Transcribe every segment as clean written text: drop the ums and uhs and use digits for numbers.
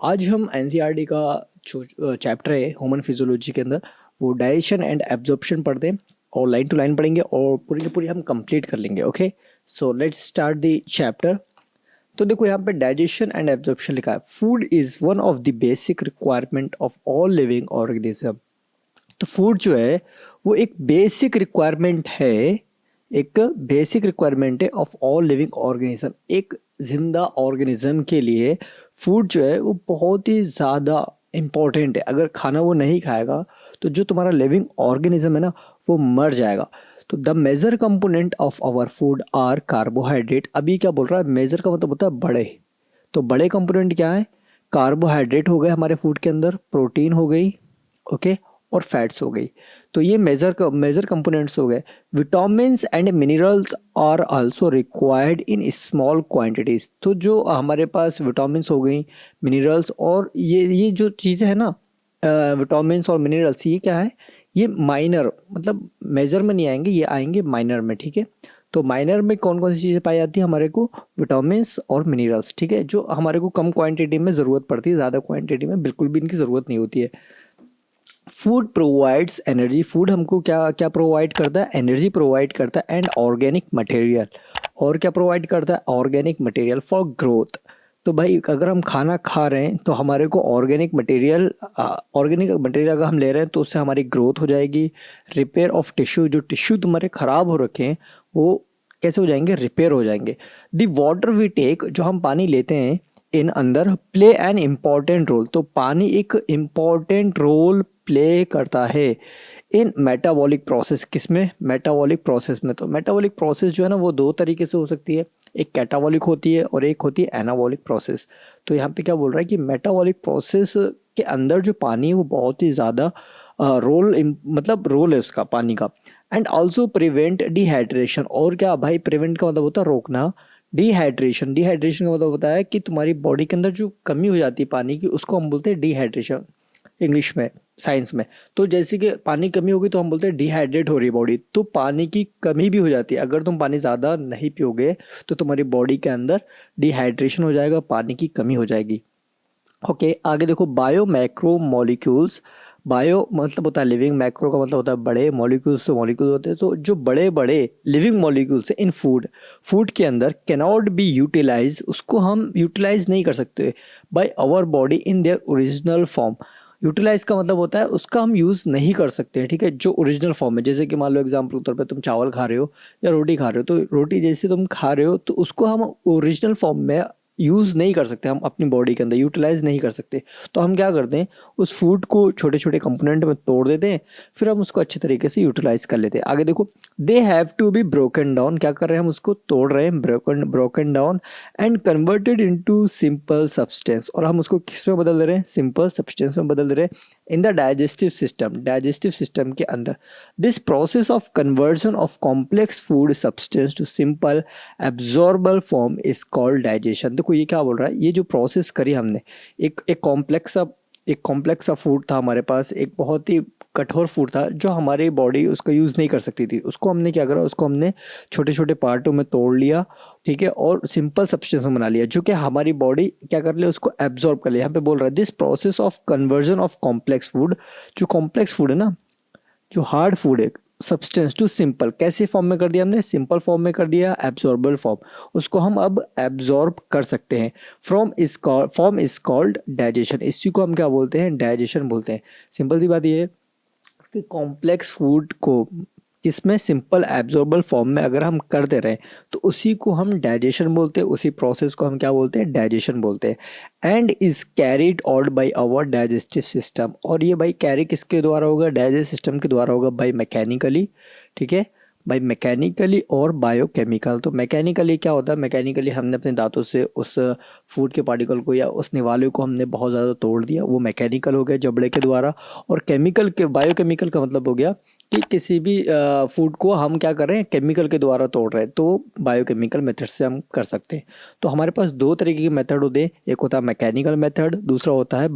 आज हम एनसीईआरटी का जो चैप्टर है ह्यूमन फिजियोलॉजी के अंदर वो डाइजेशन एंड एब्जॉर्प्शन पढ़ते हैं और लाइन टू लाइन पढ़ेंगे और पूरी की पूरी हम कंप्लीट कर लेंगे। Okay, so let's start the chapter. तो देखो यहाँ पे डाइजेशन एंड एब्जॉर्प्शन लिखा है। Food is one of the basic requirement of all living organism. तो फूड जो है वो एक बेसिक रिक्वायरमेंट है, एक बेसिक रिक्वायरमेंट है ऑफ ऑल लिविंग ऑर्गेनिज्म। एक जिंदा ऑर्गेनिज्म के लिए फूड जो है वो बहुत ही ज़्यादा इम्पॉर्टेंट है। अगर खाना वो नहीं खाएगा तो जो तुम्हारा लिविंग ऑर्गेनिज्म है ना वो मर जाएगा। तो the major component of our food are carbohydrate. अभी क्या बोल रहा है, मेजर का मतलब होता है बड़े। तो बड़े कंपोनेंट क्या है, कार्बोहाइड्रेट हो गए हमारे फूड के अंदर, प्रोटीन हो गई, ओके, और फैट्स हो गई। तो ये मेजर कंपोनेंट्स हो गए। Vitamins and minerals are also required in small quantities. तो जो हमारे पास विटामिन्स हो गई, मिनरल्स और ये जो चीज़ें हैं ना, विटामिन्स और मिनरल्स, ये क्या है, ये माइनर मतलब मेजर में नहीं आएंगे, ये आएंगे माइनर में। ठीक है, तो माइनर में कौन कौन सी चीज़ें पाई जाती है हमारे को, विटामिन्स और मिनरल्स। ठीक है, जो हमारे को कम क्वांटिटी में ज़रूरत पड़ती है, ज़्यादा क्वांटिटी में बिल्कुल भी इनकी ज़रूरत नहीं होती है। Food provides energy. फूड हमको क्या क्या प्रोवाइड करता है, एनर्जी प्रोवाइड करता है एंड ऑर्गेनिक मटेरियल। और क्या प्रोवाइड करता है, ऑर्गेनिक मटेरियल फॉर ग्रोथ। तो भाई अगर हम खाना खा रहे हैं तो हमारे को ऑर्गेनिक मटेरियल अगर हम ले रहे हैं तो उससे हमारी ग्रोथ हो जाएगी। रिपेयर ऑफ टिश्यू, जो टिश्यू तुम्हारे ख़राब हो रखे हैं वो कैसे हो जाएंगे, रिपेयर हो जाएंगे। द वाटर वी टेक, जो हम पानी लेते हैं इन अंदर, प्ले एन इम्पॉर्टेंट रोल। तो पानी एक इम्पॉर्टेंट रोल प्ले करता है इन मेटाबॉलिक प्रोसेस। किसमें, मेटाबॉलिक प्रोसेस में। तो मेटाबॉलिक प्रोसेस जो है ना वो दो तरीके से हो सकती है, एक कैटाबॉलिक होती है और एक होती है एनाबॉलिक प्रोसेस। तो यहाँ पे क्या बोल रहा है कि मेटाबॉलिक प्रोसेस के अंदर जो पानी है वो बहुत ही ज़्यादा रोल है उसका, पानी का। And also prevent dehydration. और क्या भाई, प्रिवेंट का मतलब होता है रोकना, डिहाइड्रेशन का मतलब होता है कि तुम्हारी बॉडी के अंदर जो कमी हो जाती है पानी की, उसको हम बोलते हैं डिहाइड्रेशन इंग्लिश में, साइंस में। तो जैसे कि पानी कमी होगी तो हम बोलते हैं डिहाइड्रेट हो रही है बॉडी। तो पानी की कमी भी हो जाती है, अगर तुम पानी ज़्यादा नहीं पियोगे तो तुम्हारी बॉडी के अंदर डिहाइड्रेशन हो जाएगा, पानी की कमी हो जाएगी। ओके, आगे देखो, बायो मैक्रो मॉलिक्यूल्स। बायो मतलब होता है लिविंग, मैक्रो का मतलब होता है बड़े, मॉलिक्यूल्स तो मॉलिक्यूल्स होते हैं। तो जो बड़े बड़े लिविंग मॉलिक्यूल्स इन फूड के अंदर कैनॉट बी यूटिलाइज, उसको हम यूटिलाइज नहीं कर सकते by our body in their original form. Utilize का मतलब होता है उसका हम यूज़ नहीं कर सकते हैं। ठीक है, जो ओरिजिनल फॉर्म है, जैसे कि मान लो एग्जाम्पल के तौर पे तुम चावल खा रहे हो या रोटी खा रहे हो, तो रोटी जैसे तुम खा रहे हो तो उसको हम ओरिजिनल फॉर्म में यूज़ नहीं कर सकते, हम अपनी बॉडी के अंदर यूटिलाइज नहीं कर सकते। तो हम क्या करते हैं, उस फूड को छोटे छोटे कंपोनेंट में तोड़ देते हैं, फिर हम उसको अच्छे तरीके से यूटिलाइज कर लेते हैं। आगे देखो, they have to be broken down. क्या कर रहे हैं, हम उसको तोड़ रहे हैं, broken down and converted into simple substance. और हम उसको किस में बदल दे रहे हैं, सिंपल सब्सटेंस में बदल दे रहे हैं इन द डाइजेस्टिव सिस्टम के अंदर। This process of conversion of complex food substance to simple absorbable form is called digestion. देखो ये क्या बोल रहा है, ये जो प्रोसेस करी हमने, एक कॉम्प्लेक्स सा फूड था हमारे पास, एक बहुत ही कठोर फूड था जो हमारी बॉडी उसका यूज़ नहीं कर सकती थी। उसको हमने क्या करा, उसको हमने छोटे छोटे पार्टों में तोड़ लिया, ठीक है, और सिंपल सब्सटेंस में बना लिया जो कि हमारी बॉडी क्या कर ले, उसको एब्जॉर्ब कर ले। यहाँ पे बोल रहा है this process of conversion of complex food, जो कॉम्प्लेक्स फूड है ना, जो हार्ड फूड है, सब्सटेंस टू सिंपल, कैसे फॉर्म में कर दिया हमने, सिंपल फॉर्म में कर दिया, एब्जॉर्बल फॉर्म, उसको हम अब एब्जॉर्ब कर सकते हैं। Form is called digestion. इसी को हम क्या बोलते हैं, डाइजेशन बोलते हैं। सिंपल सी बात ये है कि कॉम्प्लेक्स फूड को इसमें सिंपल एब्जॉर्बल फॉर्म में अगर हम कर दे रहे हैं तो उसी को हम डाइजेशन बोलते हैं, उसी प्रोसेस को हम क्या बोलते हैं, डाइजेशन बोलते हैं। And is carried out by our digestive system. और ये भाई कैरी किसके द्वारा होगा, डाइजेस्टिव सिस्टम के द्वारा होगा, बाय मैकेनिकली। ठीक है, बाय मैकेनिकली और बायोकेमिकल। तो मैकेनिकली क्या होता है, मैकेनिकली हमने अपने दांतों से उस फूड के पार्टिकल को या उस निवाले को हमने बहुत ज़्यादा तोड़ दिया, वो मैकेनिकल हो गया जबड़े के द्वारा। और बायोकेमिकल का मतलब हो गया कि किसी भी फूड को हम क्या कर रहे हैं, केमिकल के द्वारा तोड़ रहे हैं, तो बायोकेमिकल मेथड से हम कर सकते हैं। तो हमारे पास दो तरीके के मेथड होते हैं, एक होता है मैकेनिकल मेथड, दूसरा होता है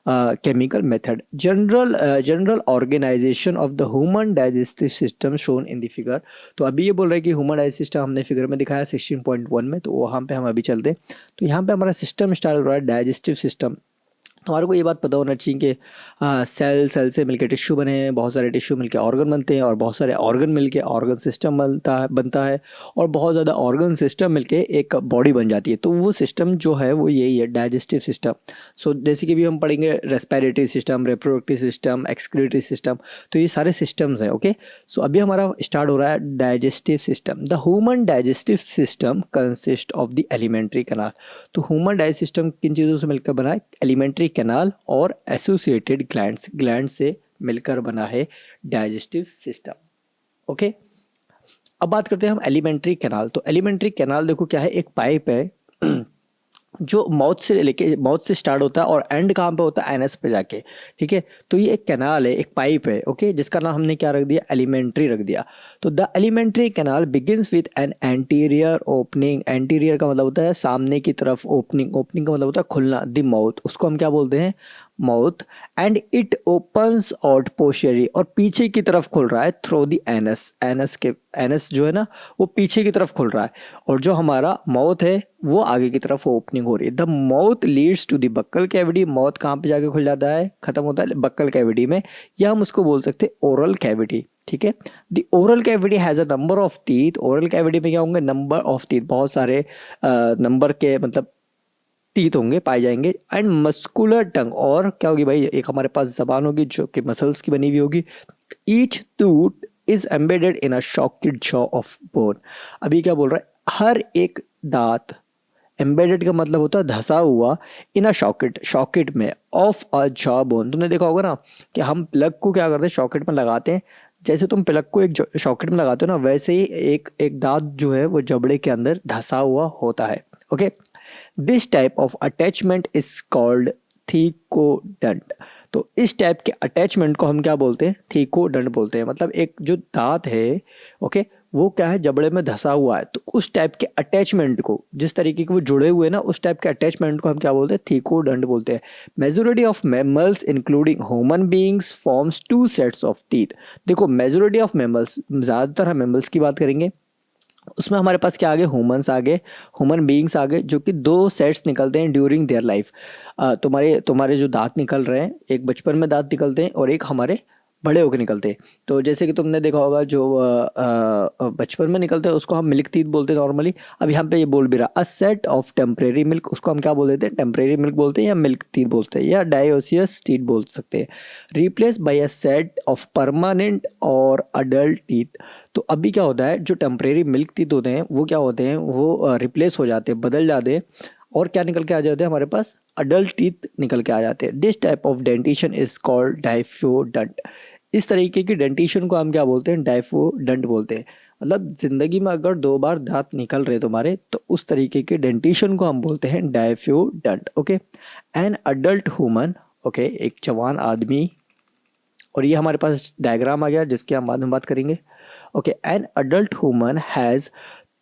chemical method. General organization of the human digestive system shown in the figure. तो अभी ये बोल रहा है कि ह्यूमन डाइजेस्टिव सिस्टम हमने फिगर में दिखाया 16.1 में, तो वहाँ पे हम अभी चलते हैं। तो यहाँ पे हमारा सिस्टम स्टार्ट हो रहा है डाइजेस्टिव सिस्टम। हमारे को ये बात पता होना चाहिए कि सेल से मिलकर टिश्यू बने हैं, बहुत सारे टिश्यू मिलकर ऑर्गन बनते हैं, और बहुत सारे ऑर्गन मिलकर ऑर्गन सिस्टम बनता है, और बहुत ज़्यादा ऑर्गन सिस्टम मिलके एक बॉडी बन जाती है। तो वो सिस्टम जो है वो यही है, डाइजेस्टिव सिस्टम। सो जैसे कि भी हम पढ़ेंगे respiratory system, reproductive system, excretory system, तो ये सारे सिस्टम्स हैं। ओके, सो अभी हमारा स्टार्ट हो रहा है digestive system. The human digestive system consist of the alimentary canal. तो ह्यूमन डाइजेस्टिव सिस्टम किन चीज़ों से मिलकर बना है? एलिमेंट्री कैनाल और एसोसिएटेड ग्लैंड से मिलकर बना है डाइजेस्टिव सिस्टम। ओके, अब बात करते हैं हम एलिमेंट्री कैनाल। तो एलिमेंट्री कैनाल देखो क्या है, एक पाइप है जो माउथ से स्टार्ट होता है और एंड कहाँ पे होता है? एनस पे जाके। ठीक है, तो ये एक कैनाल है, एक पाइप है। ओके, जिसका नाम हमने क्या रख दिया? एलिमेंट्री रख दिया। तो the alimentary canal begins with an anterior opening. Anterior का मतलब होता है सामने की तरफ ओपनिंग, ओपनिंग का मतलब होता है खुलना, द माउथ, उसको हम क्या बोलते हैं? Mouth. And it opens out posteriorly, और पीछे की तरफ खुल रहा है थ्रू द एनस। एनस जो है ना वो पीछे की तरफ खुल रहा है, और जो हमारा माउथ है वो आगे की तरफ ओपनिंग हो रही है। The mouth leads to the buccal cavity. Mouth कहाँ पे जाके खुल जाता है? खत्म होता है बक्कल कैविटी में, या हम उसको बोल सकते हैं ओरल कैविटी। ठीक है, the oral cavity has a number of teeth. Oral cavity में क्या होंगे? नंबर ऑफ टीथ, बहुत सारे नंबर के मतलब टीथ होंगे, पाए जाएंगे। एंड मस्कुलर टंग, और क्या होगी भाई? एक हमारे पास जबान होगी जो कि मसल्स की बनी हुई होगी। Each tooth is embedded in a socket jaw of bone. अभी क्या बोल रहा है? हर एक दांत, एम्बेडेड का मतलब होता है धसा हुआ, इन अ सॉकेट में, ऑफ अ जॉ बोन। तुमने देखा होगा ना कि हम प्लग को क्या करते हैं? सॉकेट में लगाते हैं। जैसे तुम प्लग को एक सॉकेट में लगाते हो ना, वैसे ही एक दांत जो है वो जबड़े के अंदर धसा हुआ होता है। Okay, this type of attachment is called thecodont. तो इस टाइप के अटैचमेंट को हम क्या बोलते हैं? थीकोडंट बोलते हैं। मतलब एक जो दांत है, ओके, वो क्या है? जबड़े में धसा हुआ है, तो उस टाइप के अटैचमेंट को, जिस तरीके के वो जुड़े हुए ना, उस टाइप के अटैचमेंट को हम क्या बोलते हैं? थीकोडंट बोलते हैं। Majority of mammals including human beings forms 2 sets of teeth. देखो, मेजोरिटी ऑफ मैमल्स, ज़्यादातर हम मैमल्स की बात करेंगे, उसमें हमारे पास क्या आ गए? ह्यूमन बीइंग्स आ गए, जो कि 2 सेट्स निकलते हैं ड्यूरिंग देयर लाइफ। तुम्हारे जो दांत निकल रहे हैं, एक बचपन में दांत निकलते हैं और एक हमारे बड़े होकर निकलते हैं। तो जैसे कि तुमने देखा होगा, जो बचपन में निकलते हैं उसको हम मिल्क टीथ बोलते हैं नॉर्मली। अब यहाँ पे ये बोल भी रहा, a set of temporary milk, उसको हम क्या बोल देते हैं? टेम्परेरी मिल्क बोलते हैं, या मिल्क टीथ बोलते हैं, या डायोसियस टीथ बोल सकते हैं। Replace by a set of permanent और अडल्ट टीथ। तो अभी क्या होता है? जो टेम्परेरी मिल्क टीथ होते हैं वो क्या होते हैं? वो रिप्लेस हो जाते हैं, बदल जाते हैं, और क्या निकल के आ जाते हैं? हमारे पास अडल्ट टीथ निकल के आ जाते हैं। This type of dentition is called diphyodont. इस तरीके की डेंटिशन को हम क्या बोलते हैं? डाइफोडंट बोलते हैं। मतलब जिंदगी में अगर 2 बार दांत निकल रहे तुम्हारे, तो उस तरीके के डेंटिशन को हम बोलते हैं diphyodont. Okay, an adult human, okay, एक जवान आदमी, और ये हमारे पास डायग्राम आ गया जिसकी हम बाद में बात करेंगे। Okay, an adult human has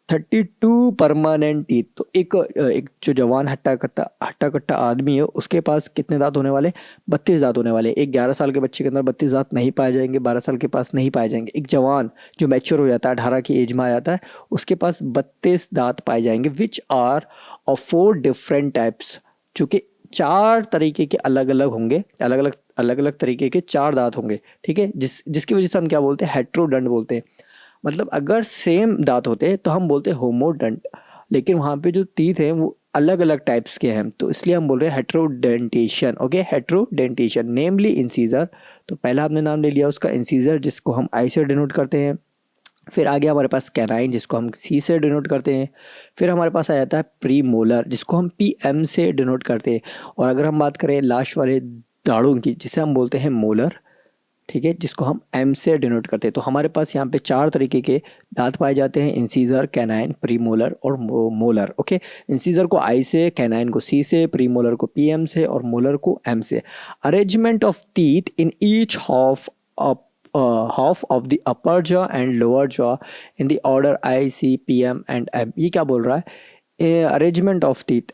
32 permanent teeth. तो एक जो जवान हट्टा कट्टा आदमी है, उसके पास कितने दांत होने वाले? 32 दांत होने वाले। एक 11 साल के बच्चे के अंदर 32 दांत नहीं पाए जाएंगे, 12 साल के पास नहीं पाए जाएंगे। एक जवान जो मैच्योर हो जाता है, 18 की एज में आ जाता है, उसके पास 32 दांत पाए जाएंगे, which are of 4 different types, जो कि 4 तरीके के अलग अलग तरीके के 4 दांत होंगे। ठीक है, जिसकी वजह से हम क्या बोलते हैं? हेट्रोडंट बोलते हैं। मतलब अगर सेम दांत होते तो हम बोलते होमोडंट, लेकिन वहाँ पे जो टीथ हैं वो अलग अलग टाइप्स के हैं, तो इसलिए हम बोल रहे हैं हेट्रोडेंटेशन। ओके, हेट्रोडेंटेशन, नेमली इंसीजर। तो पहला हमने नाम ले लिया उसका इंसीजर, जिसको हम आई से डिनोट करते हैं। फिर आ गया हमारे पास कैनाइन, जिसको हम सी से डिनोट करते हैं। फिर हमारे पास आ जाता है प्री मोलर, जिसको हम पी एम से डिनोट करते हैं। और अगर हम बात करें लास्ट वाले दाढ़ों की, जिसे हम बोलते हैं मोलर, ठीक है, जिसको हम एम से डिनोट करते हैं। तो हमारे पास यहाँ पे 4 तरीके के दांत पाए जाते हैं: इंसीजर, कैनाइन, प्रीमोलर और मोलर। ओके, इंसीजर को आई से, कैनाइन को सी से, प्रीमोलर को पी एम से और मोलर को एम से। Arrangement of teeth in each half of the upper jaw and lower jaw in the order I, C, P, M and M। ये क्या बोल रहा है? अरेंजमेंट ऑफ टीथ,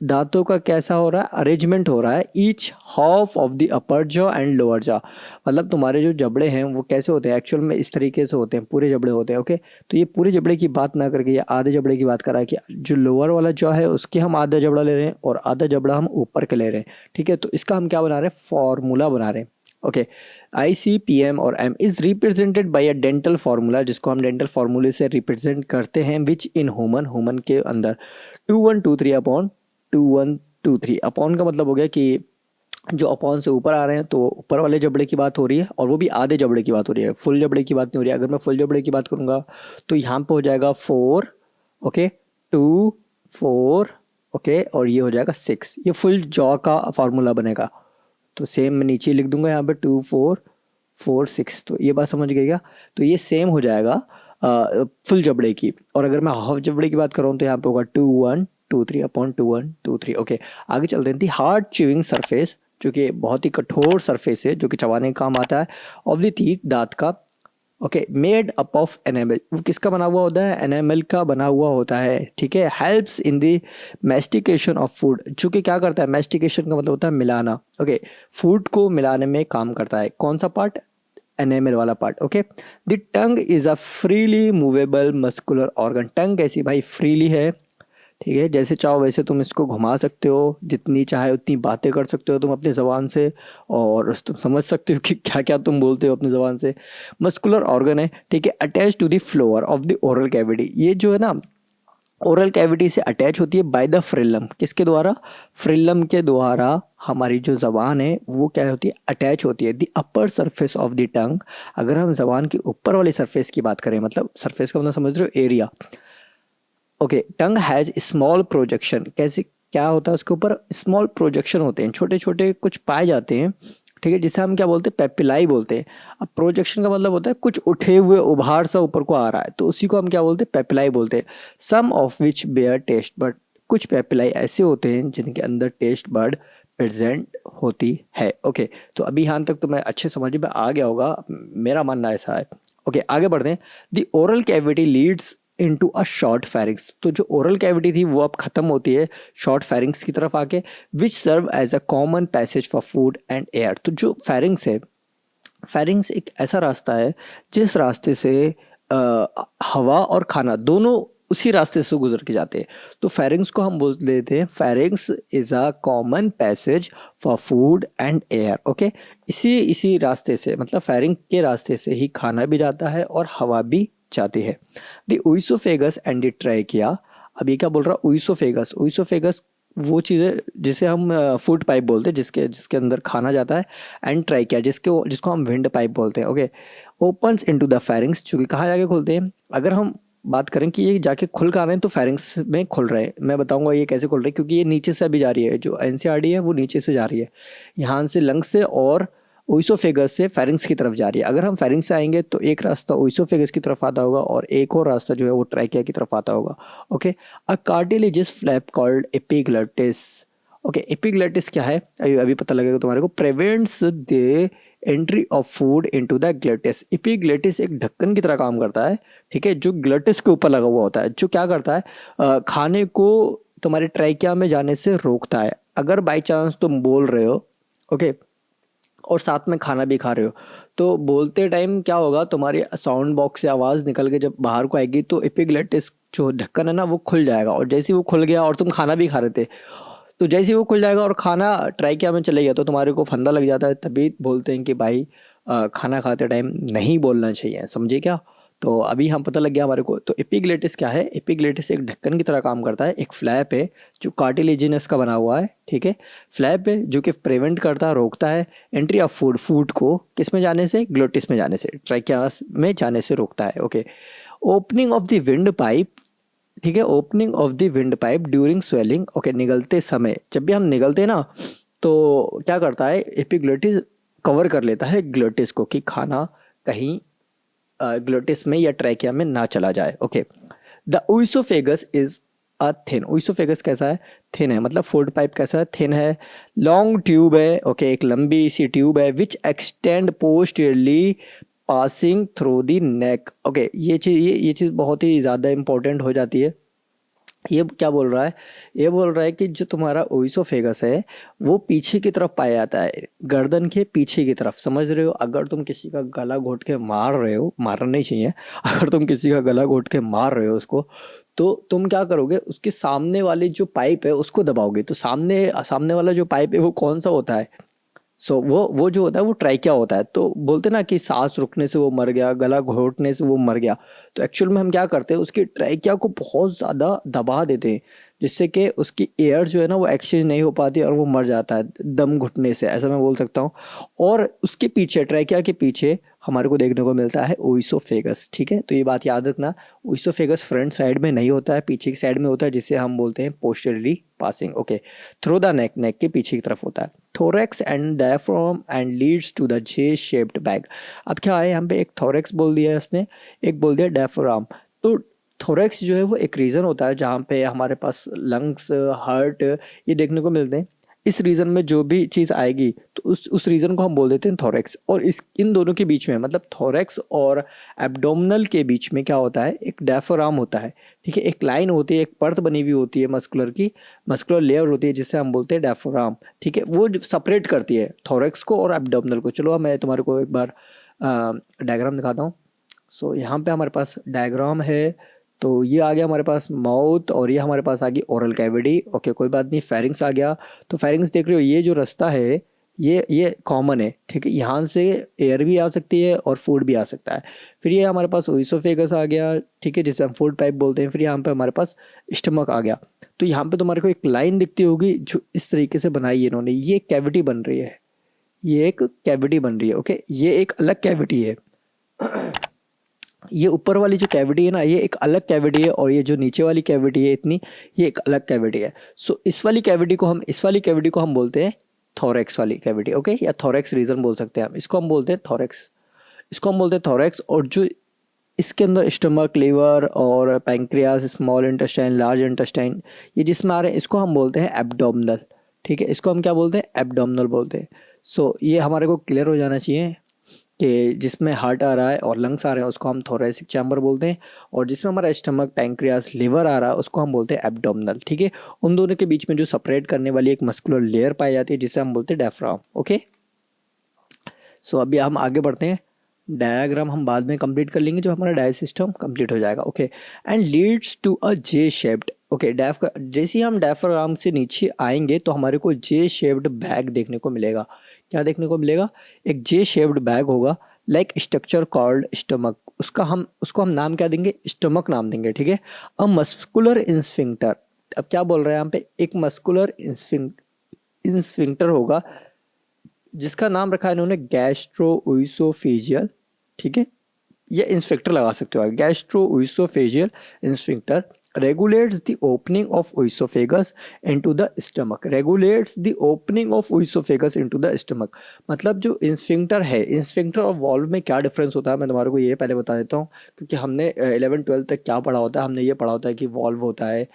दांतों का कैसा हो रहा है, अरेंजमेंट हो रहा है, each half of the upper jaw and lower jaw, मतलब तुम्हारे जो जबड़े हैं वो कैसे होते हैं एक्चुअल में, इस तरीके से होते हैं, पूरे जबड़े होते हैं। ओके, तो ये पूरे जबड़े की बात ना करके ये आधे जबड़े की बात करा है कि जो लोअर वाला जॉ है उसके हम आधा जबड़ा ले रहे हैं और आधा जबड़ा हम ऊपर के ले रहे हैं। ठीक है, तो इसका हम क्या बना रहे हैं, फॉर्मूला बना रहे हैं। ओके, ICPM और M is represented by a dental formula, जिसको हम डेंटल फार्मूले से रिप्रेजेंट करते हैं, विच इन ह्यूमन के अंदर 2123 अपॉन 2123। अपॉन का मतलब हो गया कि जो अपॉन से ऊपर आ रहे हैं तो ऊपर वाले जबड़े की बात हो रही है, और वो भी आधे जबड़े की बात हो रही है, फुल जबड़े की बात नहीं हो रही है। अगर मैं फुल जबड़े की बात करूँगा तो यहाँ पे हो जाएगा 4, ओके, 2, 4, ओके, और ये हो जाएगा 6। ये फुल जॉ का फार्मूला बनेगा। तो सेम मैं नीचे लिख दूंगा यहाँ पे 2, 4, 4, 6। तो ये बात समझ गई क्या? तो ये सेम हो जाएगा फुल जबड़े की। और अगर मैं हाफ जबड़े की बात कर रहा हूँ तो यहाँ पे होगा 2123 अपॉन 2123। ओके, आगे चलते हैं। दी हार्ड च्यूइंग सरफेस, जो कि बहुत ही कठोर सरफेस है, जो कि चबाने का काम आता है, ऑफ द टीथ, दांत का। Okay, made up of enamel, वो किसका बना हुआ होता है, एनामल का बना हुआ होता है। ठीक है, helps in the mastication of food, जो कि क्या करता है, मैस्टिकेशन का मतलब होता है मिलाना। ओके, फूड को मिलाने में काम करता है। कौन सा पार्ट, एनामल वाला part. Okay, the tongue is a freely movable muscular organ, tongue कैसी भाई, फ्रीली है। ठीक है, जैसे चाहो वैसे तुम इसको घुमा सकते हो, जितनी चाहे उतनी बातें कर सकते हो तुम अपनी ज़बान से, और तुम समझ सकते हो कि क्या क्या तुम बोलते हो अपनी ज़बान से। मस्कुलर ऑर्गन है, ठीक है, attach to the floor of the oral cavity, ये जो है ना ओरल कैविटी से अटैच होती है बाय द फ्रिलम, किसके द्वारा, फ्रिलम के द्वारा हमारी जो ज़बान है वो क्या होती है, अटैच होती है। The upper surface of the tongue, अगर हम ज़बान की ऊपर वाली सरफेस की बात करें, मतलब सरफेस का मतलब समझ रहे हो, area. Okay, tongue has small projection, कैसे क्या होता है उसके ऊपर, स्मॉल प्रोजेक्शन होते हैं, छोटे छोटे कुछ पाए जाते हैं। ठीक है, जिसे हम क्या बोलते हैं, पेपिलाई बोलते हैं। अब प्रोजेक्शन का मतलब होता है कुछ उठे हुए उभार सा ऊपर को आ रहा है, तो उसी को हम क्या बोलते हैं, पेपिलाई बोलते हैं। Some of which bear taste bud, कुछ पेपिलाई ऐसे होते हैं जिनके अंदर टेस्ट बड प्रेजेंट होती है। ओके, तो अभी यहाँ तक तो मैं अच्छे समझ में आ गया होगा, मेरा मानना ऐसा है। ओके, आगे बढ़ते हैं। The oral cavity Leeds into a short pharynx, तो जो ओरल कैविटी थी वो अब खत्म होती है शॉर्ट फेरिंग्स की तरफ आके, which serve as a common passage for food and air. तो जो फेरिंग्स है, फेरिंग्स एक ऐसा रास्ता है जिस रास्ते से हवा और खाना दोनों उसी रास्ते से गुजर के जाते हैं। तो फेरिंग्स को हम बोल देते हैं, pharynx is a common passage for food and air. Okay, इसी रास्ते से, मतलब फेरिंग के रास्ते से ही खाना भी जाता है और हवा भी जाती है। The oesophagus and the trachea, अब ये क्या बोल रहा है, ओइसोफेगस, ओइसोफेगस वो चीज़ है जिसे हम फूड पाइप बोलते हैं, जिसके जिसके अंदर खाना जाता है, एंड ट्रैकिया जिसको हम विंड पाइप बोलते हैं। Okay, opens into the pharynx, जो कि कहाँ जाके खुलते हैं, अगर हम बात करें कि ये जाके खुल कहाँ रहे हैं, तो फेरिंग्स में खुल रहे हैं। मैं बताऊंगा ये कैसे खुल रहे हैं, क्योंकि ये नीचे से अभी जा रही है, जो एनसीआरडी है वो नीचे से जा रही है, यहाँ से लंग्स से और ओइसोफेगस से फेरिंग्स की तरफ जा रही है। अगर हम फेरिंग्स से आएंगे तो एक रास्ता ओइसोफेगस की तरफ आता होगा और एक और रास्ता जो है वो ट्रैकिया की तरफ आता होगा। Okay, a cartilaginous flap called epiglottis. Okay, epiglottis क्या है, अभी पता लगेगा तुम्हारे को। Prevents the entry of food into the glottis, epiglottis एक ढक्कन की तरह काम करता है। ठीक है, जो ग्लटिस के ऊपर लगा हुआ होता है, जो क्या करता है, खाने को तुम्हारे ट्रैकिया में जाने से रोकता है। अगर बाई चांस तुम बोल रहे हो, ओके, और साथ में खाना भी खा रहे हो, तो बोलते टाइम क्या होगा, तुम्हारी साउंड बॉक्स से आवाज़ निकल के जब बाहर को आएगी तो एपिग्लटिस जो ढक्कन है ना वो खुल जाएगा, और जैसे ही वो खुल गया और तुम खाना भी खा रहे थे, तो जैसे ही वो खुल जाएगा और खाना ट्रैकिया में चले गया तो तुम्हारे को फंदा लग जाता है। तभी बोलते हैं कि भाई खाना खाते टाइम नहीं बोलना चाहिए, समझे क्या? तो अभी हम पता लग गया हमारे को। तो एपिग्लेटिस क्या है, एपिग्लेटिस एक ढक्कन की तरह काम करता है, एक फ्लैप है जो कार्टिलेजिनस का बना हुआ है। ठीक है, फ्लैप है जो कि प्रिवेंट करता है, रोकता है एंट्री ऑफ फूड को किस में जाने से, ग्लोटिस में जाने से, ट्रैकिया में जाने से रोकता है। Okay, opening of the windpipe, ठीक है, opening of the windpipe during swallowing. Okay, निगलते समय, जब भी हम निगलते हैं ना तो क्या करता है, एपिग्लोटिस कवर कर लेता है ग्लोटिस को, कि खाना कहीं ग्लोटिस में या ट्रैकिया में ना चला जाए। Okay, the oesophagus is a thin, oesophagus कैसा है, थिन है, मतलब फूड पाइप कैसा है, थिन है। लॉन्ग ट्यूब है, ओके, एक लंबी सी ट्यूब है, which extend posteriorly passing through the neck. Okay, ये चीज़ बहुत ही ज़्यादा इंपॉर्टेंट हो जाती है। ये क्या बोल रहा है, ये बोल रहा है कि जो तुम्हारा ओइसोफेगस है वो पीछे की तरफ पाया जाता है, गर्दन के पीछे की तरफ, समझ रहे हो। अगर तुम किसी का गला घोट के मार रहे हो, मारना नहीं चाहिए, अगर तुम किसी का गला घोट के मार रहे हो उसको, तो तुम क्या करोगे, उसके सामने वाली जो पाइप है उसको दबाओगे। तो सामने सामने वाला जो पाइप है वो कौन सा होता है, सो वो जो होता है वो ट्राइकिया होता है। तो बोलते ना कि सांस रुकने से वो मर गया, गला घोटने से वो मर गया, तो एक्चुअल में हम क्या करते हैं, उसकी ट्राइकिया को बहुत ज़्यादा दबा देते हैं, जिससे कि उसकी एयर जो है ना वो एक्सचेंज नहीं हो पाती और वो मर जाता है दम घुटने से, ऐसा मैं बोल सकता हूँ। और उसके पीछे, ट्राइकिया के पीछे हमारे को देखने को मिलता है ओइसोफेगस, ठीक है। तो ये बात याद रखना, ओइसोफेगस फ्रंट साइड में नहीं होता है, पीछे की साइड में होता है, जिसे हम बोलते हैं posteriorly passing, okay. Through the neck, neck के पीछे की तरफ होता है। Thorax and diaphragm and leads to the J shaped bag. अब क्या है, यहाँ पे एक थोरेक्स बोल दिया है इसने, एक बोल दिया डायफ्राम। तो थोरेक्स जो है वो एक रीजन होता है जहाँ पे हमारे पास लंग्स, हार्ट ये देखने को मिलते हैं। इस रीजन में जो भी चीज़ आएगी तो उस रीजन को हम बोल देते हैं थोरेक्स। और इस इन दोनों के बीच में, मतलब थोरेक्स और एब्डोमिनल के बीच में क्या होता है, एक डायफ्राम होता है, ठीक है। एक लाइन होती है, एक परत बनी हुई होती है मस्कुलर की, मस्कुलर लेयर होती है, जिसे हम बोलते हैं डायफ्राम, ठीक है। वो सेपरेट करती है थोरेक्स को और एब्डोमिनल को। चलो मैं तुम्हारे को एक बार डायग्राम दिखाता हूँ। सो यहाँ पे हमारे पास डायग्राम है। तो ये आ गया हमारे पास माउथ, और ये हमारे पास आ गई ओरल कैविटी, ओके कोई बात नहीं। फेरिंग्स आ गया, तो फेरिंग्स देख रहे हो, ये जो रास्ता है ये कॉमन है, ठीक है। यहाँ से एयर भी आ सकती है और फूड भी आ सकता है। फिर ये हमारे पास ओइसोफेगस आ गया, ठीक है, जिसे हम फूड पाइप बोलते हैं। फिर यहाँ पे हमारे पास स्टमक आ गया। तो यहाँ पे तुम्हारे को एक लाइन दिखती होगी जो इस तरीके से बनाई है इन्होंने, ये कैविटी बन रही है, ये एक कैविटी बन रही है, ओके। ये एक अलग कैविटी है, ये ऊपर वाली जो कैविटी है ना ये एक अलग कैविटी है, और ये जो नीचे वाली कैविटी है इतनी, ये एक अलग कैविटी है। सो इस वाली कैविटी को हम बोलते हैं थोरेक्स वाली कैविटी, ओके, या थोरेक्स रीजन बोल सकते हैं हम इसको, हम बोलते हैं थोरेक्स, इसको हम बोलते हैं थोरेक्स। और जो इसके अंदर स्टमक, लिवर और pancreas, small intestine, large intestine, ये जिसमें आ रहे हैं इसको हम बोलते हैं एब्डोमिनल, ठीक है। इसको हम क्या बोलते हैं, एब्डोमिनल बोलते हैं। सो ये हमारे को क्लियर हो जाना चाहिए कि जिसमें हार्ट आ रहा है और लंग्स आ रहे हैं उसको हम थोरेसिक चैम्बर बोलते हैं, और जिसमें हमारा स्टमक, पैंक्रियास, लिवर आ रहा है उसको हम बोलते हैं एब्डोमिनल, ठीक है। उन दोनों के बीच में जो सेपरेट करने वाली एक मस्कुलर लेयर पाई जाती है जिसे हम बोलते हैं डायफ्राम, ओके। सो अभी हम आगे बढ़ते हैं, डायग्राम हम बाद में कंप्लीट कर लेंगे, जो हमारा डाय सिस्टम कंप्लीट हो जाएगा, okay. And leads to a J shaped, okay. जैसे ही हम डायफ्राम से नीचे आएंगे तो हमारे को जे शेप्ड बैग देखने को मिलेगा। क्या देखने को मिलेगा, एक जे शेप्ड बैग होगा, लाइक स्ट्रक्चर कॉल्ड स्टमक। उसको हम नाम क्या देंगे, स्टमक नाम देंगे, ठीक है। अ मस्कुलर इंस्फिंक्टर, अब क्या बोल रहे हैं यहाँ पे, एक मस्कुलर इंस्फिंक्टर होगा जिसका नाम रखा है इन्होंने गैस्ट्रोइसोफेजियल, ठीक है। या इंस्पेक्टर लगा सकते हो, gastro-oesophageal sphincter regulates the opening of oesophagus into the stomach, regulates the opening of oesophagus into the stomach। मतलब जो इंस्फिंक्टर है, इंस्फिंक्टर और वॉल्व में क्या डिफरेंस होता है मैं तुम्हारे को ये पहले बता देता हूँ, क्योंकि हमने 11-12 तक क्या पढ़ा होता है, हमने ये पढ़ा होता है कि वॉल्व होता है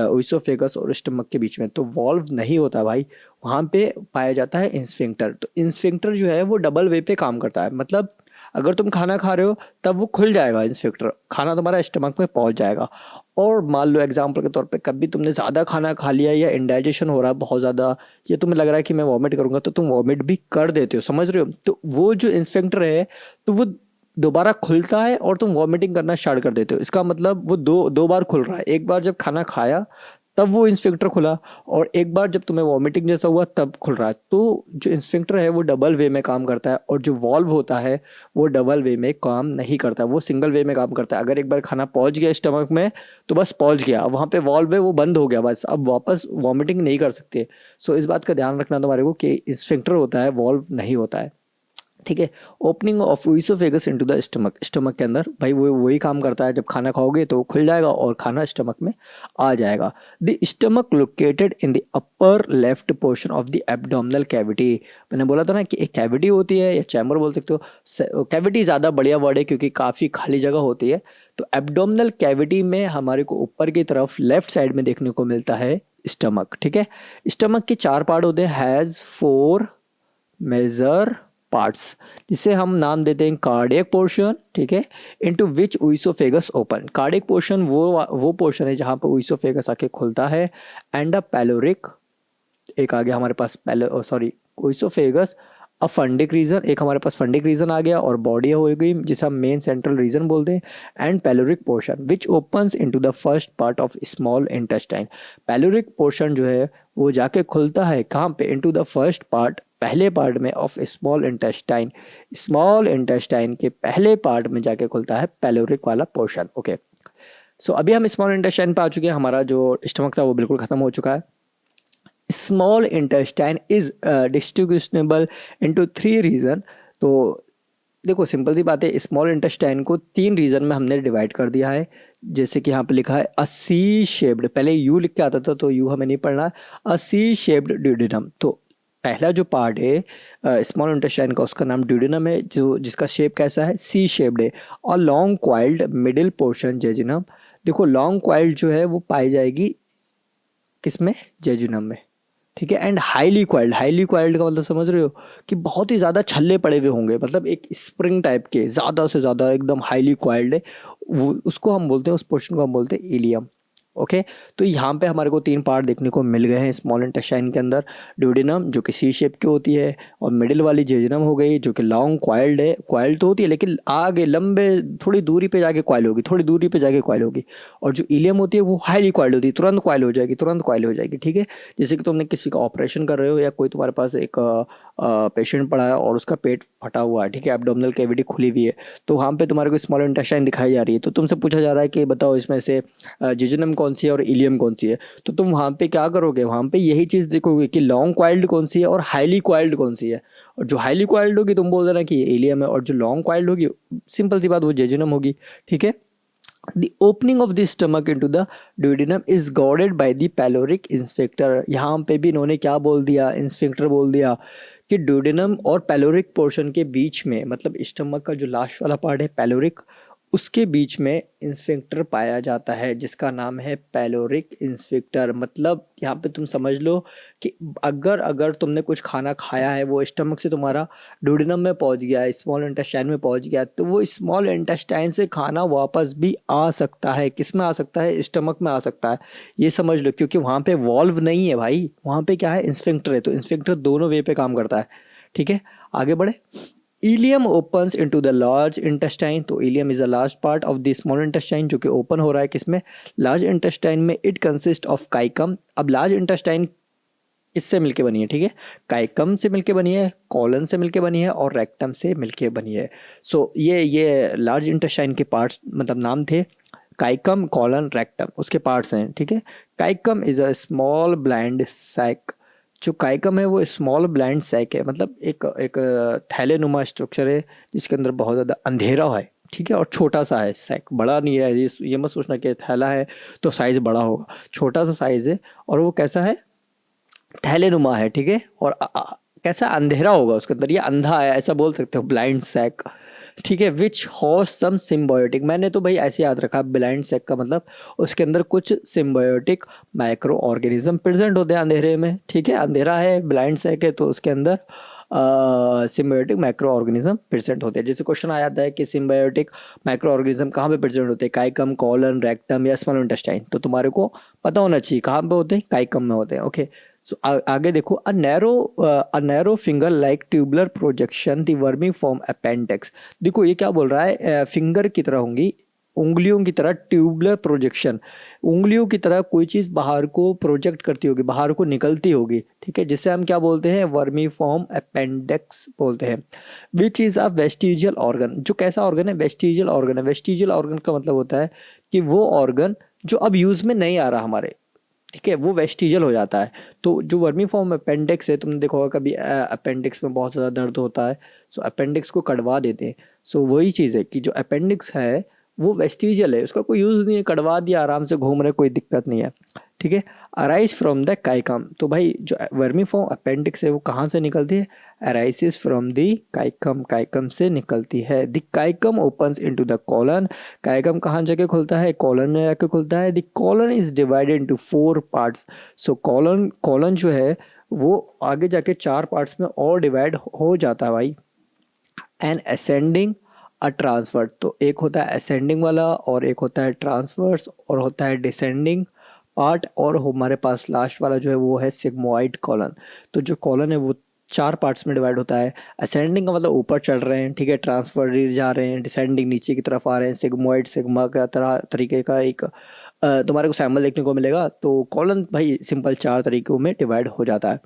ओइसोफेगस और स्टमक के बीच में, तो वॉल्व नहीं होता भाई, वहाँ पे पाया जाता है इंस्फिंक्टर। तो इंस्फिंक्टर जो है वो डबल वे पे काम करता है, मतलब अगर तुम खाना खा रहे हो तब वो खुल जाएगा इंस्पेक्टर, खाना तुम्हारा स्टमक में पहुंच जाएगा। और मान लो एग्जांपल के तौर पे कभी तुमने ज़्यादा खाना खा लिया या इंडाइजेशन हो रहा है बहुत ज़्यादा, या तुम्हें लग रहा है कि मैं वॉमिट करूंगा, तो तुम वॉमिट भी कर देते हो, समझ रहे हो। तो वो जो इंस्पेक्टर है तो वो दोबारा खुलता है और तुम वॉमिटिंग करना स्टार्ट कर देते हो। इसका मतलब वो दो दो बार खुल रहा है, एक बार जब खाना खाया तब वो इंस्पेक्टर खुला, और एक बार जब तुम्हें वॉमिटिंग जैसा हुआ तब खुल रहा है। तो जो इंस्पेक्टर है वो डबल वे में काम करता है, और जो वॉल्व होता है वो डबल वे में काम नहीं करता, वो सिंगल वे में काम करता है। अगर एक बार खाना पहुंच गया स्टमक में तो बस पहुंच गया, वहाँ पे वॉल्व है वो बंद हो गया, बस अब वापस वॉमिटिंग नहीं कर सकते। सो इस बात का ध्यान रखना तुम्हारे को कि इंस्पेक्टर होता है, वॉल्व नहीं होता है, ठीक है। Opening of oesophagus into the stomach, stomach के अंदर भाई वो वही काम करता है, जब खाना खाओगे तो खुल जाएगा और खाना स्टमक में आ जाएगा। The stomach located in the upper left portion of the abdominal cavity. मैंने बोला था ना कि एक कैविटी होती है या चैम्बर बोल सकते हो, कैविटी ज़्यादा बढ़िया वर्ड है क्योंकि काफ़ी खाली जगह होती है। तो एब्डोमिनल कैविटी में हमारे को ऊपर की तरफ लेफ्ट साइड में देखने को मिलता है स्टमक, ठीक है। स्टमक के 4 पार्ट होते हैं, हैज़ 4 मेजर पार्ट्स, जिसे हम नाम देते हैं कार्डियक पोर्शन, ठीक है, इनटू विच ओइसोफेगस ओपन। कार्डियक पोर्शन वो पोर्शन है जहाँ पर ओइसोफेगस आके खुलता है, एंड अ पैलोरिक, एक आ गया हमारे पास ओइसोफेगस, अ फंडिक रीजन, एक हमारे पास फंडिक रीजन आ गया, और बॉडी हो गई जिसे हम मेन सेंट्रल रीजन बोलते हैं, and pyloric portion which opens into the first part of small intestine. Pyloric portion जो है वो जाके खुलता है कहाँ पे, इनटू द फर्स्ट पार्ट, पहले पार्ट में of small intestine. Small intestine के पहले पार्ट में जाके खुलता है पैलोरिक वाला पोर्शन। ओके, सो अभी हम स्मॉल इंटेस्टाइन पे आ चुके हैं, हमारा जो स्टमक था वो बिल्कुल खत्म हो चुका है। Small intestine is distinguishable into 3 region. तो देखो सिंपल सी बात है, स्मॉल इंटेस्टाइन को 3 रीजन में हमने डिवाइड कर दिया है, जैसे कि यहाँ पे लिखा है अ सी शेप्ड, पहले यू लिख के आता था तो यू हमें नहीं पढ़ना, अ सी शेप्ड ड्यूडेनम। तो पहला जो पार्ट है स्मॉल इंटेस्टाइन का, उसका नाम ड्यूडेनम है, जो जिसका शेप कैसा है, सी शेप्ड है, और long coiled middle portion jejunum. देखो लॉन्ग क्वाइल्ड जो है वो पाई जाएगी किसमें, जेजुनम में, ठीक है, एंड हाईली क्वाइल्ड का मतलब समझ रहे हो कि बहुत ही ज़्यादा छल्ले पड़े हुए होंगे, मतलब एक स्प्रिंग टाइप के, ज़्यादा से ज़्यादा एकदम हाईली क्वाइल्ड है, वो उसको हम बोलते हैं, उस पोर्शन को हम बोलते हैं इलियम। ओके, तो यहाँ पे हमारे को 3 पार्ट देखने को मिल गए हैं स्मॉल इंटेस्टाइन के अंदर। ड्यूडेनम जो कि सी शेप की होती है, और मिडिल वाली जेजुनम हो गई जो कि लॉन्ग क्वाइल्ड है, क्वाइल्ड तो होती है लेकिन आगे लंबे थोड़ी दूरी पे जाके क्वाइल होगी, थोड़ी दूरी पे जाके क्वाइल होगी, और जो इलियम होती है वो हाईली क्वाइल्ड होती है, तुरंत क्वाइल हो जाएगी, तुरंत क्वाइल हो जाएगी, ठीक है। जैसे कि तुमने किसी का ऑपरेशन कर रहे हो, या कोई तुम्हारे पास एक पेशेंट पड़ा है और उसका पेट फटा हुआ है, ठीक है, एब्डोमिनल कैविटी खुली हुई है, तो वहाँ पे तुम्हारे को स्मॉल इंटेस्टाइन दिखाई जा रही है, तो तुमसे पूछा जा रहा है कि बताओ इसमें से जेजुनम कौन सी है और इलियम कौन सी है, तो तुम वहाँ पे क्या करोगे, वहाँ पे यही चीज़ देखोगे कि लॉन्ग क्वाइल्ड कौन सी है और हाईली क्वाइल्ड कौन सी है, और जो हाईली क्वाइल्ड होगी तुम बोल देना कि ये इलियम है, और जो लॉन्ग क्वाइल्ड होगी सिंपल सी बात वो जेजुनम होगी, ठीक है। The opening of the stomach into the duodenum is guarded by the pyloric sphincter। यहाँ पे भी इन्होंने क्या बोल दिया, स्फिंक्टर बोल दिया, कि ड्यूडेनम और पैलोरिक पोर्शन के बीच में, मतलब स्टमक का जो लास्ट वाला पार्ट है पैलोरिक, उसके बीच में स्फिंक्टर पाया जाता है जिसका नाम है पैलोरिक स्फिंक्टर। मतलब यहाँ पे तुम समझ लो कि अगर तुमने कुछ खाना खाया है, वो स्टमक से तुम्हारा ड्यूडेनम में पहुँच गया, स्मॉल इंटेस्टाइन में पहुँच गया, तो वो स्मॉल इंटेस्टाइन से खाना वापस भी आ सकता है, किस में आ सकता है, स्टमक में आ सकता है, ये समझ लो, क्योंकि वहाँ पे वॉल्व नहीं है भाई, वहाँ पे क्या है, स्फिंक्टर है, तो स्फिंक्टर दोनों वे पे काम करता है, ठीक है। आगे बढ़े, ileum opens into the large intestine. तो ileum is the last part of the small intestine, जो कि ओपन हो रहा है किसमें, लार्ज इंटेस्टाइन में। It consist of caecum. अब लार्ज इंटेस्टाइन किससे मिलके बनी है, ठीक है, काइकम से मिलके बनी है, कॉलन से मिलके बनी है, और रेक्टम से मिलके बनी है। सो ये लार्ज इंटेस्टाइन के पार्ट्स, मतलब नाम थे काइकम, कॉलन, रेक्टम, उसके पार्ट्स हैं, ठीक है। Caecum is a small blind sac. जो काइकम है वो स्मॉल ब्लाइंड सैक है, मतलब एक थैले नुमा स्ट्रक्चर है जिसके अंदर बहुत ज़्यादा अंधेरा है, ठीक है, और छोटा सा है सैक, बड़ा नहीं है, ये मत सोचना कि थैला है तो साइज़ बड़ा होगा, छोटा सा साइज़ है, और वो कैसा है, थैले नुमा है, ठीक है, और कैसा अंधेरा होगा उसके अंदर, ये अंधा है ऐसा बोल सकते हो, ब्लाइंड सैक, ठीक है। विच हॉज सम सिम्बायोटिक, मैंने तो भाई ऐसे याद रखा, ब्लाइंड सैक का मतलब उसके अंदर कुछ सिम्बायोटिक माइक्रो ऑर्गेनिज्म प्रेजेंट होते हैं अंधेरे में, ठीक है, अंधेरा है, ब्लाइंड सैक है, तो उसके अंदर सिम्बायोटिक माइक्रो ऑर्गेनिज्म प्रेजेंट होते हैं। जैसे क्वेश्चन आ जाता है कि सिम्बायोटिक माइक्रो ऑर्गेनिज्म कहाँ पे प्रेजेंट होते हैं, काइकम, कॉलन, रेक्टम या स्मॉल इंटेस्टाइन, तो तुम्हारे को पता होना चाहिए कहाँ पे होते हैं, काइकम में होते हैं। ओके, सो आगे देखो, a narrow finger like tubular projection the vermiform appendix. देखो ये क्या बोल रहा है, फिंगर की तरह होंगी, उंगलियों की तरह ट्यूबुलर प्रोजेक्शन, उंगलियों की तरह कोई चीज़ बाहर को प्रोजेक्ट करती होगी, बाहर को निकलती होगी, ठीक है, जिसे हम क्या बोलते हैं, वर्मीफॉर्म अपेंडिक्स बोलते हैं। Which is a vestigial organ. जो कैसा ऑर्गन है, वेस्टिजियल ऑर्गन है। वेस्टिजियल ऑर्गन का मतलब होता है कि वो ऑर्गन जो अब यूज़ में नहीं आ रहा हमारे, ठीक है, वो वेस्टिजल हो जाता है। तो जो वर्मीफॉर्म अपेंडिक्स है, तुमने देखा होगा कभी अपेंडिक्स में बहुत ज़्यादा दर्द होता है, सो अपेंडिक्स को कटवा देते हैं। सो वही चीज़ है कि जो अपेंडिक्स है वो वेस्टिजल है, उसका कोई यूज़ नहीं है, कटवा दिया, आराम से घूम रहे, कोई दिक्कत नहीं है, ठीक है। Arise from the caecum. तो भाई जो वर्मीफॉर्म अपेंडिक्स है वो कहाँ से निकलती है, arises from the caecum, caecum से निकलती है। The caecum opens into the colon. Caecum कहाँ जाके खुलता है, कॉलन में जाके खुलता है। The colon is divided into 4 parts. So colon जो है वो आगे जाके 4 पार्ट्स में और डिवाइड हो जाता है भाई, एन असेंडिंग अ ट्रांसवर्स। तो एक होता है असेंडिंग वाला और एक होता है ट्रांसवर्स और होता है डिसेंडिंग पार्ट, और हमारे पास लास्ट वाला जो है वो है सिग्मोइड कॉलन। तो जो कॉलन है वो 4 पार्ट्स में डिवाइड होता है। असेंडिंग का मतलब ऊपर चढ़ रहे हैं, ठीक है, ट्रांसफर जा रहे हैं, डिसेंडिंग नीचे की तरफ आ रहे हैं। सिग्मोइड सिग्मा का तरह तरीके का एक तुम्हारे को सैम्पल देखने को मिलेगा। तो कॉलन भाई सिंपल 4 तरीकों में डिवाइड हो जाता है।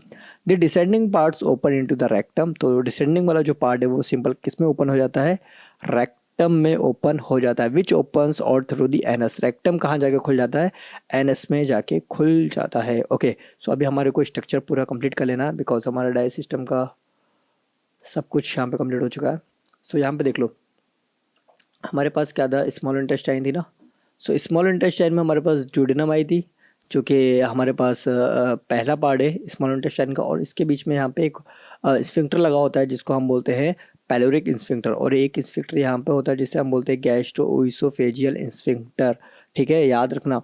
The descending parts open into the rectum. तो डिसेंडिंग वाला जो पार्ट है वो सिंपल किस में ओपन हो जाता है, रेक्टम में ओपन हो जाता है। विच ओपन्स और थ्रू द एनस। रेक्टम कहाँ जाके खुल जाता है, एनस में जाके खुल जाता है। ओके, सो अभी हमारे को स्ट्रक्चर पूरा कंप्लीट कर लेना है, बिकॉज हमारा डाइजेस्ट सिस्टम का सब कुछ यहाँ पे कंप्लीट हो चुका है। सो यहाँ पे देख लो, हमारे पास क्या था, स्मॉल इंटेस्टाइन थी ना। सो स्मॉल इंटेस्टाइन में हमारे पास ड्यूडेनम आई थी, जो कि हमारे पास पहला पार्ट है स्मॉल इंटेस्टाइन का, और इसके बीच में यहाँ पे एक स्फिंक्टर लगा होता है जिसको हम बोलते हैं पैलोरिक स्फिंक्टर, और एक स्फिंक्टर यहाँ पे होता है जिसे हम बोलते हैं गैस्ट्रोओइसोफेजियल स्फिंक्टर। ठीक है, याद रखना।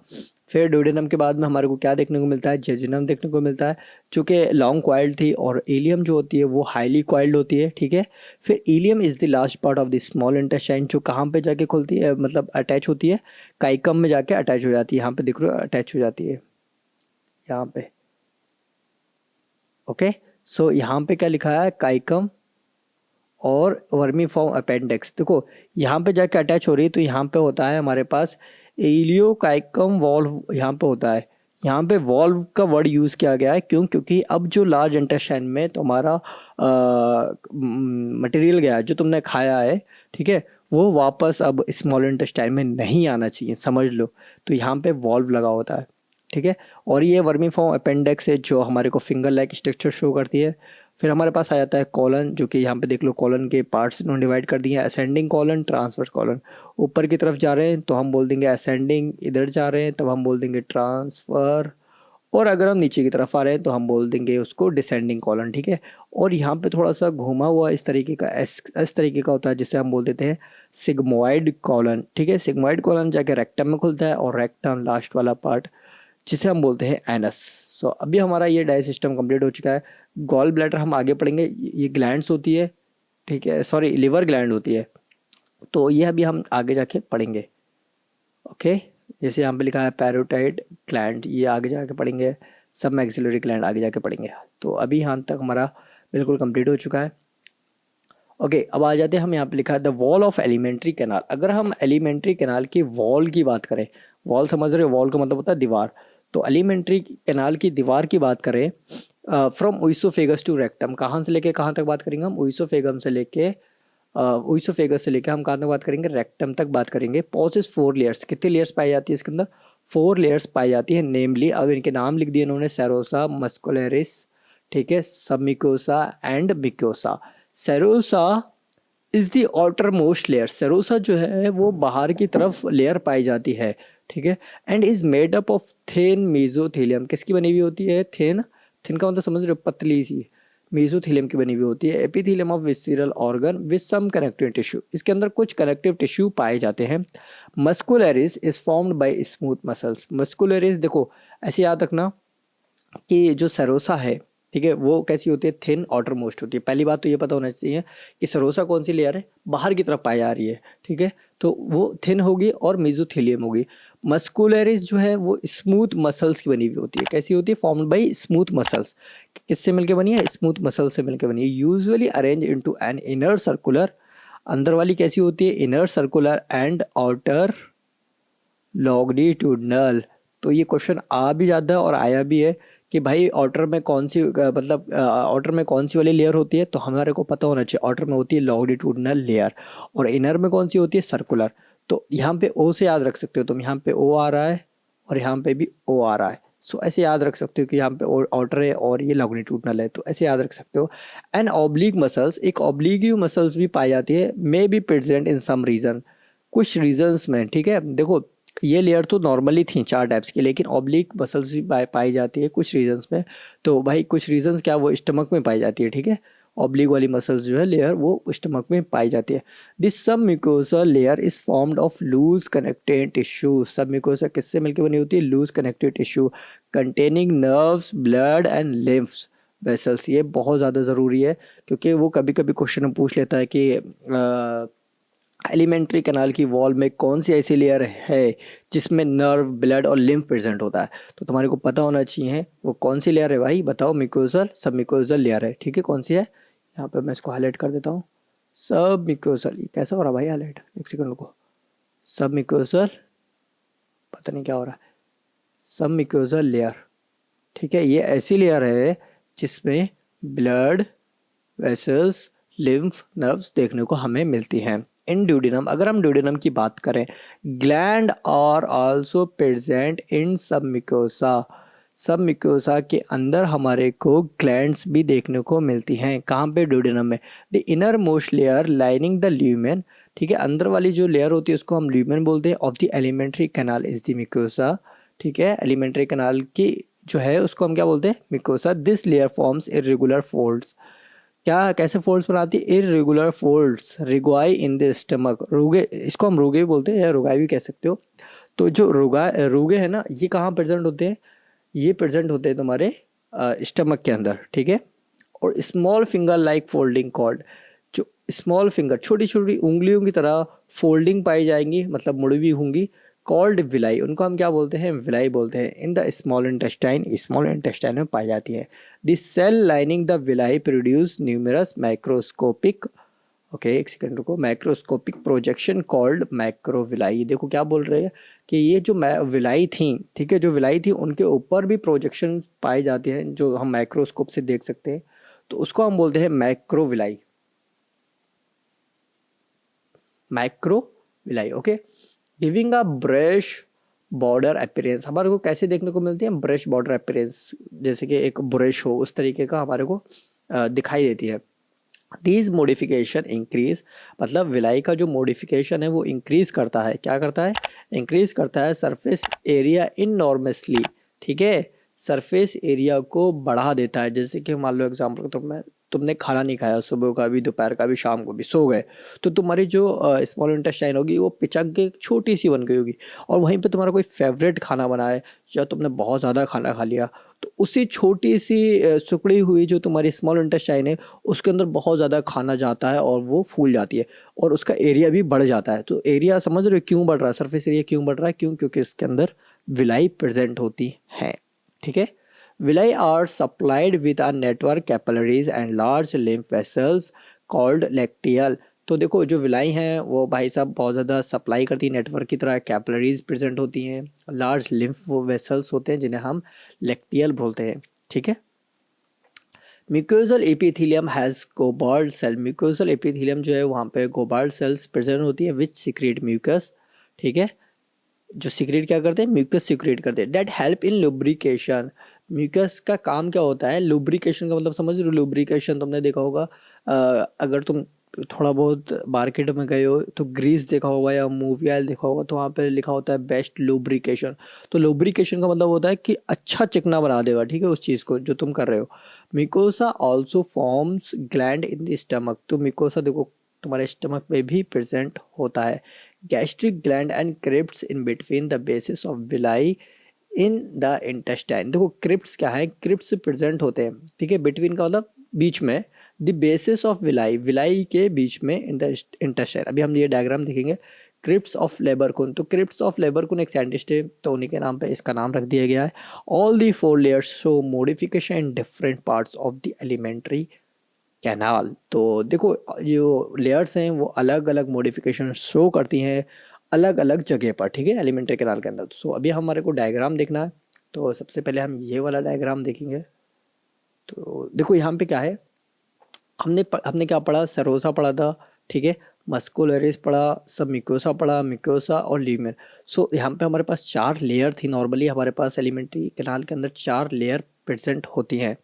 फिर ड्यूडेनम के बाद में हमारे को क्या देखने को मिलता है, जेजुनम देखने को मिलता है, जो कि लॉन्ग क्वाइल्ड थी, और इलियम जो होती है वो हाईली क्वाइल्ड होती है। ठीक है, फिर ileum is the last part of the small intestine, जो कहाँ पे जाके खुलती है, मतलब अटैच होती है, काइकम में जाके अटैच हो जाती है। यहाँ पे देख रहे हो अटैच हो जाती है यहाँ पे। ओके, सो यहाँ पे क्या लिखा है, काइकम और वर्मीफॉर्म अपेंडिक्स। देखो यहाँ पे जाके अटैच हो रही है, तो यहाँ पे होता है हमारे पास इलियोकाइकम वॉल्व, यहाँ पे होता है। यहाँ पे वॉल्व का वर्ड यूज़ किया गया है, क्यों, क्योंकि अब जो लार्ज इंटेस्टाइन में तुम्हारा मटेरियल गया है, जो तुमने खाया है, ठीक है, वो वापस अब स्मॉल इंटेस्टाइन में नहीं आना चाहिए, समझ लो। तो यहाँ पे वॉल्व लगा होता है, ठीक है। और ये वर्मीफॉर्म अपेंडिक्स है जो हमारे को फिंगर लाइक स्ट्रक्चर शो करती है। फिर हमारे पास आ जाता है कॉलन, जो कि यहाँ पे देख लो कॉलन के पार्ट्स इन्होंने डिवाइड कर दिए हैं, असेंडिंग कॉलन, ट्रांसवर्स कॉलन। ऊपर की तरफ जा रहे हैं तो हम बोल देंगे असेंडिंग, इधर जा रहे हैं तब हम बोल देंगे ट्रांसफर, और अगर हम नीचे की तरफ आ रहे हैं तो हम बोल देंगे उसको डिसेंडिंग कॉलन। ठीक है, और यहाँ पे थोड़ा सा घुमा हुआ इस तरीके का इस तरीके का होता है, जिसे हम बोल देते हैं सिग्मोइड कॉलन। ठीक है, सिग्मोइड कॉलन जाके रेक्टम में खुलता है, और रेक्टम लास्ट वाला पार्ट जिसे हम बोलते हैं एनस। सो अभी हमारा ये डाइजेस्ट सिस्टम कंप्लीट हो चुका है। गॉल ब्लैडर हम आगे पढ़ेंगे, ये ग्लैंड्स होती है, ठीक है, सॉरी लिवर ग्लैंड होती है, तो ये अभी हम आगे जाके पढ़ेंगे। ओके, जैसे यहाँ पे लिखा है पैरोटाइड ग्लैंड, ये आगे जाके पढ़ेंगे। सब मैक्सिलरी ग्लैंड आगे जाके पढ़ेंगे। तो अभी यहाँ तक हमारा बिल्कुल कंप्लीट हो चुका है। ओके, अब आ जाते हैं, हम यहाँ पे लिखा है the wall of alimentary canal. अगर हम एलिमेंट्री कैनाल की वॉल की बात करें, वॉल समझ रहे हो, वॉल का मतलब होता है दीवार, तो एलिमेंट्री कैनाल की दीवार की बात करें, फ्रॉम ओइसोफेगस टू रेक्टम, कहाँ से लेके कहाँ तक बात करेंगे हम, ओइसोफेगस से लेके हम कहाँ तक बात करेंगे, रेक्टम तक बात करेंगे। पॉसेस 4 लेयर्स, कितने लेयर्स पाई जाती है इसके अंदर, 4 लेयर्स पाई जाती है, नेमली, अब इनके नाम लिख दिए इन्होंने, सेरोसा, मस्कुलरिस, ठीक है, submucosa and mucosa. Serosa is the outer most layer, serosa जो है वो बाहर की तरफ लेयर पाई जाती है, ठीक है, and is made up of thin mesothelium, किसकी बनी हुई होती है, थिन, थिन का मतलब समझ रहे हो, पतली सी, मेसोथेलियम की बनी हुई होती है। Epithelium of visceral organ with some connective tissue, इसके अंदर कुछ कनेक्टिव टिश्यू पाए जाते हैं। Muscularis is formed by smooth muscles, muscularis देखो ऐसे याद रखना कि जो सेरोसा है, ठीक है, वो कैसी होती है, थिन आउटर मोस्ट होती है। पहली बात तो ये पता होना चाहिए कि सेरोसा कौन सी लेयर है, बाहर की तरफ पाई जा रही है, ठीक है, तो वो थिन होगी और मेसोथेलियम होगी। मस्कुलरिस जो है वो स्मूथ मसल्स की बनी हुई होती है, कैसी होती है, फॉर्म्ड बाय स्मूथ मसल्स, किससे मिलकर बनी है, स्मूथ मसल से मिलकर बनी है। Usually arrange into an inner circular, अंदर वाली कैसी होती है, inner circular and outer longitudinal. तो ये क्वेश्चन आ भी जाता है और आया भी है कि भाई आउटर में कौन सी मतलब आउटर में कौन सी वाली लेयर होती है, तो हमारे को पता होना चाहिए आउटर में होती है लॉन्गिट्यूडनल लेयर, और इनर में कौन सी होती है, सर्कुलर। तो यहाँ पे ओ से याद रख सकते हो तुम, यहाँ पे ओ आ रहा है और यहाँ पे भी ओ आ रहा है। सो ऐसे याद रख सकते हो कि यहाँ पे आउटर है और ये लॉन्गिट्यूडनल है, तो ऐसे याद रख सकते हो। एंड ऑब्लिक मसल्स, एक ऑब्लिक मसल्स भी पाई जाती है, may be present in some region, कुछ रीजन्स में, ठीक है। देखो ये लेयर तो नॉर्मली थी 4 टाइप्स की, लेकिन ऑब्लिक मसल्स भी पाई जाती है कुछ रीजन्स में। तो भाई कुछ रीजन्स क्या, वो स्टमक में पाई जाती है, ठीक है, ऑब्लिक वाली मसल्स जो है लेयर वो स्टमक में पाई जाती है। This submucosa layer is formed of loose connected tissue, submucosa किससे मिलकर बनी होती है, loose connected tissue containing nerves, blood and lymphs, vessels. ये बहुत ज़्यादा ज़रूरी है क्योंकि वो कभी कभी क्वेश्चन में पूछ लेता है कि एलिमेंट्री कैनाल की वॉल में कौन सी ऐसी लेयर है जिसमें नर्व, ब्लड और लिम्फ प्रेजेंट होता है। तो तुम्हारे को पता होना चाहिए वो कौन सी लेयर है भाई, बताओ। म्यूकोसल सब म्यूकोसल लेयर है, ठीक है। कौन सी है, यहाँ पे मैं इसको हाईलाइट कर देता हूँ। सब म्यूकोसल, कैसा हो रहा भाई हाईलाइट, एक सेकंड रुको। सब म्यूकोसल, पता नहीं क्या हो रहा है, सब म्यूकोसल लेयर, ठीक है। ये ऐसी लेयर है जिसमें ब्लड वेसल्स, लिम्फ, नर्व्स देखने को हमें मिलती हैं। इन ड्यूडेनम, अगर हम ड्यूडेनम की बात करें, gland are also present in submucosa. सब म्यूकोसा के अंदर हमारे को ग्लैंड्स भी देखने को मिलती हैं। कहाँ पे, ड्यूडेनम में। The inner most layer lining the lumen, ठीक है, अंदर वाली जो लेयर होती है उसको हम ल्यूमेन बोलते हैं। Of the alimentary canal is the mucosa, ठीक है। एलिमेंट्री कैनाल की जो है उसको हम क्या बोलते हैं, mucosa. This layer forms irregular folds, क्या कैसे फोल्ड्स बनाती है, irregular folds, rugae in the stomach, rugae, इसको हम रुगे भी बोलते हैं या रुगाई भी कह सकते हो। तो जो रुगे है ना, ये कहाँ प्रेजेंट होते हैं, ये प्रेजेंट होते हैं तुम्हारे स्टमक के अंदर, ठीक है। और small finger like folding called, जो स्मॉल फिंगर, छोटी छोटी उंगलियों की तरह फोल्डिंग पाई जाएंगी, मतलब मुड़ी हुई होंगी, कॉल्ड विलाई, उनको हम क्या बोलते हैं, विलाई बोलते हैं। इन द स्मॉल इंटेस्टाइन में पाई जाती है। The cell lining the villi produce numerous microscopic, okay एक सेकंड रुको, माइक्रोस्कोपिक प्रोजेक्शन कॉल्ड माइक्रोविलाई। देखो क्या बोल रहे हैं कि ये जो विलाई थी, ठीक है, जो विलाई थी उनके ऊपर भी प्रोजेक्शन पाए जाते हैं जो हम माइक्रोस्कोप से देख सकते हैं, तो उसको हम बोलते हैं microvilli, microvilli, okay. Giving a brush border appearance, हमारे को कैसे देखने को मिलती है, ब्रश बॉर्डर अपीयरेंस, जैसे कि एक ब्रश हो उस तरीके का हमारे को दिखाई देती है। दीज मॉडिफिकेशन इंक्रीज, मतलब विलाई का जो मॉडिफिकेशन है वो इंक्रीज करता है, क्या करता है, इंक्रीज करता है सरफेस एरिया इनॉर्मसली, ठीक है, सरफेस एरिया को बढ़ा देता है। जैसे कि मान लो एग्जाम्पल, तुमने खाना नहीं खाया, सुबह का भी, दोपहर का भी, शाम को भी, सो गए, तो तुम्हारी जो स्मॉल इंटेस्टाइन होगी वो पिचक के छोटी सी बन गई होगी। और वहीं पे तुम्हारा कोई फेवरेट खाना बना है या तुमने बहुत ज़्यादा खाना खा लिया, तो उसी छोटी सी सिकुड़ी हुई जो तुम्हारी स्मॉल इंटेस्टाइन है उसके अंदर बहुत ज़्यादा खाना जाता है और वो फूल जाती है और उसका एरिया भी बढ़ जाता है। तो एरिया समझ रहे हो क्यों बढ़ रहा है, सरफेस एरिया क्यों बढ़ रहा है, क्यों, क्योंकि इसके अंदर विलाई प्रेजेंट होती है, ठीक है। Villi are supplied with a network capillaries and large lymph vessels called lacteal। तो देखो जो विलाई हैं वो भाई साहब बहुत ज़्यादा सप्लाई करती है नेटवर्क की तरह, कैपिलरीज प्रेजेंट होती हैं, लार्ज लिम्फ वेसल्स होते हैं जिन्हें हम लैक्टियल बोलते हैं, ठीक है। Mucosal epithelium has goblet cell, mucosal epithelium जो है वहाँ पे कोबाल्ट सेल्स प्रेजेंट होती है विच सीक्रेट म्यूकस, ठीक है, जो सीक्रेट क्या करते हैं, म्यूकस सीक्रेट करते हैं। That help in lubrication, mucus का काम क्या होता है, लुब्रिकेशन का मतलब समझ रहे हो, लुब्रिकेशन तुमने देखा होगा, अगर तुम थोड़ा बहुत मार्केट में गए हो तो ग्रीस देखा होगा या मूवी आयल देखा होगा, तो वहाँ पे लिखा होता है बेस्ट लुब्रिकेशन। तो लुब्रिकेशन का मतलब होता है कि अच्छा चिकना बना देगा, ठीक है, उस चीज़ को जो तुम कर रहे हो। Mucosa also forms gland in the stomach, तो म्यूकोसा देखो तुम्हारे स्टमक में भी प्रेजेंट होता है। Gastric gland and crypts in between the basis of villi in the intestine, देखो क्रिप्ट्स क्या है, क्रिप्ट्स प्रेजेंट होते हैं, ठीक है, बिटवीन का मतलब बीच में, the basis of villi, villi के बीच में, इन द इंटेस्टाइन। अभी हम ये डायग्राम देखेंगे। क्रिप्ट्स ऑफ लेबरकुन, तो क्रिप्ट्स ऑफ लेबरकुन एक साइंटिस्ट है तो उन्हीं के नाम पे इसका नाम रख दिया गया है। All the 4 layers show modification in different parts of the alimentary canal, तो देखो जो लेयर्स हैं वो अलग अलग मॉडिफिकेशन शो करती हैं अलग अलग जगह पर, ठीक है, एलिमेंट्री कैनाल के अंदर। सो अभी हमारे को डायग्राम देखना है, तो सबसे पहले हम ये वाला डायग्राम देखेंगे। तो देखो यहाँ पे क्या है, हमने क्या पढ़ा, सेरोसा पढ़ा था, ठीक है, मस्कुलरिस पढ़ा, सब म्यूकोसा पढ़ा, म्यूकोसा और ल्यूमेन। सो यहाँ पे हमारे पास 4 लेयर थी, नॉर्मली हमारे पास एलिमेंट्री कैनाल के अंदर 4 लेयर प्रेजेंट होती हैं।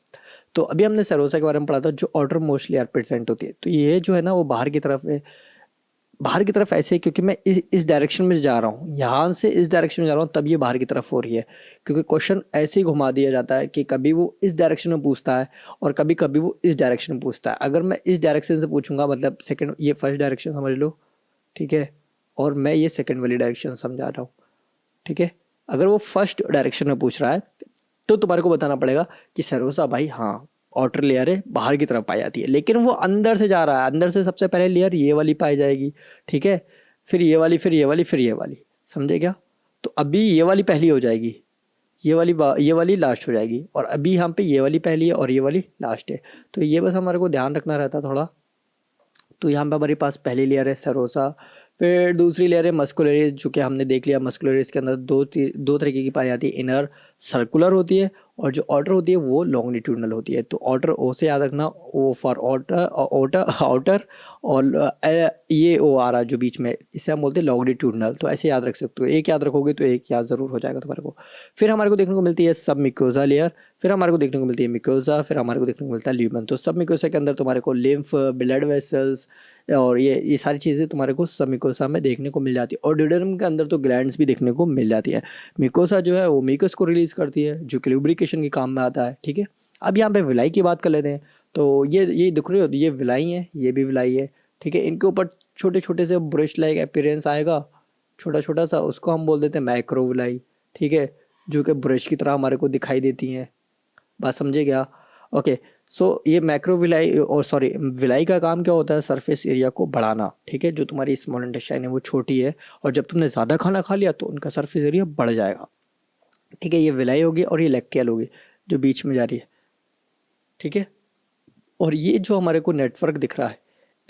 तो अभी हमने सेरोसा के बारे में पढ़ा था जो आउटर मोस्ट लेयर प्रेजेंट होती है। तो ये जो है ना वो बाहर की तरफ है, बाहर की तरफ ऐसे है क्योंकि मैं इस डायरेक्शन में जा रहा हूँ, यहाँ से इस डायरेक्शन में जा रहा हूँ, तब ये बाहर की तरफ हो रही है। क्योंकि क्वेश्चन ऐसे ही घुमा दिया जाता है कि कभी वो इस डायरेक्शन में पूछता है और कभी कभी वो इस डायरेक्शन में पूछता है। अगर मैं इस डायरेक्शन से पूछूंगा, मतलब सेकंड, ये फर्स्ट डायरेक्शन समझ लो, ठीक है, और मैं ये सेकंड वाली डायरेक्शन समझा रहा हूँ, ठीक है। अगर वो फर्स्ट डायरेक्शन में पूछ रहा है तो तुम्हारे को बताना पड़ेगा कि सरोसा भाई हाँ आउटर लेयर है बाहर की तरफ पाई जाती है, लेकिन वो अंदर से जा रहा है, अंदर से सबसे पहले लेयर ये वाली पाई जाएगी, ठीक है, फिर ये वाली, फिर ये वाली, फिर ये वाली, समझे क्या? तो अभी ये वाली पहली हो जाएगी, ये वाली लास्ट हो जाएगी, और अभी यहाँ पे ये वाली पहली है और ये वाली लास्ट है। तो ये बस हमारे को ध्यान रखना रहता थोड़ा। तो यहाँ पे हमारे पास पहली लेयर है सेरोसा, फिर दूसरी लेयर है मस्कुलरिस, जो कि हमने देख लिया मस्कुलरिस के अंदर दो तरीके की पाई जाती है, इनर सर्कुलर होती है और जो आउटर होती है वो लॉन्गिट्यूडनल होती है। तो आउटर ओ से याद रखना, ओ फॉर आउटर और ये ओ आ रहा है जो बीच में, इसे हम बोलते हैं लॉन्गिट्यूडनल। तो ऐसे याद रख सकते हो, एक याद रखोगे तो एक याद ज़रूर हो जाएगा तुम्हारे को। फिर हमारे को देखने को मिलती है सब मिकोजा लेयर, फिर हमारे को देखने को मिलती है मिकोजा, फिर हमारे को देखने को मिलता है ल्यूमन। तो सब मिकोजा के अंदर तुम्हारे को लिम्फ, ब्लड वेसल्स और ये सारी चीज़ें तुम्हारे को सब मिकोसा में देखने को मिल जाती है। और ड्यूडेनम के अंदर तो ग्लैंड्स भी देखने को मिल जाती है। मिकोसा जो है वो म्यूकस को रिलीज़ करती है जो कि लुब्रिकेशन के काम में आता है, ठीक है। अब यहाँ पे विलाई की बात कर लेते हैं। तो ये दिख रही हो, ये विलाई है, ये भी विलाई है, ठीक है। इनके ऊपर छोटे छोटे से ब्रश लाइक अपीयरेंस आएगा, छोटा छोटा सा, उसको हम बोल देते हैं मैक्रो विलाई, ठीक है, जो कि ब्रश की तरह हमारे को दिखाई देती हैं। बात समझे क्या? ओके। सो ये मैक्रो विलाई और सॉरी विलाई का काम क्या होता है? सरफेस एरिया को बढ़ाना, ठीक है। जो तुम्हारी स्मॉल इंटेस्टाइन है वो छोटी है और जब तुमने ज़्यादा खाना खा लिया तो उनका सरफेस एरिया बढ़ जाएगा, ठीक है। ये विलाई होगी और ये लैक्टियल होगी जो बीच में जा रही है, ठीक है। और ये जो हमारे को नेटवर्क दिख रहा है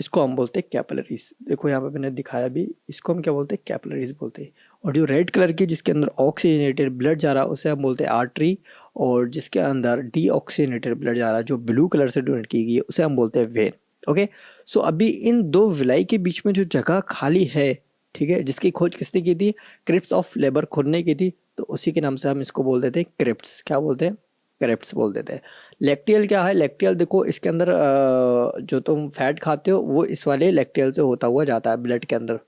इसको हम बोलते हैं कैपिलरीज। देखो यहाँ पे मैंने दिखाया भी, इसको हम क्या बोलते हैं? कैपिलरीज बोलते हैं। और जो रेड कलर की जिसके अंदर ऑक्सीजनेटेड ब्लड जा रहा है उसे हम बोलते हैं आर्टरी, और जिसके अंदर डीऑक्सीजनेटेड ब्लड जा रहा है जो ब्लू कलर से डोनेट की गई है उसे हम बोलते हैं वेन। ओके। सो अभी इन दो विलाई के बीच में जो जगह खाली है, ठीक है, जिसकी खोज किसने की थी? क्रिप्स ऑफ लेबर खुद ने की थी, तो उसी के नाम से हम इसको बोल देते हैं क्रिप्ट्स। क्या बोलते हैं? क्रिप्ट्स बोल देते हैं। लैक्टियल क्या है? लैक्टियल देखो इसके अंदर जो तुम फैट खाते हो वो इस वाले लैक्टियल से होता हुआ जाता है ब्लड के अंदर,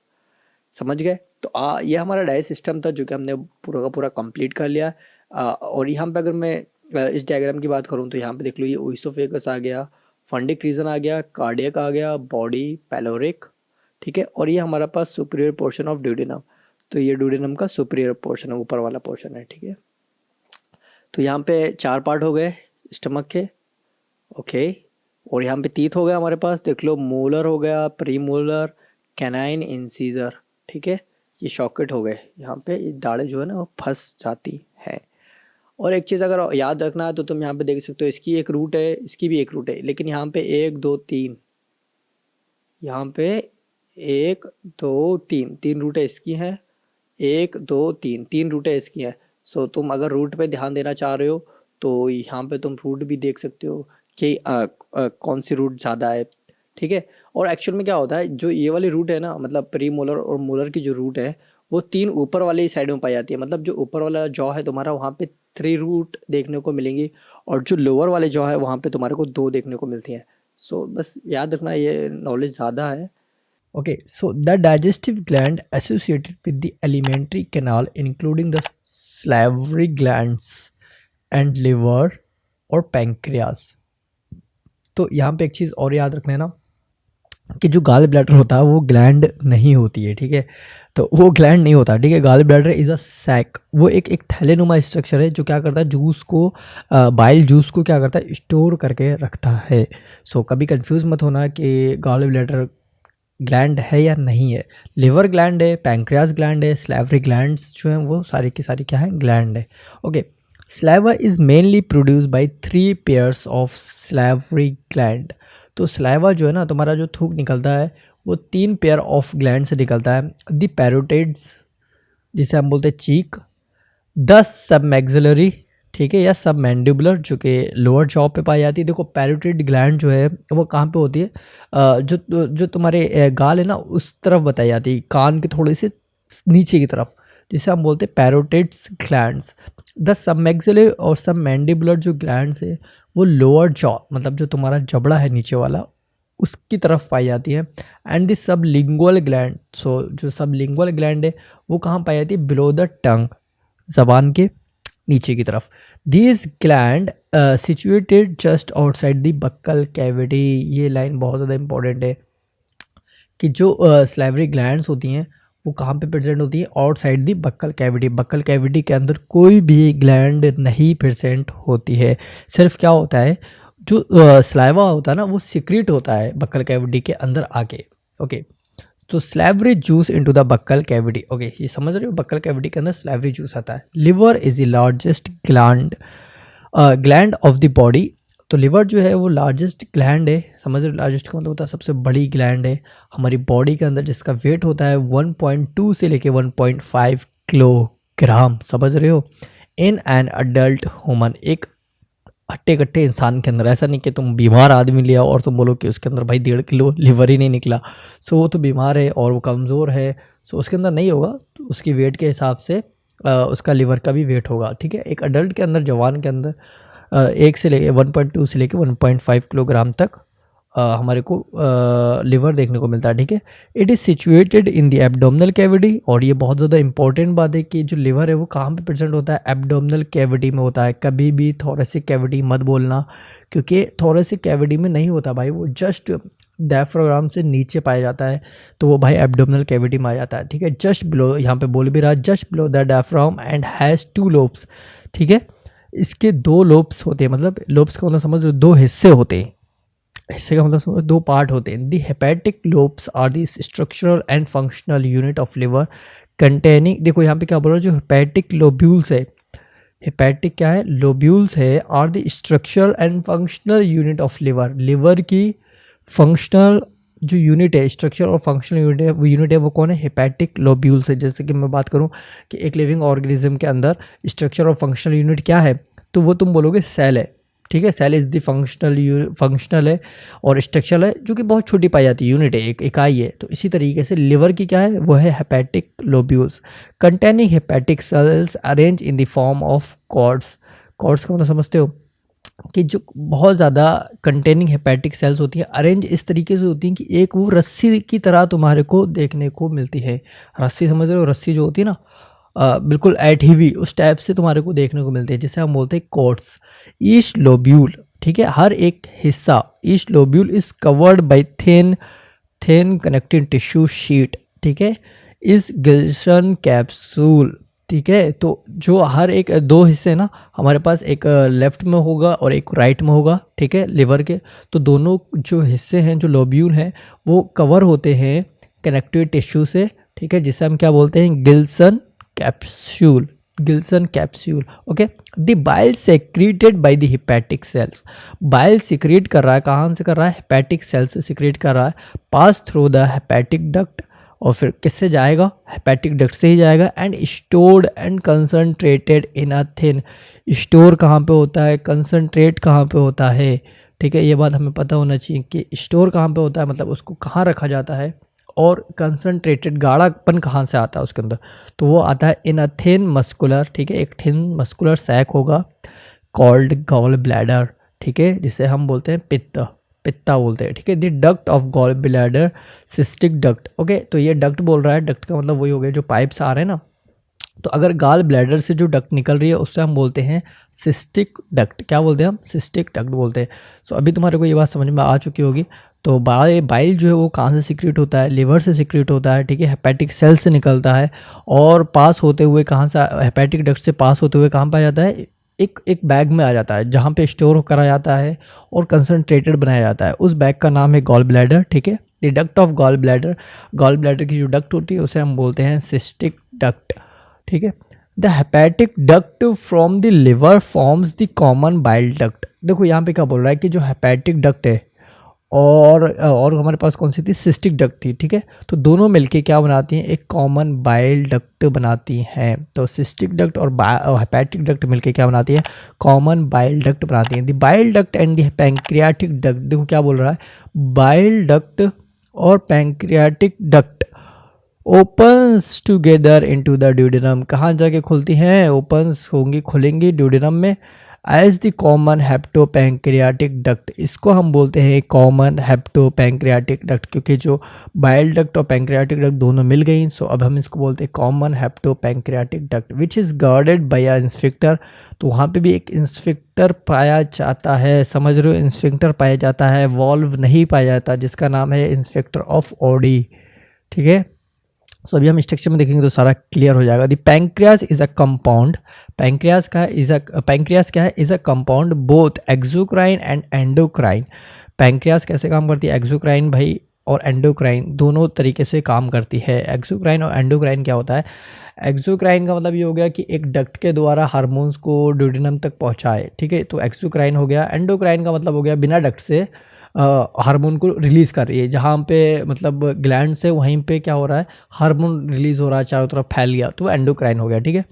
समझ गए? तो ये हमारा डाइजेस्ट सिस्टम था जो कि हमने पूरा का पूरा कंप्लीट कर लिया। और यहाँ पे अगर मैं इस डायग्राम की बात करूँ तो यहाँ पे देख लो, ये ओइसोफेगस आ गया, फंडिक रीजन आ गया, कार्डियक आ गया, बॉडी, पैलोरिक, ठीक है। और ये हमारा पास सुपीरियर पोर्शन ऑफ ड्यूडेनम, तो ये ड्यूडेनम का सुपीरियर पोर्शन है, ऊपर वाला पोर्शन है, ठीक है। तो यहाँ पे 4 पार्ट हो गए स्टमक के, ओके। और यहाँ पे टीथ हो गया हमारे पास, देख लो, मोलर हो गया, प्री मोलर, कैनाइन, इंसीजर, ठीक है। ये शॉकेट हो गए, यहाँ पे ये दाढ़ें जो है ना वो फंस जाती है। और एक चीज़ अगर याद रखना है तो तुम यहाँ पे देख सकते हो, इसकी एक रूट है, इसकी भी एक रूट है, लेकिन यहाँ पे 1 2 3, यहाँ पे 1 2 3 3 रूटें इसकी हैं, 1 2 3 3 रूटें इसकी हैं। सो तुम अगर रूट पे ध्यान देना चाह रहे हो तो यहाँ पे तुम रूट भी देख सकते हो कि कौन सी रूट ज़्यादा है, ठीक है। और एक्चुअल में क्या होता है, जो ये वाली रूट है ना, मतलब प्री मोलर और मोलर की जो रूट है वो 3 ऊपर वाली साइड में पाई जाती है। मतलब जो ऊपर वाला जॉ है तुम्हारा वहाँ पे 3 रूट देखने को मिलेंगी, और जो लोअर वाले जॉ है वहाँ पे तुम्हारे को 2 देखने को मिलती हैं। सो बस याद रखना, ये नॉलेज ज़्यादा है। Okay, so the digestive gland associated with the alimentary canal, including the salivary glands and liver और pancreas। तो यहाँ पे एक चीज़ और याद रखना है ना कि जो गाल ब्लैडर होता है वो ग्लैंड नहीं होती है, ठीक है। तो वो ग्लैंड नहीं होता, ठीक है। Gall bladder is a sac, वो एक थैलेनुमा स्ट्रक्चर है जो क्या करता है, जूस को, बाइल जूस को क्या करता है, स्टोर करके रखता है। सो कभी कंफ्यूज मत होना कि गाल ब्लैडर ग्लैंड है या नहीं है। लिवर ग्लैंड है, पैंक्रियास ग्लैंड है, स्लाइवरी ग्लैंड्स जो हैं वो सारी की सारी क्या है, ग्लैंड है। Okay. Saliva is mainly produce by 3 pairs of salivary gland. तो स्लाइवा जो है ना, तुम्हारा जो थूक निकलता है वो 3 पेयर ऑफ ग्लैंड से निकलता है। द पैरोटिड्स, जिसे हम बोलते हैं चीक, 10 सब मैक्सिलरी, ठीक है, या सब मैंडिबुलर, जो कि लोअर जॉ पे पाई जाती है। देखो पैरोटिड ग्लैंड जो है वो कहाँ पे होती है, जो तुम्हारे गाल है ना उस तरफ बताई जाती है, कान के थोड़े से नीचे की तरफ, जिसे हम बोलते हैं पैरोटिड्स ग्लैंड्स। द सब मैक्सिलरी और सब मैंडिबुलर जो ग्लैंड्स है वो लोअर जॉ, मतलब जो तुम्हारा जबड़ा है नीचे वाला, उसकी तरफ पाई जाती है। And the sublingual gland, so जो सब लिंगुअल ग्लैंड है वो कहाँ पाई जाती है, बिलो द टंग, जबान के नीचे की तरफ। This gland situated just outside the buccal cavity. ये लाइन बहुत ज़्यादा इंपॉर्टेंट है कि जो स्लाइवरी ग्लैंड्स होती हैं वो कहाँ पे प्रेजेंट होती है, outside the buccal cavity. Buccal cavity के अंदर कोई भी ग्लैंड नहीं प्रेजेंट होती है। सिर्फ क्या होता है, जो स्लाइवा होता है ना वो सिक्रीट होता है बक्कल कैविटी के अंदर आके। ओके, तो salivary juice into the buccal cavity. Okay, ये समझ रहे हो, बक्कल कैविटी के अंदर स्लैवरी जूस आता है। Liver is the largest gland of the body. तो लिवर जो है वो लार्जेस्ट ग्लैंड है, समझ रहे हो, लार्जेस्ट का मतलब होता है सबसे बड़ी ग्लैंड है हमारी बॉडी के अंदर, जिसका वेट होता है 1.2 से लेके 1.5 किलोग्राम, समझ रहे हो। इन एन अडल्ट ह्यूमन, एक हट्टे कट्टे इंसान के अंदर। ऐसा नहीं कि तुम बीमार आदमी लिया और तुम बोलो कि उसके अंदर भाई 1.5 किलो लिवर ही नहीं निकला, सो वो तो बीमार है और वो कमज़ोर है, सो उसके अंदर नहीं होगा। तो उसकी वेट के हिसाब से उसका लिवर का भी वेट होगा, ठीक है। एक अडल्ट के अंदर, जवान के अंदर 1 से लेके 1.2 से लेके 1.5 किलोग्राम तक हमारे को लिवर देखने को मिलता है, ठीक है। It is situated in the abdominal cavity, और ये बहुत ज़्यादा इंपॉर्टेंट बात है कि जो लिवर है वो कहाँ पे प्रेजेंट होता है, एब्डोमिनल कैविटी में होता है। कभी भी थोरेसिक कैविटी मत बोलना, क्योंकि थोरेसिक कैविटी में नहीं होता भाई, वो जस्ट डायफ्राम से नीचे पाया जाता है, तो वो भाई एब्डोमिनल कैविटी में आ जाता है, ठीक है। जस्ट बिलो, यहाँ पे बोल भी रहा, just below the diaphragm and has 2 lobes, ठीक है। इसके 2 लोब्स होते हैं, मतलब लोब्स का मतलब समझ लो 2 हिस्से होते हैं। हिस्से का मतलब समझो 2 पार्ट होते हैं। The hepatic lobes are the structural and functional unit of liver containing, देखो यहाँ पे क्या बोल रहा है, जो हेपेटिक लोब्यूल्स है, हेपेटिक क्या है, लोब्यूल्स है, are the structural and functional unit of liver. Liver की फंक्शनल जो यूनिट है, स्ट्रक्चर और फंक्शनल यूनिट है वो कौन है, हेपेटिक लोब्यूल्स है। जैसे कि मैं बात करूँ कि एक लिविंग ऑर्गेनिज्म के अंदर स्ट्रक्चर और फंक्शनल यूनिट क्या है, तो वो तुम बोलोगे सेल है, ठीक है। सेल इज़ द फंक्शनल है और स्ट्रक्चरल है, जो कि बहुत छोटी पाई जाती है, यूनिट है, एक इकाई है। तो इसी तरीके से लिवर की क्या है, वो है hepatic lobules containing hepatic cells arrange in the form of cords. Cords का मतलब समझते हो कि जो बहुत ज़्यादा कंटेनिंग हेपेटिक सेल्स होती हैं, अरेंज इस तरीके से होती हैं कि एक वो रस्सी की तरह तुम्हारे को देखने को मिलती है। रस्सी समझ रहे हो, रस्सी जो होती है ना, बिल्कुल ऐठी हुई, उस टाइप से तुम्हारे को देखने को मिलती है, जिसे हम बोलते हैं कॉर्ड्स। ईच लोब्यूल, ठीक है, हर एक हिस्सा, each lobule is covered by thin connecting tissue sheet, ठीक है, इस गिल्सन कैप्सूल, ठीक है। तो जो हर एक 2 हिस्से ना हमारे पास, एक लेफ्ट में होगा और एक राइट में होगा, ठीक है, लिवर के। तो दोनों जो हिस्से हैं, जो लोब्यूल हैं, वो कवर होते हैं कनेक्टिव टिश्यू से, ठीक है, जिसे हम क्या बोलते हैं, Glisson capsule, Glisson capsule. Okay, the bile secreted by the hepatic cells, bile secrete कर रहा है, कहाँ से कर रहा है, हेपेटिक सेल्स से सिक्रेट कर रहा है, pass through the hepatic duct, और फिर किससे जाएगा, हेपेटिक डक्ट से ही जाएगा, and stored and concentrated in a thin, store कहाँ पे होता है, कंसनट्रेट कहाँ पे होता है, ठीक है। ये बात हमें पता होना चाहिए कि स्टोर कहाँ पे होता है, मतलब उसको कहाँ रखा जाता है, और कंसनट्रेटेड गाढ़ापन कहाँ से आता है उसके अंदर, तो वो आता है इन अ थिन मस्कुलर, ठीक है, एक थिन मस्कुलर सैक होगा, कॉल्ड गॉल ब्लैडर, ठीक है, जिसे हम बोलते हैं पित्ता बोलते हैं, ठीक है। The duct of gall bladder, cystic duct. Okay, तो ये डक्ट बोल रहा है, डक्ट का मतलब वही हो गया जो पाइप्स आ रहे हैं ना, तो अगर गाल ब्लैडर से जो डक्ट निकल रही है उससे हम बोलते हैं सिस्टिक डक्ट। क्या बोलते हैं हम, सिस्टिक डक्ट बोलते हैं। सो अभी तुम्हारे को ये बात समझ में आ चुकी होगी। तो बाइल जो है वो कहाँ से सिक्रेट होता है, लिवर से सिक्रेट होता है, ठीक है, हेपेटिक सेल से निकलता है, और पास होते हुए कहाँ से, हेपेटिक डक्ट से पास होते हुए कहाँ पाया जाता है, एक बैग में आ जाता है, जहाँ पे स्टोर करा जाता है और कंसनट्रेटेड बनाया जाता है। उस बैग का नाम है गॉल ब्लैडर, ठीक है। The duct of gall bladder की जो डक्ट होती है उसे हम बोलते हैं सिस्टिक डक्ट, ठीक है। The hepatic duct from the liver forms the common bile duct. देखो यहाँ पे क्या बोल रहा है कि जो हेपेटिक डक्ट है और हमारे पास कौन सी थी, सिस्टिक डक्ट थी, ठीक है। तो दोनों मिलके क्या बनाती हैं, एक कॉमन बाइल डक्ट बनाती हैं। तो सिस्टिक डक्ट और हेपेटिक डक्ट मिलके क्या बनाती है, कॉमन बाइल डक्ट बनाती हैं। The bile duct and the pancreatic duct, देखो क्या बोल रहा है, बाइल डक्ट और pancreatic duct opens together into the duodenum, कहाँ जाके खुलती हैं, ओपन्स होंगी, खुलेंगी ड्यूडेनम में, as the common hepatopancreatic duct. इसको हम बोलते हैं कॉमन हेप्टोपैंक्रियाटिक डक्ट, क्योंकि जो बाइल डक्ट और पैंक्रियाटिक डक्ट दोनों मिल गई, सो अब हम इसको बोलते हैं common hepatopancreatic duct, which is guarded by a sphincter. तो वहाँ पे भी एक इंस्फिक्टर पाया जाता है, समझ रहे हो, इंस्फिक्टर पाया जाता है, वॉल्व नहीं पाया जाता, जिसका नाम है इंस्फिक्टर ऑफ ओडी, ठीक है। सो अभी हम स्ट्रक्चर में देखेंगे तो सारा क्लियर हो जाएगा। The pancreas is a compound, pancreas क्या है, is a compound both exocrine and endocrine. Pancreas कैसे काम करती है, एक्सोक्राइन भाई और एंडोक्राइन दोनों तरीके से काम करती है। एक्सोक्राइन और एंडोक्राइन क्या होता है, एक्सोक्राइन का मतलब ये हो गया कि एक डक्ट के द्वारा हार्मोन्स को ड्यूडेनम तक पहुंचाए, ठीक है, तो एक्सोक्राइन हो गया। एंडोक्राइन का मतलब हो गया बिना डक्ट से हार्मोन को रिलीज़ कर रही है, जहाँ पे मतलब ग्लैंड से वहीं पे क्या हो रहा है, हार्मोन रिलीज हो रहा है, चारों तरफ फैल गया, तो एंडोक्राइन हो गया, ठीक है।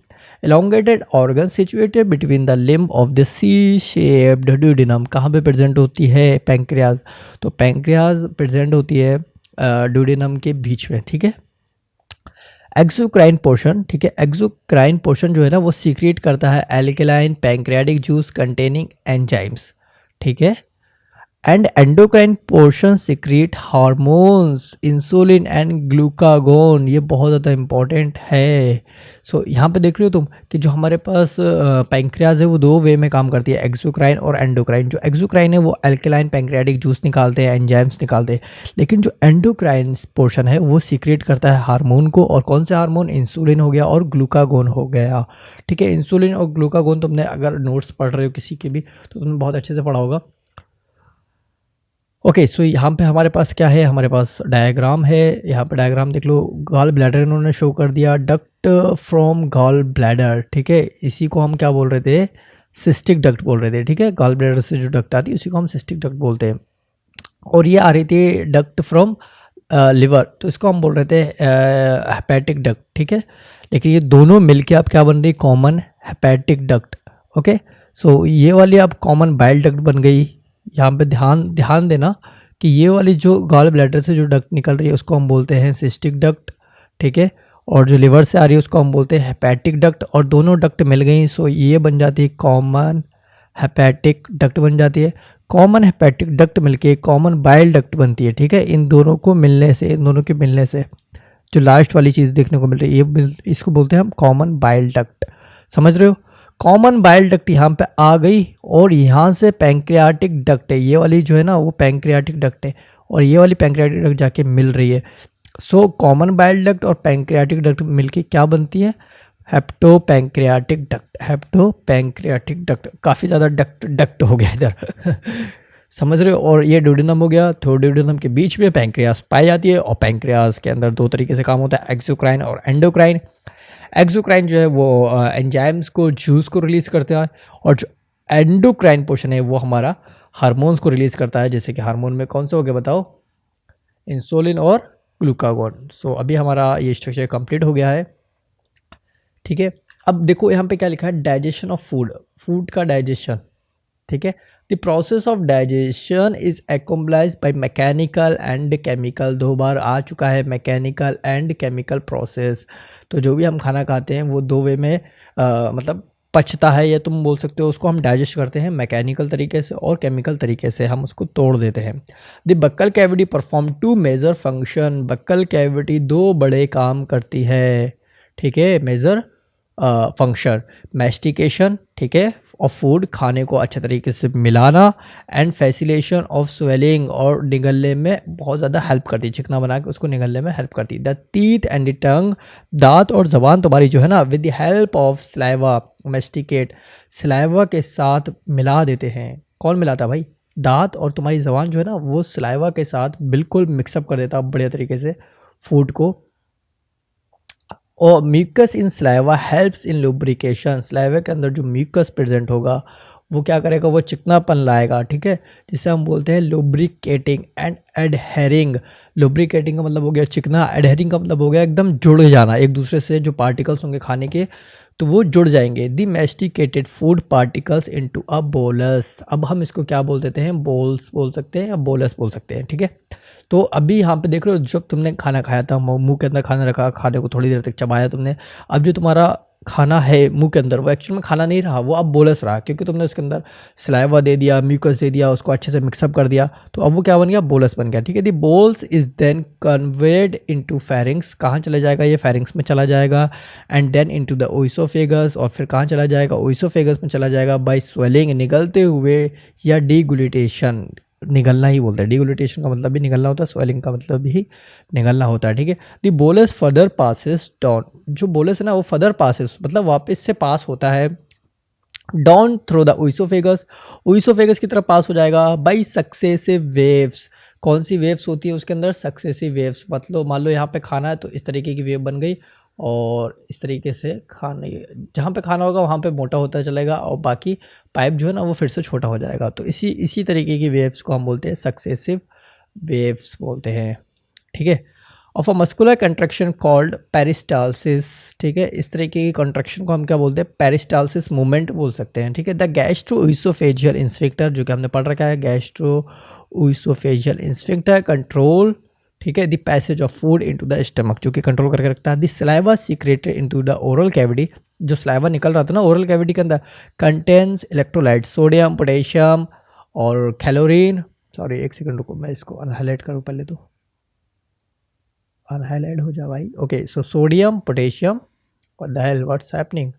elongated organ situated between the limb of the C-shaped duodenum, कहाँ पे प्रेजेंट होती है, पैंक्रियाज, तो पैंक्रियाज प्रेजेंट होती है ड्यूडेनम के बीच में, ठीक है। एक्सोक्राइन पोर्शन, ठीक है, एक्सोक्राइन पोर्शन जो है ना वो सीक्रेट करता है alkaline pancreatic juice containing enzymes, ठीक है। And endocrine portion secrete hormones insulin and glucagon, ये बहुत ज़्यादा इंपॉर्टेंट है। सो यहाँ पे देख रहे हो तुम कि जो हमारे पास पैंक्रियाज है वो दो वे में काम करती है, एक्सोक्राइन और एंडोक्राइन। जो एक्सोक्राइन है वो एल्कलाइन पैंक्रियाटिक जूस निकालते हैं, एंजाइम्स निकालते हैं, लेकिन जो एंडोक्राइन पोर्शन है वो सीक्रेट करता है हार्मोन को, और कौन से हार्मोन, इंसुलिन हो गया और ग्लूकागोन हो गया, ठीक है। इंसुलिन और ग्लूकागोन तुमने अगर नोट्स पढ़ रहे हो किसी के भी तो तुमने बहुत अच्छे से पढ़ा होगा। ओके, सो यहाँ पे हमारे पास क्या है, हमारे पास डायग्राम है, यहाँ पे डायग्राम देख लो, गॉल ब्लैडर इन्होंने शो कर दिया, डक्ट फ्रॉम गॉल ब्लैडर, ठीक है, इसी को हम क्या बोल रहे थे, सिस्टिक डक्ट बोल रहे थे, ठीक है। गॉल ब्लैडर से जो डक्ट आती है उसी को हम सिस्टिक डक्ट बोलते हैं, और ये आ रही थी डक्ट फ्रॉम लिवर, तो इसको हम बोल रहे थे हेपेटिक डक्ट, ठीक है। लेकिन ये दोनों मिलके अब क्या बन रही, कॉमन हेपेटिक डक्ट, ओके। सो ये वाली अब कॉमन बाइल डक्ट बन गई। यहाँ पे ध्यान देना कि ये वाली जो गॉल ब्लैडर से जो डक्ट निकल रही है उसको हम बोलते हैं सिस्टिक डक्ट, ठीक है, और जो लिवर से आ रही है उसको हम बोलते हैं हेपेटिक डक्ट, और दोनों डक्ट मिल गई सो ये बन जाती है कॉमन हेपेटिक डक्ट बन जाती है। कॉमन हेपेटिक डक्ट मिलके कॉमन बाइल डक्ट बनती है, ठीक है। इन दोनों को मिलने से, इन दोनों के मिलने से जो लास्ट वाली चीज़ देखने को मिल रही है ये इसको बोलते हैं हम कॉमन बाइल डक्ट, समझ रहे हो। कॉमन बाइल डक्ट यहाँ पे आ गई, और यहाँ से पैंक्रियाटिक डक्ट है, ये वाली जो है ना वो पैंक्रियाटिक डक्ट है, और ये वाली पैंक्रियाटिक डक्ट जाके मिल रही है। सो कॉमन बाइल डक्ट और पैंक्रियाटिक डक्ट मिलके क्या बनती है, हेप्टो पैंक्रियाटिक डक्ट, हेप्टो पैंक्रियाटिक डक्ट, काफ़ी ज़्यादा डक्ट हो गया इधर समझ रहे हो। और ये ड्यूडेनम हो गया, तो ड्यूडेनम के बीच में पैंक्रियास पाई जाती है, और पैंक्रियास के अंदर दो तरीके से काम होता है, एक्सोक्राइन और एंडोक्राइन। एक्सोक्राइन जो है वो एंजाइम्स को, जूस को रिलीज़ करता है, और जो एंडोक्राइन पोर्शन है वो हमारा हार्मोन्स को रिलीज़ करता है, जैसे कि हार्मोन में कौन से हो गए बताओ, इंसुलिन और ग्लूकागोन। सो अभी हमारा ये स्ट्रक्चर कंप्लीट हो गया है, ठीक है। अब देखो यहाँ पे क्या लिखा है, डाइजेशन ऑफ फूड, फूड का डाइजेशन, ठीक है। The process of digestion is accomplished by mechanical and chemical, दो बार आ चुका है मैकेनिकल एंड केमिकल प्रोसेस। तो जो भी हम खाना खाते हैं वो दो वे में मतलब पचता है, या तुम बोल सकते हो उसको हम डाइजेस्ट करते हैं मैकेनिकल तरीके से और केमिकल तरीके से, हम उसको तोड़ देते हैं। The buccal cavity perform two major function, buccal cavity दो बड़े काम करती है, ठीक है, मेजर फंक्शन, मैस्टिकेशन, ठीक है, ऑफ फूड, खाने को अच्छे तरीके से मिलाना, एंड फैसिलेशन ऑफ स्वेलिंग, और निगलने में बहुत ज़्यादा हेल्प करती है, चिकना बना के उसको निगलने में हेल्प करती है। The teeth and the tongue, दांत और जबान तुम्हारी जो है ना, with the help of saliva masticate, saliva के साथ मिला देते हैं। कौन मिलाता है भाई, दांत और तुम्हारी जबान जो है ना वो स्लाइवा के साथ बिल्कुल मिक्सअप कर देता बढ़िया तरीके से फूड को। और mucus in saliva helps in lubrication, saliva के अंदर जो म्यूकस प्रेजेंट होगा वो क्या करेगा, वो चिकनापन लाएगा, ठीक है, जिसे हम बोलते हैं लुब्रिकेटिंग एंड एडहेरिंग। लुब्रिकेटिंग का मतलब हो गया चिकना, एडहेरिंग का मतलब हो गया एकदम जुड़ जाना, एक दूसरे से जो पार्टिकल्स होंगे खाने के तो वो जुड़ जाएंगे। The masticated food particles into a bolus, अब हम इसको क्या बोल देते हैं, बोल्स बोल सकते हैं या बोलस बोल सकते हैं, ठीक है। तो अभी यहाँ पे देख रहे हो, जब तुमने खाना खाया था, मुंह के अंदर खाना रखा, खाने को थोड़ी देर तक चबाया तुमने, अब जो तुम्हारा खाना है मुंह के अंदर वो एक्चुअल में खाना नहीं रहा, वो अब बोलस रहा, क्योंकि तुमने उसके अंदर सलाइवा दे दिया, म्यूकस दे दिया, उसको अच्छे से मिक्सअप कर दिया, तो अब वो क्या बन गया, बोलस बन गया, ठीक है। The bolus is then conveyed into pharynx, कहाँ चला जाएगा, ये फेरिंग्स में चला जाएगा, and then into the oesophagus, और फिर कहाँ चला जाएगा, ओइसोफेगस में चला जाएगा बाय स्वेलिंग, निगलते हुए या डीगुलिटेशन, निगलना ही बोलते हैं। डिग्लूटेशन का मतलब भी निगलना होता है, स्वेलिंग का मतलब भी निगलना होता है, ठीक है। The bolus further passes down, जो बोलस है ना वो फर्दर पासिस मतलब वापस से पास होता है down through the oesophagus, oesophagus की तरफ पास हो जाएगा बाई सक्सेसिव वेव्स। कौन सी वेव्स होती है उसके अंदर? Successive waves. मतलब मान लो यहाँ पे खाना है तो इस तरीके की वेव बन गई और इस तरीके से खाने, जहाँ पे खाना होगा वहाँ पे मोटा होता चलेगा और बाकी पाइप जो है ना वो फिर से छोटा हो जाएगा। तो इसी तरीके की वेव्स को हम बोलते हैं सक्सेसिव वेव्स बोलते हैं, ठीक है। Of a muscular contraction called peristalsis, ठीक है। इस तरीके की कंट्रैक्शन को हम क्या बोलते हैं? पेरिस्टाल्सिस मूवमेंट बोल सकते हैं, ठीक है। द गैस्ट्रोइसोफेजियल इंस्फिंक्टर, जो कि हमने पढ़ रखा है, गैस्ट्रोइसोफेजियल इंस्फिंक्टर कंट्रोल, ठीक है, the passage of food into the stomach, जो कि कंट्रोल करके रखता है। The saliva secreted into the oral cavity, जो सलाइवा निकल रहा था ना ओरल कैविटी के अंदर, कंटेन्स इलेक्ट्रोलाइट सोडियम पोटेशियम और कैलोरीन। सॉरी एक सेकंड रुको, मैं इसको अनहाइलाइट करूँ पहले, तो अनहाइलाइट हो जा भाई। Okay, so sodium potassium, what the hell what's happening,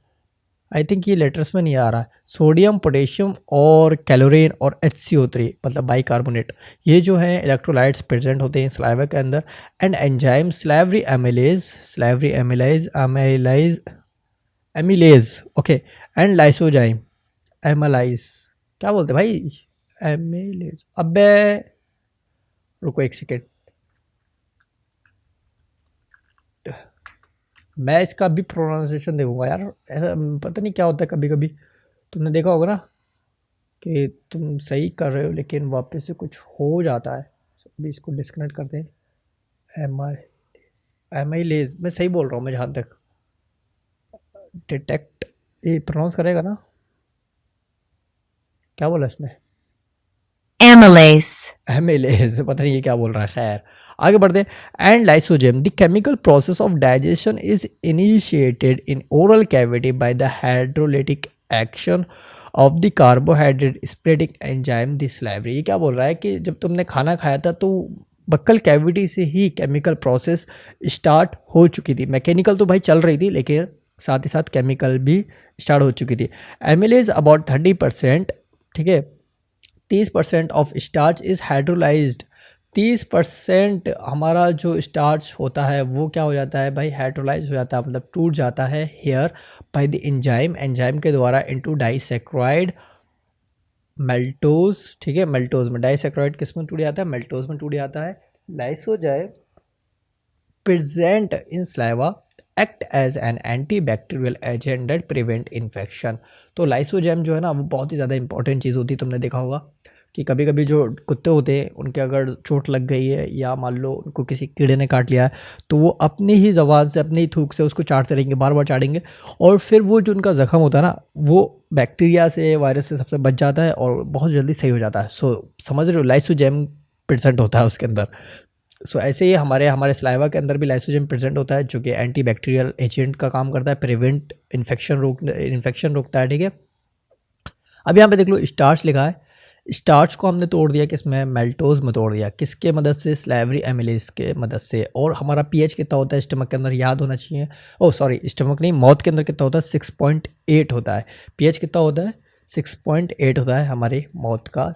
I think ये लेटर्स में नहीं आ रहा है। सोडियम पोटेशियम और कैलोरीन और HCO3 मतलब बाइकार्बोनेट, ये जो हैं इलेक्ट्रोलाइट्स प्रेजेंट होते हैं सलाइवा के अंदर। And enzyme salivary amylase, okay, and lysozyme amylase, क्या बोलते हैं भाई? एमिलेज। अबे रुको एक सेकेंड, मैं इसका भी प्रोनाउंसिएशन देखूंगा यार, ऐसा पता नहीं क्या होता है कभी कभी, तुमने देखा होगा ना कि तुम सही कर रहे हो लेकिन वापस से कुछ हो जाता है। अभी इसको डिस्कनेक्ट करते हैं। एमाइलेज, मैं सही बोल रहा हूँ मैं जहाँ तक, डिटेक्ट, ये प्रोनाउंस करेगा ना, क्या बोला इसने? एमिलेज, पता नहीं ये क्या बोल रहा है, खैर आगे बढ़ते हैं। And lysozyme, the chemical process of digestion is initiated in oral cavity by the hydrolytic action of the carbohydrate spreading enzyme the salivary. ये क्या बोल रहा है कि जब तुमने खाना खाया था तो बक्कल कैविटी से ही केमिकल प्रोसेस स्टार्ट हो चुकी थी। मैकेनिकल तो भाई चल रही थी लेकिन साथ ही साथ केमिकल भी स्टार्ट हो चुकी थी। एमिलेज अबाउट 30%, ठीक है, 30% ऑफ स्टार्च इज़ हाइड्रोलाइज्ड। 30% हमारा जो स्टार्च होता है वो क्या हो जाता है भाई? हाइड्रोलाइज हो जाता है, मतलब टूट जाता है here by the enzyme, enzyme के द्वारा इनटू डाइसैक्राइड मेल्टोज, ठीक है। मेल्टोज में डाइसैक्राइड किस में टूट जाता है? मेल्टोज में टूट जाता है। Lysozyme present in saliva act as an antibacterial agent that prevent infection. तो लाइसोजाइम जो है ना वो बहुत ही ज़्यादा इंपॉर्टेंट चीज़ होती है। तुमने देखा होगा कि कभी कभी जो कुत्ते होते हैं उनके अगर चोट लग गई है या मान लो उनको किसी कीड़े ने काट लिया है तो वो अपनी ही ज़बान से, अपनी ही थूक से उसको चाटते रहेंगे, बार बार चाटेंगे और फिर वो जो उनका ज़ख्म होता है ना वो बैक्टीरिया से, वायरस से सबसे बच जाता है और बहुत जल्दी सही हो जाता है। सो समझ रहे हो, लाइसोजाइम प्रेजेंट होता है उसके अंदर। सो ऐसे ही हमारे सलाइवा के अंदर भी लाइसोजाइम प्रेजेंट होता है जो कि एंटी बैक्टीरियल एजेंट का काम करता है, प्रिवेंट इन्फेक्शन रोकता है, ठीक है। अब यहाँ पे देख लो स्टार्च लिखा है, स्टार्च को हमने तोड़ दिया किसमें? मेल्टोज में तोड़ दिया। किसके मदद से? स्लैवरी एमिलेज के मदद से। और हमारा पीएच कितना होता है स्टमक के अंदर? याद होना चाहिए। ओ सॉरी, स्टमक नहीं, माउथ के अंदर कितना होता है? 6.8 होता है। पीएच कितना होता है? 6.8 होता है हमारे माउथ का।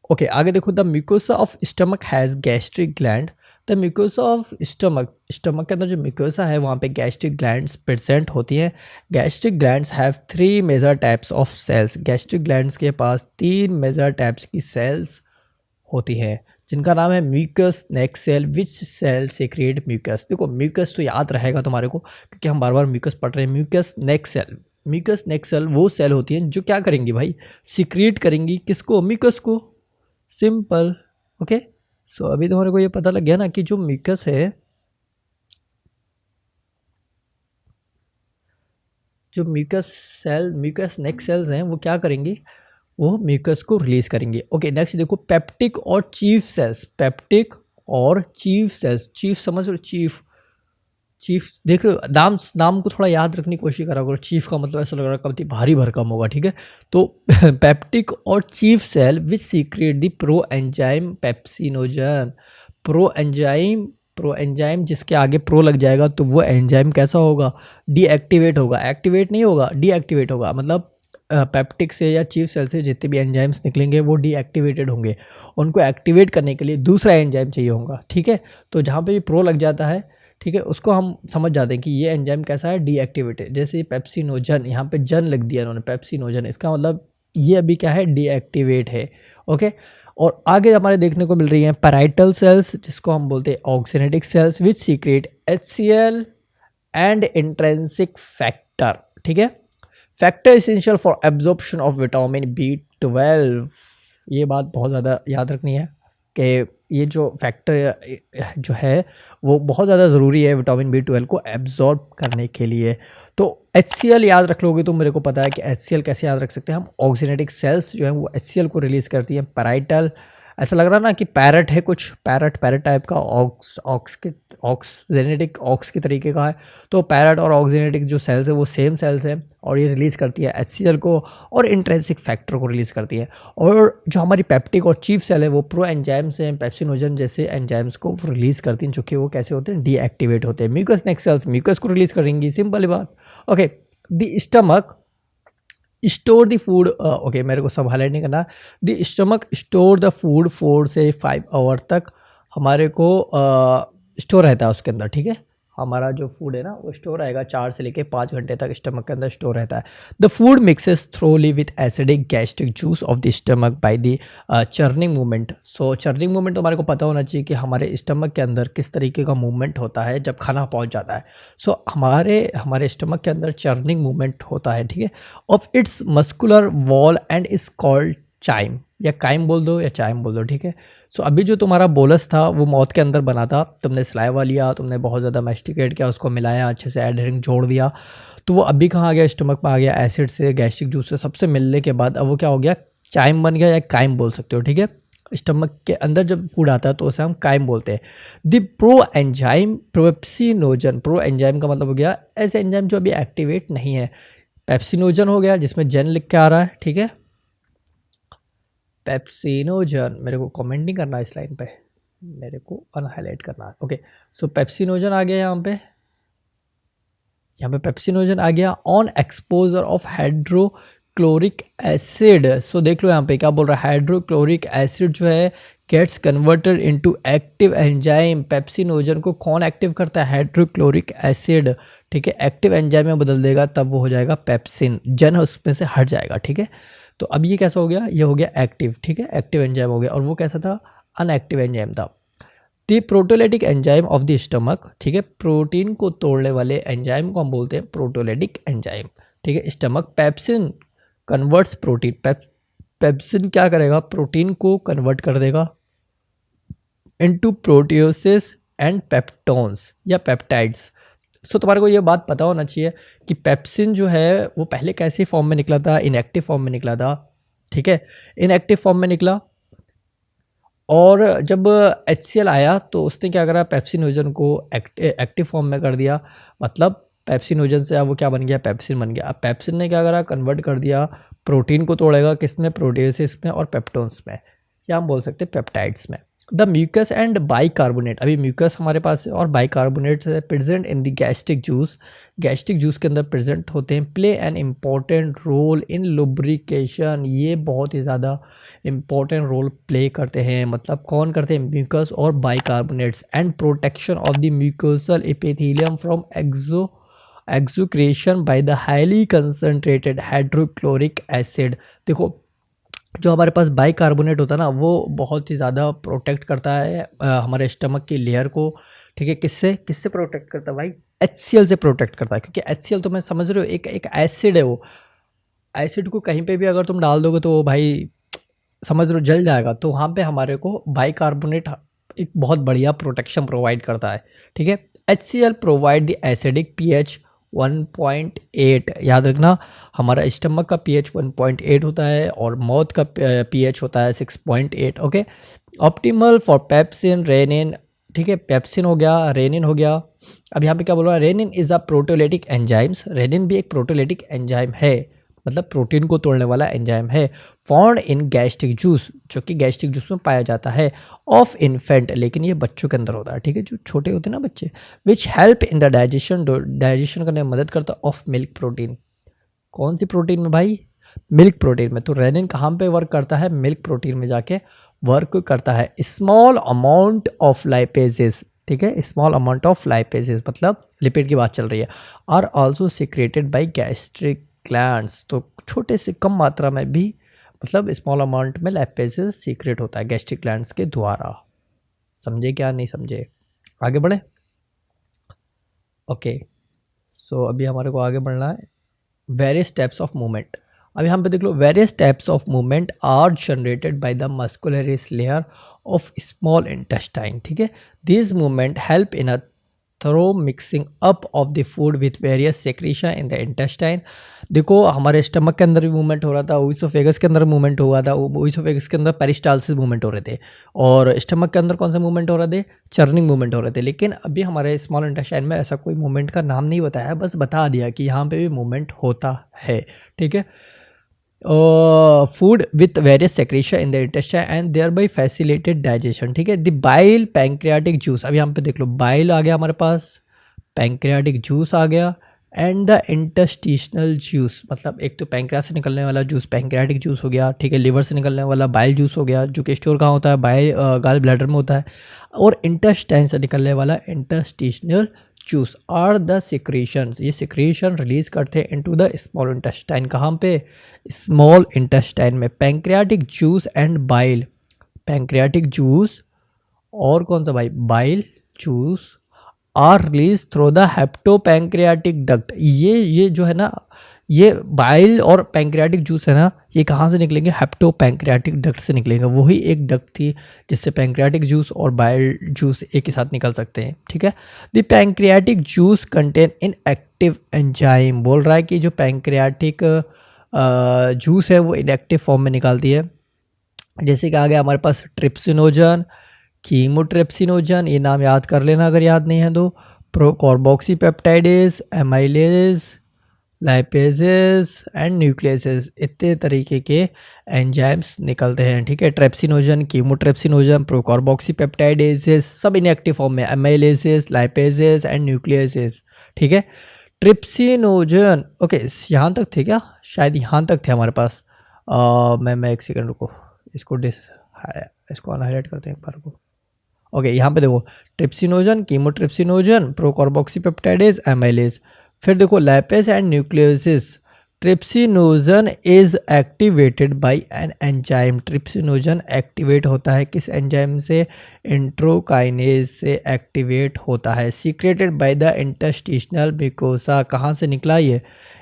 ओके आगे देखो, the mucosa of stomach has gastric gland. The mucosa of stomach के अंदर जो म्यूकोसा है वहाँ पे गैस्ट्रिक ग्लैंड्स प्रेजेंट होती हैं। Gastric glands have 3 major types of cells. Gastric glands के पास 3 मेजर टाइप्स की सेल्स होती हैं जिनका नाम है mucus neck cell, which cell secrete mucus. देखो म्यूकस तो याद रहेगा तुम्हारे को क्योंकि हम बार बार म्यूकस पढ़ रहे हैं। म्यूकस नेक सेल वो सेल होती हैं जो क्या करेंगी भाई? सीक्रेट करेंगी किसको? म्यूकस को। Simple, okay. सो अभी तुम्हारे को ये पता लग गया ना कि जो म्यूकस है, जो म्यूकस नेक सेल्स हैं वो क्या करेंगी? वो म्यूकस को रिलीज करेंगे। ओके नेक्स्ट देखो, पेप्टिक और चीफ सेल्स। पेप्टिक और चीफ सेल्स, चीफ समझ लो, चीफ देख रहे हो, नाम को थोड़ा याद रखने की कोशिश करा करो। चीफ का मतलब ऐसा लग रहा है काफ़ी भारी भरकम होगा, ठीक है। तो पेप्टिक और chief cell which secrete the proenzyme pepsinogen. Proenzyme जिसके आगे प्रो लग जाएगा तो वो एंजाइम कैसा होगा? डीएक्टिवेट होगा। एक्टिवेट नहीं होगा, डीएक्टिवेट होगा। मतलब पेप्टिक से या चीफ सेल से जितने भी एंजाइम्स निकलेंगे वो डीएक्टिवेटेड होंगे। उनको एक्टिवेट करने के लिए दूसरा एंजाइम चाहिए होगा, ठीक है। तो जहाँ पे भी प्रो लग जाता है, ठीक है, उसको हम समझ जाते हैं कि ये एंजाइम कैसा है, डीएक्टिवेटेड। जैसे पेप्सिनोजन, यहाँ पे जन लिख दिया इन्होंने, पेप्सिनोजन, इसका मतलब ये अभी क्या है, डीएक्टिवेट है, ओके। और आगे हमारे देखने को मिल रही हैं पैराइटल सेल्स, जिसको हम बोलते हैं oxyntic cells, which secrete HCl and intrinsic factor, ठीक है। Factor essential for absorption of vitamin B12। ये बात बहुत ज़्यादा याद रखनी है कि ये जो फैक्टर जो है वो बहुत ज़्यादा ज़रूरी है विटामिन B12 को एब्जॉर्ब करने के लिए। तो HCl याद रख लोगे तो मेरे को पता है कि HCl कैसे याद रख सकते हैं हम। ऑक्सीनेटिक सेल्स जो है वो HCl को रिलीज़ करती हैं। पैराइटल, ऐसा लग रहा ना कि पैरट है कुछ, पैरट टाइप का, ऑक्स के तरीके का है। तो पैरट और ऑक्सीनेटिक जो सेल्स है वो सेम सेल्स हैं और ये रिलीज़ करती है HCl को और इंट्रिंसिक फैक्टर को रिलीज़ करती है। और जो हमारी पेप्टिक और चीफ सेल है वो प्रो एंजाइम्स हैं, पेप्सिनोजन जैसे एंजाइम्स को रिलीज़ करती हैं, जो कि वो कैसे होते हैं, डीएक्टिवेट होते हैं। म्यूकस नेक सेल्स म्यूकस को रिलीज़ करेंगी, सिंपल बात, okay. The stomach store the food, okay, मेरे को सब हाईलाइट नहीं करना। The stomach store the food 4 से 5 आवर तक हमारे को स्टोर रहता है उसके अंदर, ठीक है। हमारा जो फूड है ना वो स्टोर रहेगा 4 से लेके 5 घंटे तक स्टमक के अंदर स्टोर रहता है। The food mixes thoroughly with acidic gastric juice of the stomach by the churning movement. So churning movement तो हमारे को पता होना चाहिए कि हमारे स्टमक के अंदर किस तरीके का मूवमेंट होता है जब खाना पहुंच जाता है। सो हमारे स्टमक के अंदर चर्निंग मूवमेंट होता है, ठीक है, of its muscular wall and is called chyme, या काइम बोल दो या चाइम बोल दो, ठीक है। सो अभी जो तुम्हारा बोलस था वो मौत के अंदर बना था, तुमने सलाइवा लिया, तुमने बहुत ज़्यादा मैस्टिकेट किया, उसको मिलाया, अच्छे से एडहरिंग जोड़ दिया, तो वो अभी कहाँ आ गया, स्टमक में आ गया, एसिड से, गैस्ट्रिक जूस से, सबसे मिलने के बाद अब वो क्या हो गया, चाइम बन गया, या काइम बोल सकते हो, ठीक है। स्टमक के अंदर जब फूड आता है तो उसे हम काइम बोलते हैं। The proenzyme pepsinogen, pro enzyme का मतलब हो गया ऐसे एंजाइम जो अभी एक्टिवेट नहीं है। पेप्सिनोजन हो गया जिसमें जन लिख के आ रहा है, ठीक है, पेप्सिनोजन। मेरे को कमेंट नहीं करना इस लाइन पे, मेरे को अनहाईलाइट करना है, ओके। सो पेप्सिनोजन आ गया यहाँ पे पेप्सिनोजन आ गया on exposure of hydrochloric acid. So देख लो यहाँ पे क्या बोल रहा है, हाइड्रोक्लोरिक एसिड जो है gets converted into active enzyme. Pepsinogen को कौन एक्टिव करता है, हाइड्रोक्लोरिक एसिड, ठीक है, एक्टिव एंजाइम में बदल देगा, तब वो हो जाएगा पेप्सिन, जन उसमें से हट जाएगा, ठीक है। तो अब ये कैसा हो गया, ये हो गया एक्टिव, ठीक है, एक्टिव एंजाइम हो गया, और वो कैसा था, अनएक्टिव एंजाइम था। The proteolytic enzyme of the stomach, ठीक है, प्रोटीन को तोड़ने वाले एंजाइम को हम बोलते हैं प्रोटोलाइटिक एंजाइम, ठीक है। Stomach pepsin converts protein, pepsin क्या करेगा, प्रोटीन को कन्वर्ट कर देगा इनटू प्रोटियोसिस एंड पेप्टोन्स या पेप्टाइड्स। सो तुम्हारे को ये बात पता होना चाहिए कि पेप्सिन जो है वो पहले कैसी फॉर्म में निकला था, इनएक्टिव फॉर्म में निकला था, ठीक है, इनएक्टिव फॉर्म में निकला। और जब HCl आया तो उसने क्या करा, पेप्सिनोजन को एक्टिव फॉर्म में कर दिया, मतलब पेप्सिनोजन से अब वो क्या बन गया, पेप्सिन बन गया। अब पेप्सिन ने क्या करा, कन्वर्ट कर दिया, प्रोटीन को तोड़ेगा किसमें, प्रोटियोसिस में और पेप्टोन्स में, या हम बोल सकते हैं पेप्टाइड्स में। द म्यूकस एंड बाइकार्बोनेट, अभी म्यूकस हमारे पास है और bicarbonate present in the gastric juice, gastric juice के अंदर प्रेजेंट होते हैं। Play an important role in lubrication, ये बहुत ही ज़्यादा इंपॉर्टेंट रोल प्ले करते हैं, मतलब कौन करते हैं, म्यूकस और bicarbonates, and protection of the mucosal epithelium from excoriation by the highly concentrated hydrochloric acid. देखो जो हमारे पास बाइकार्बोनेट होता है ना वो बहुत ही ज़्यादा प्रोटेक्ट करता है हमारे स्टमक की लेयर को, ठीक है। किससे प्रोटेक्ट करता है भाई, HCl से प्रोटेक्ट करता है, क्योंकि HCl तो मैं समझ रहे हो एक एसिड है, वो एसिड को कहीं पे भी अगर तुम डाल दोगे तो वो भाई समझ रहे हो जल जाएगा। तो वहाँ पे हमारे को बाइकार्बोनेट एक बहुत बढ़िया प्रोटेक्शन प्रोवाइड करता है, ठीक है। HCl provide the acidic pH 1.8, याद रखना हमारा स्टमक का pH 1.8 होता है और माउथ का pH होता है 6.8, okay. Optimal for pepsin rennin, ठीक है, पेप्सिन हो गया, रेनिन हो गया। अब यहाँ पे क्या बोल रहा है, rennin is a proteolytic enzymes, rennin भी एक प्रोटोलाइटिक एंजाइम है, मतलब प्रोटीन को तोड़ने वाला एंजाइम है। फाउंड इन गैस्ट्रिक जूस, जो कि गैस्ट्रिक जूस में पाया जाता है, ऑफ इन्फेंट, लेकिन ये बच्चों के अंदर होता है, ठीक है, जो छोटे होते हैं ना बच्चे, विच help in the digestion, digestion करने में मदद करता है, ऑफ मिल्क प्रोटीन। कौन सी प्रोटीन में भाई, मिल्क प्रोटीन में। तो रेनिन कहाँ पे वर्क करता है? मिल्क प्रोटीन में जाके वर्क करता है। स्मॉल अमाउंट ऑफ लाइपेजेस, ठीक है, स्मॉल अमाउंट ऑफ लाइपेजेस मतलब लिपिड की बात चल रही है, are also secreted by gastric glands. तो छोटे से कम मात्रा में भी मतलब स्मॉल अमाउंट में लाइपेजेस सीक्रेट होता है गैस्ट्रिक ग्लैंड्स के द्वारा। समझे क्या? नहीं समझे? आगे बढ़े। ओके, सो अभी हमारे को आगे बढ़ना है। Various types of movement. अब यहाँ पे देख लो, various types of movement are generated by the muscularis layer of small intestine, ठीक है। This movement help in a thorough mixing up of the food with various secretion in the intestine. देखो हमारे stomach के अंदर भी movement हो रहा था, ओइसोफेगस के अंदर मूवमेंट हुआ था, ओइसोफेगस के अंदर पेरिस्टाल्सिस मूवमेंट हो रहे थे, और स्टमक के अंदर कौन से मूवमेंट हो रहे थे? चर्निंग मूवमेंट हो रहे थे। लेकिन अभी हमारे स्मॉल इंटेस्टाइन में ऐसा कोई मूवमेंट का नाम नहीं बताया, बस बता दिया कि यहाँ पे भी मूवमेंट होता है, ठीक है। Food with various secretion in the intestine and thereby facilitated digestion, ठीक है। द बाइल पैंक्रियाटिक जूस, अभी यहाँ पे देख लो बाइल आ गया हमारे पास, पैंक्रियाटिक जूस आ गया, एंड द इंटेस्टिशनल जूस मतलब एक तो पैंक्रियास से निकलने वाला जूस पैंक्रियाटिक जूस हो गया, ठीक है। लिवर से निकलने वाला बाइल जूस हो गया, जो कि स्टोर कहाँ होता है? बाइल गॉल ब्लैडर में होता है। और इंटेस्टाइन से निकलने वाला intestinal juice are the secretions, ये सिक्रेशन रिलीज करते हैं इनटू द स्मॉल इंटेस्टाइन। कहाँ पे? स्मॉल इंटेस्टाइन में। Pancreatic juice and bile, pancreatic juice और कौन सा भाई? Bile juice are release through the hepatopancreatic duct. ये जो है ना, ये बाइल और पैंक्रियाटिक जूस है ना, ये कहाँ से निकलेंगे? हेप्टोपैंक्रियाटिक डक्ट से निकलेंगे। वही एक डक्ट थी जिससे पैंक्रियाटिक जूस और बाइल जूस एक ही साथ निकल सकते हैं, ठीक है। The pancreatic juice contain in active enzyme, बोल रहा है कि जो पैंक्रियाटिक जूस है वो इनएक्टिव फॉर्म में निकालती है। जैसे कि आ गया हमारे पास ट्रिप्सिनोजन, कीमोट्रिप्सिनोजन, ये नाम याद कर लेना अगर याद नहीं है तो, प्रोकार्बोक्सीपेप्टाइडेज, एमाइलेज, लाइपेजेस एंड न्यूक्लियसेस, इतने तरीके के एंजाइम्स निकलते हैं, ठीक है। ट्रेप्सिनोजन, कीमोट्रेप्सिनोजन, प्रोकार्बोक्सीपेप्टाइडेजेस सब इनएक्टिव फॉर्म में, एमाइलेजेस, लाइपेजेस एंड न्यूक्लियसेस, ठीक है। ट्रिप्सिनोजन, ओके यहाँ तक थे क्या? शायद यहाँ तक थे हमारे पास। मैं एक सेकंड रुको, इसको हाईलाइट करते हैं एक बार को। ओके यहाँ पे देखो, ट्रिप्सिनोजन, कीमोट्रिप्सिनोजन, प्रोकार्बोक्सीपेप्टाइडेज, एमाइलेज। फिर देखो lipase and nucleases. Trypsinogen is activated by an enzyme, trypsinogen activate होता है किस एंजाइम से? इंट्रोकाइनेज से एक्टिवेट होता है, सीक्रेटेड बाय द इंटस्टिशनल मिकोसा। कहाँ से निकला ये?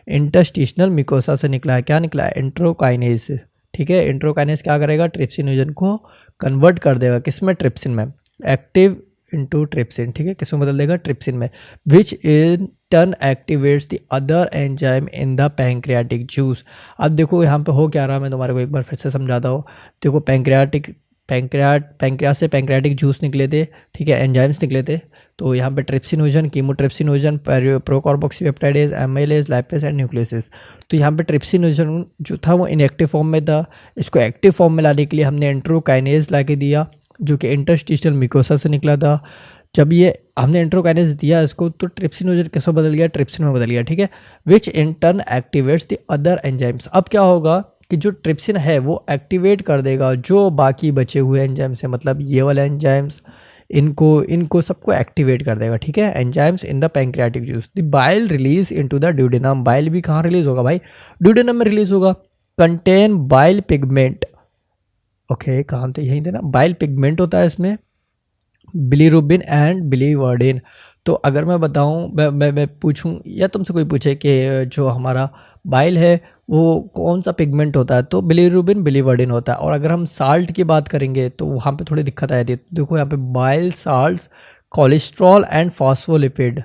इंटस्टिशनल मिकोसा से निकला है। क्या निकला है? इंट्रोकाइनेज से, ठीक है। इंट्रोकाइनेज क्या करेगा? ट्रिप्सिनोजन को कन्वर्ट कर देगा किस में? ट्रिप्सिन में, एक्टिव इंटू ट्रिप्सिन, ठीक है। किसमें बदल देगा? ट्रिप्सिन में। Which in turn activates the other enzyme in the pancreatic juice. अब देखो यहाँ पे हो क्या रहा है, मैं तुम्हारे को एक बार फिर से समझाता हूँ। देखो पैंक्रियास से पैंक्रियाटिक जूस निकले थे, ठीक है, एंजाइम्स निकले थे। तो यहाँ पे trypsinogen, chymotrypsinogen, procarboxypeptidase, amylase, lipase and nucleases. तो यहाँ पे ट्रिप्सिनोजन जो था वो इनएक्टिव फॉर्म में था, इसको एक्टिव फॉर्म में लाने के लिए हमने इंट्रोकाइनेज ला के दिया जो कि इंटरस्टिशनल मिकोसा से निकला था। जब ये हमने इंट्रोकाइनेज दिया इसको, तो ट्रिप्सिनोजन कैसे बदल गया? ट्रिप्सिन में बदल गया, ठीक है। Which in turn activates the other enzymes. अब क्या होगा कि जो ट्रिप्सिन है वो एक्टिवेट कर देगा जो बाकी बचे हुए एंजाइम्स हैं, मतलब ये वाले एंजाइम्स, इनको सबको एक्टिवेट कर देगा, ठीक है। Enzymes in the pancreatic juice. The bile release into the duodenum. Bile भी कहाँ रिलीज होगा भाई? ड्यूडेनम में रिलीज होगा। कंटेन बाइल पिगमेंट, ओके कहाँ थे? यहीं थे ना। बाइल पिगमेंट होता है इसमें, बिलीरुबिन एंड बिलीवर्डिन। तो अगर मैं बताऊं, मैं पूछूं या तुमसे कोई पूछे कि जो हमारा बाइल है वो कौन सा पिगमेंट होता है, तो बिलीरुबिन, बिलीवर्डिन होता है। और अगर हम साल्ट की बात करेंगे तो वहाँ पे थोड़ी दिक्कत आ जाती है। देखो यहाँ पे bile salts, cholesterol and phospholipid,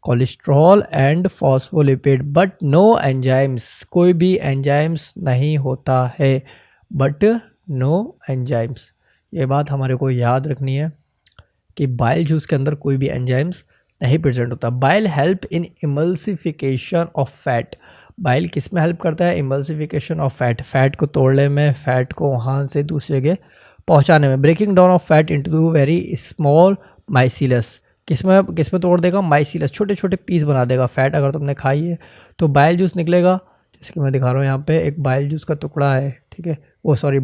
cholesterol and phospholipid, but no enzymes, कोई भी एंजाइम्स नहीं होता है, बट नो एंजाइम्स। ये बात हमारे को याद रखनी है कि बाइल जूस के अंदर कोई भी एंजाइम्स नहीं प्रेजेंट होता। Bile help in emulsification of fat. Bile किस में हेल्प करता है? इमल्सिफिकेशन ऑफ फैट, फैट को तोड़ने में, फैट को वहाँ से दूसरी जगह पहुँचाने में। Breaking down of fat into very small micelles. किस में तोड़ देगा? माइसिलस, छोटे छोटे पीस बना देगा। फैट अगर तुमने खाई है तो बाइल जूस निकलेगा, जैसे कि मैं दिखा रहा हूँ यहाँ पे एक बाइल जूस का टुकड़ा है, ठीक है, वो सॉरी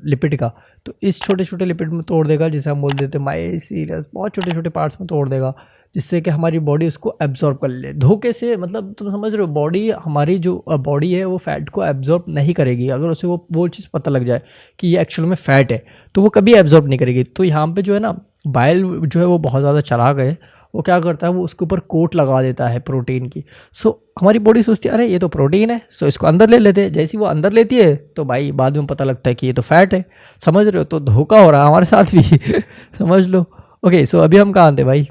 लिपिड का, तो इस छोटे छोटे लिपिड में तोड़ देगा, जिसे हम बोल देते हैं माइसीलियस, बहुत छोटे छोटे पार्ट्स में तोड़ देगा, जिससे कि हमारी बॉडी उसको एब्जॉर्ब कर ले धोखे से। मतलब तुम समझ रहे हो, बॉडी हमारी जो बॉडी है वो फैट को एब्जॉर्ब नहीं करेगी। अगर उसे वो चीज़ पता लग जाए कि ये एक्चुअल में फ़ैट है तो वो कभी एब्जॉर्ब नहीं करेगी। तो यहाँ पे जो है ना, बाइल जो है वो बहुत ज़्यादा चालाक है, वो क्या करता है, वो उसके ऊपर कोट लगा देता है प्रोटीन की। सो हमारी बॉडी सोचती है अरे ये तो प्रोटीन है, सो इसको अंदर ले लेते हैं। जैसे ही वो अंदर लेती है तो भाई बाद में पता लगता है कि ये तो फैट है। समझ रहे हो, तो धोखा हो रहा है हमारे साथ भी समझ लो। ओके, सो अभी हम कहाँ थे भाई,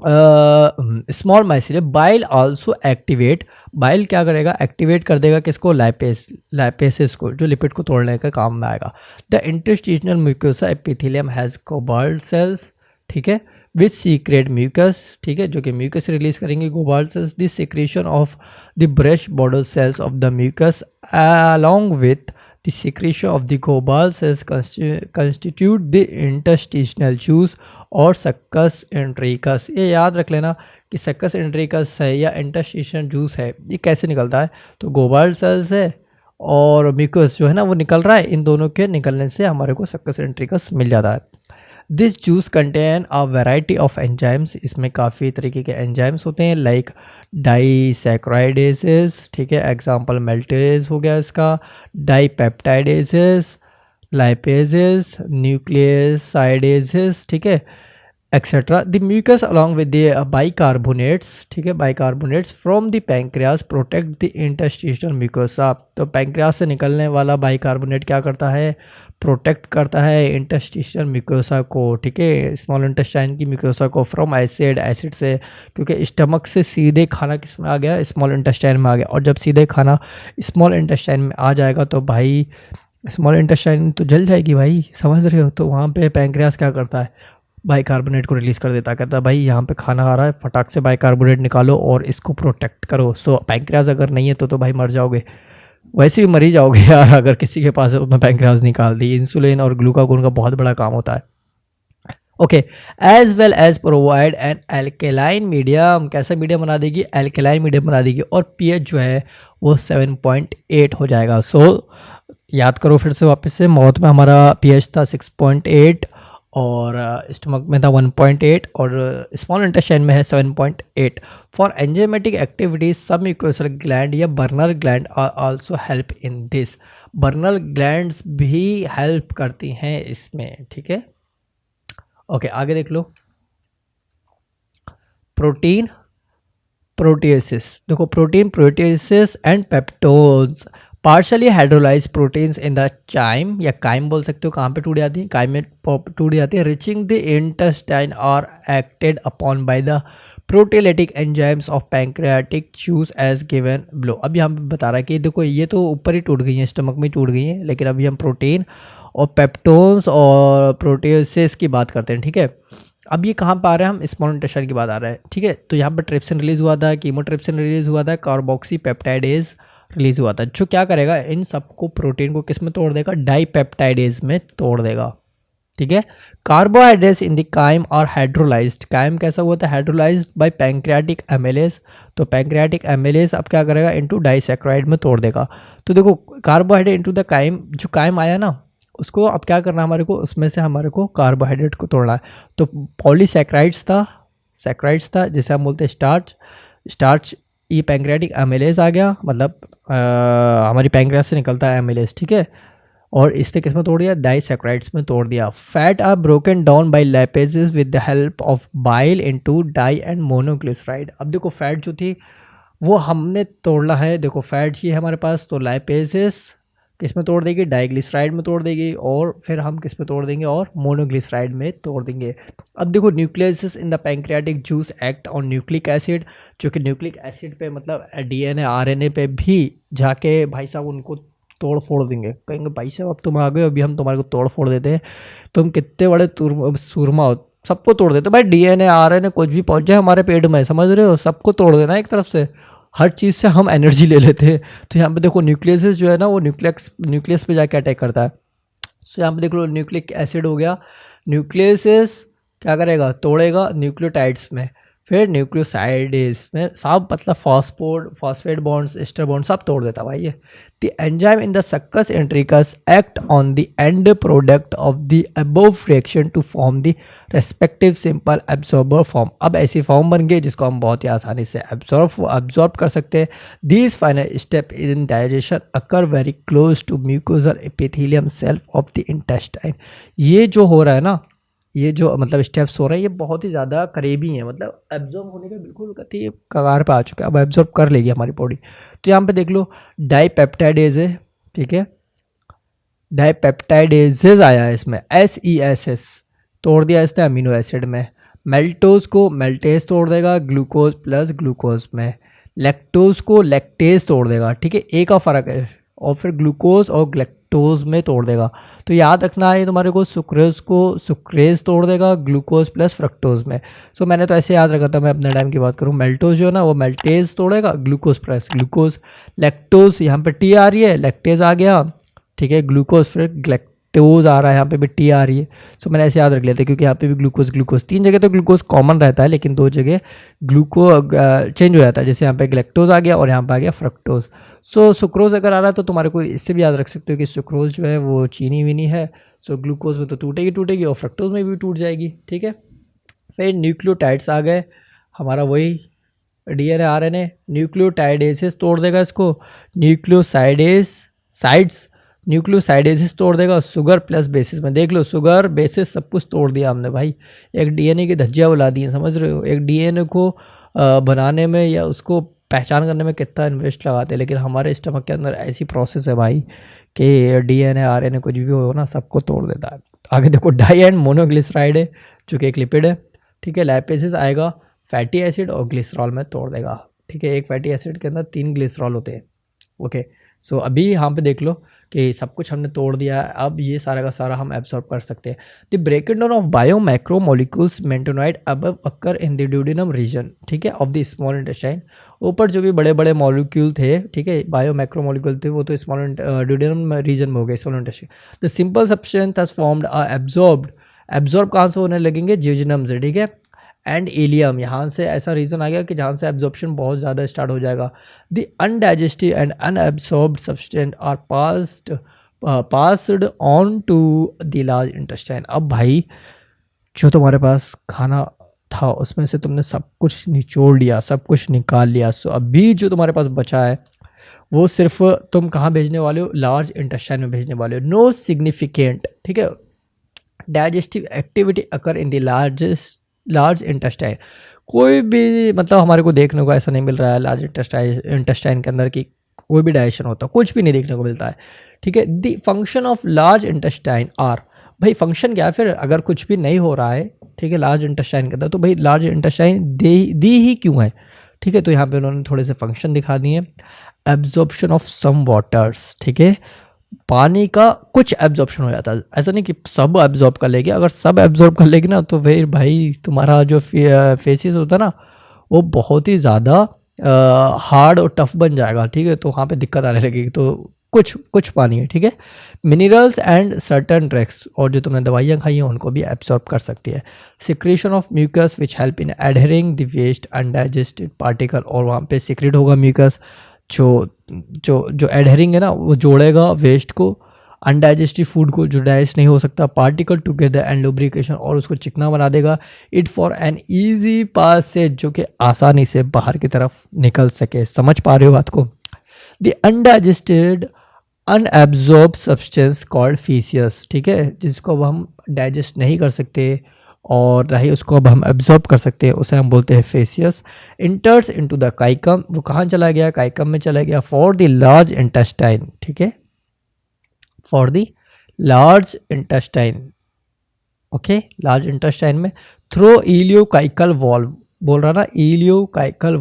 small mycelia bile also activate, bile क्या करेगा, एक्टिवेट कर देगा किसको, लाइपेसिस को, जो लिपिड को तोड़ने का काम में आएगा। The intestinal mucosa epithelium has goblet cells, ठीक है, विच सीक्रेट म्यूकस, ठीक है, जो कि म्यूकस रिलीज करेंगे goblet cells. This secretion of the brush border cells of the mucus along with the secretion of the cobalt cells constitute the interstitial juice और succus इंट्रिकस। ये याद रख लेना कि सक्कस इंट्रिकस है या इंटरस्टिशियल जूस है, ये कैसे निकलता है, तो कोबाल्ट सेल्स है और म्यूकस जो है ना वो निकल रहा है, इन दोनों के निकलने से हमारे को सक्कस इंट्रिकस मिल जाता है। This juice contain a variety of enzymes, इसमें काफ़ी तरीके के एंजाइम्स होते हैं, लाइक डाईसैक्राइडेसेस, ठीक है, एग्जांपल मेल्टेज हो गया इसका, डाईपेप्टाइडेसेस, लाइपेजेस, न्यूक्लियोसाइडेसेस, ठीक है, etcetera. The mucus along with the bicarbonates, ठीक है, bicarbonates from the pancreas protect the interstitial mucosa. तो पैंक्रियास से निकलने वाला बाइकार्बोनेट क्या करता है, प्रोटेक्ट करता है इंटरस्टिशियल म्यूकोसा को, ठीक है, स्मॉल इंटेस्टाइन की म्यूकोसा को, फ्रॉम एसिड से, क्योंकि स्टमक से सीधे खाना किस में आ गया, स्मॉल इंटेस्टाइन में आ गया, और जब सीधे खाना स्मॉल इंटेस्टाइन में आ जाएगा तो भाई स्मॉल इंटेस्टाइन तो जल जाएगी भाई, समझ रहे हो। तो वहाँ पे पैंक्रियास क्या करता है, बाइकार्बोनेट को रिलीज़ कर देता है, कहता है भाई यहाँ पे खाना आ रहा है, फटाक से बाइकार्बोनेट निकालो और इसको प्रोटेक्ट करो। सो पैंक्रियास अगर नहीं है तो भाई मर जाओगे, वैसे भी मर ही जाओगे यार अगर किसी के पास उसमें पैंक्रियास निकाल दी। इंसुलिन और ग्लूकागोन का बहुत बड़ा काम होता है। Okay, as well as provide an alkaline medium, कैसा मीडियम बना देगी, एल्केलाइन मीडियम बना देगी, और पीएच जो है वो 7.8 हो जाएगा। सो याद करो फिर से वापस से, मौत में हमारा पीएच था 6.8 और स्टमक में था 1.8 और स्मॉल इंटेस्टाइन में है 7.8। फॉर एंजाइमेटिक एक्टिविटीज सब म्यूकोसल ग्लैंड या Brunner gland are also help in this, Brunner glands भी हेल्प करती हैं इसमें, ठीक है। ओके, आगे देख लो, प्रोटीन प्रोटियोसिस, देखो protein proteoses and peptones, partially hydrolyse proteins in the chyme, या काइम बोल सकते हो, कहाँ पे टूट जाती है, काइम में टूट जाती है, reaching the intestine are acted upon by the proteolytic enzymes of pancreatic juice as given below. अब यहाँ पे बता रहा है कि देखो ये तो ऊपर ही टूट गई हैं, स्टमक में टूट गई हैं, लेकिन अभी हम प्रोटीन और पेप्टोन्स और प्रोटियोसिस की बात करते हैं, ठीक है। अब ये कहाँ पर आ रहा है, हम स्मॉल इंटेस्टाइन की बात आ रहा है, ठीक है। तो यहाँ पर ट्रिप्सिन रिलीज हुआ था, कीमोट्रिप्सिन रिलीज हुआ था, कार्बोक्सी पेप्टाइडेज रिलीज हुआ था, जो क्या करेगा, इन सबको प्रोटीन को किस में तोड़ देगा, डाईपेप्टाइडेज में तोड़ देगा, ठीक है। कार्बोहाइड्रेट्स इन द काइम और हाइड्रोलाइज्ड, काइम कैसा हुआ था, हाइड्रोलाइज्ड बाय पैंक्रियाटिक एमिलेज, तो पैंक्रियाटिक एमिलेज अब क्या करेगा, इनटू डाइसैक्राइड में तोड़ देगा। तो देखो कार्बोहाइड्रेट इनटू द काइम, जो काइम आया ना उसको अब क्या करना है हमारे को, उसमें से हमारे को कार्बोहाइड्रेट को तोड़ना है। तो पॉलीसैक्राइड्स था जिसे हम बोलते हैं स्टार्च, ये पैंक्रियाटिक एमिलेज आ गया, मतलब हमारी पैंक्रियास से निकलता है एमिलेज, ठीक है, और इसने किस में तोड़ दिया, डाइसैक्राइड्स में तोड़ दिया। Fat are broken down by lipases with the help of bile into di and monoglyceride. अब देखो फैट जो थी वो हमने तोड़ना है, देखो फैट ये है हमारे पास, तो लाइपेजेस किस में तोड़ देगी, डाइग्लिसराइड में तोड़ देगी, और फिर हम किस में तोड़ देंगे, और मोनोग्लिसराइड में तोड़ देंगे। अब देखो nucleus in the pancreatic juice act on nucleic acid, जो कि न्यूक्लिक एसिड पे मतलब डीएनए आरएनए पे भी जाके भाई साहब उनको तोड़ फोड़ देंगे, कहेंगे भाई साहब अब तुम आ गए, अभी हम तुम्हारे को तोड़ फोड़ देते हैं, तुम कितने बड़े सूरमा हो, सबको तोड़ देते भाई, डीएनए आरएनए कुछ भी पहुंच जाए हमारे पेट में, समझ रहे हो, सबको तोड़ देना एक तरफ से, हर चीज़ से हम एनर्जी ले लेते हैं। तो यहाँ पे देखो न्यूक्लियस जो है ना वो न्यूक्लियस पे जाके अटैक करता है। सो यहाँ पे देख लो न्यूक्लिक एसिड हो गया, न्यूक्लियस क्या करेगा, तोड़ेगा न्यूक्लियोटाइड्स में, फिर न्यूक्लियोसाइडेज में सब मतलब फॉस्फेट बॉन्ड्स, एस्टर बॉन्ड सब तोड़ देता भाई ये। The enzyme in the succus entericus act on the end product of the above reaction to form the respective simple absorber form. अब ऐसी फॉर्म बन गई जिसको हम बहुत ही आसानी से एब्जॉर्ब कर सकते हैं। These final step in digestion occur very close to mucosal epithelium cells of the intestine. ये जो हो रहा है ना, ये जो मतलब स्टेप्स हो रहे हैं ये बहुत ही ज़्यादा करीबी हैं, मतलब एब्जॉर्ब होने के बिल्कुल कतई कगार पे आ चुका है, अब एब्जॉर्ब कर लेगी हमारी बॉडी। तो यहाँ पे देख लो डाईपेप्टाइडेज है, ठीक है, डाईपेप्टाइडेजेस आया है इसमें, SESS तोड़ दिया इसने अमीनो एसिड में। मेल्टोज को मेल्टेज तोड़ देगा ग्लूकोज प्लस ग्लूकोज में। लैक्टोज को लैक्टेज तोड़ देगा, ठीक है, एक का फ़र्क है, और फिर ग्लूकोज और लैक्टोज में तोड़ देगा। तो याद रखना है तुम्हारे को सुक्रेज तोड़ देगा ग्लूकोज प्लस फ्रक्टोज में। सो मैंने तो ऐसे याद रखा था, मैं अपने टाइम की बात करूँ, मेल्टोज जो है ना वो मेल्टेज तोड़ेगा ग्लूकोज प्लस ग्लूकोज। लैक्टोज यहाँ पे T आ रही है, लैक्टेज आ गया, ठीक है, ग्लूकोज फिर ग्लैक्टोज आ रहा है, यहाँ पे भी T आ रही है। सो मैंने ऐसे याद रख लिया था क्योंकि यहाँ पे भी ग्लूकोज 3 जगह तो ग्लूकोज कॉमन रहता है, लेकिन 2 जगह चेंज हो जाता है, जैसे यहाँ पे ग्लैक्टोज आ गया और यहाँ पे आ गया फ्रक्टोज। सो सुक्रोज अगर आ रहा है तो तुम्हारे को इससे भी याद रख सकते हो कि सुक्रोज जो है वो चीनी वीनी है, सो ग्लूकोज में तो टूटेगी और फ्रक्टोज में भी टूट जाएगी, ठीक है। फिर न्यूक्लियोटाइड्स आ गए, हमारा वही DNA RNA, न्यूक्लियोटाइडेसिस तोड़ देगा इसको, न्यूक्लियोसाइडेसिस तोड़ देगा शुगर प्लस बेसिस में। देख लो शुगर बेसिस सब कुछ तोड़ दिया हमने भाई, एक DNA की धज्जियाँ बुला दी हैं, समझ रहे हो। एक DNA को बनाने में या उसको पहचान करने में कितना इन्वेस्ट लगाते हैं, लेकिन हमारे स्टमक के अंदर ऐसी प्रोसेस है भाई कि DNA RNA कुछ भी हो ना सबको तोड़ देता है। आगे देखो डाई एंड मोनोग्लिसराइड है जो कि एक लिपिड है, ठीक है। लाइपेसिस आएगा फैटी एसिड और ग्लिसरॉल में तोड़ देगा, ठीक है। एक फैटी एसिड के अंदर 3 ग्लिसरॉल होते हैं, ओके। सो अभी यहाँ पे देख लो कि सब कुछ हमने तोड़ दिया है, अब ये सारा का सारा हम एब्सॉर्ब कर सकते हैं। The breakdown of bio macro molecules mentioned above occur in the duodenum region, ठीक है, ऑफ द स्मॉल इंटेस्टाइन। ऊपर जो भी बड़े बड़े मॉलिक्यूल थे, ठीक है, बायो मैक्रो मॉलिक्यूल थे, वो तो स्मॉल ड्यूडेनम रीजन में हो गए, small intestine. The simple substance has formed absorb कहाँ से होने लगेंगे, जियोजिनम से, ठीक है, एंड इलियम। यहाँ से ऐसा रीज़न आ गया कि जहाँ से एब्जॉर्प्शन बहुत ज़्यादा स्टार्ट हो जाएगा। The undigestive and unabsorbed substance are passed on to the large intestine. अब भाई जो तुम्हारे पास खाना था उसमें से तुमने सब कुछ निचोड़ लिया, सब कुछ निकाल लिया, सो अभी जो तुम्हारे पास बचा है वो सिर्फ तुम कहाँ भेजने वाले हो, लार्ज इंटेस्टाइन में भेजने वाले हो। नो सिग्निफिकेंट, ठीक है, digestive activity occur in the large intestine. कोई भी मतलब हमारे को देखने को ऐसा नहीं मिल रहा है लार्ज इंटेस्टाइन के अंदर कि कोई भी डाइजेशन होता, कुछ भी नहीं देखने को मिलता है, ठीक है। The function of large intestine are, भाई फंक्शन क्या है फिर अगर कुछ भी नहीं हो रहा है, ठीक है, लार्ज इंटेस्टाइन के अंदर, तो भाई लार्ज इंटेस्टाइन दी ही क्यों है, ठीक है। तो यहाँ पे उन्होंने थोड़े से फंक्शन दिखा दिए। एब्जॉर्प्शन ऑफ सम वाटर्स, ठीक है, पानी का कुछ एब्जॉर्प्शन हो जाता है, ऐसा नहीं कि सब एब्जॉर्ब कर लेगी। अगर सब एब्जॉर्ब कर लेगी ना तो फिर भाई तुम्हारा जो फेसिस होता है ना वो बहुत ही ज़्यादा हार्ड और टफ बन जाएगा, ठीक है, तो वहाँ पे दिक्कत आने लगेगी। तो कुछ पानी है, ठीक है। मिनरल्स एंड सर्टन ड्रग्स, और जो तुमने दवाइयाँ खाई हैं उनको भी एब्जॉर्ब कर सकती है। Secretion of mucus which help in adhering the waste undigested particle, और वहाँ पे सिक्रेट होगा म्यूकस जो एडहरिंग है ना वो जोड़ेगा वेस्ट को, अनडाइजेस्टिव फूड को जो डाइजेस्ट नहीं हो सकता, पार्टिकल टुगेदर एंड लुब्रिकेशन, और उसको चिकना बना देगा। इट फॉर एन ईजी पास से, जो कि आसानी से बाहर की तरफ निकल सके। समझ पा रहे हो बात को। The undigested unabsorbed substances called faeces, ठीक है, जिसको अब हम डाइजेस्ट नहीं कर सकते और रही उसको अब हम एब्जॉर्ब कर सकते हैं, उसे हम बोलते हैं फेसियस। इंटर्स इनटू द काइकम, वो कहाँ चला गया, काइकम में चला गया। फॉर द लार्ज इंटेस्टाइन, ठीक है, for the large intestine, okay, large intestine में थ्रो इलियोकाइकल वॉल्व, बोल रहा ना इलियोकाइकल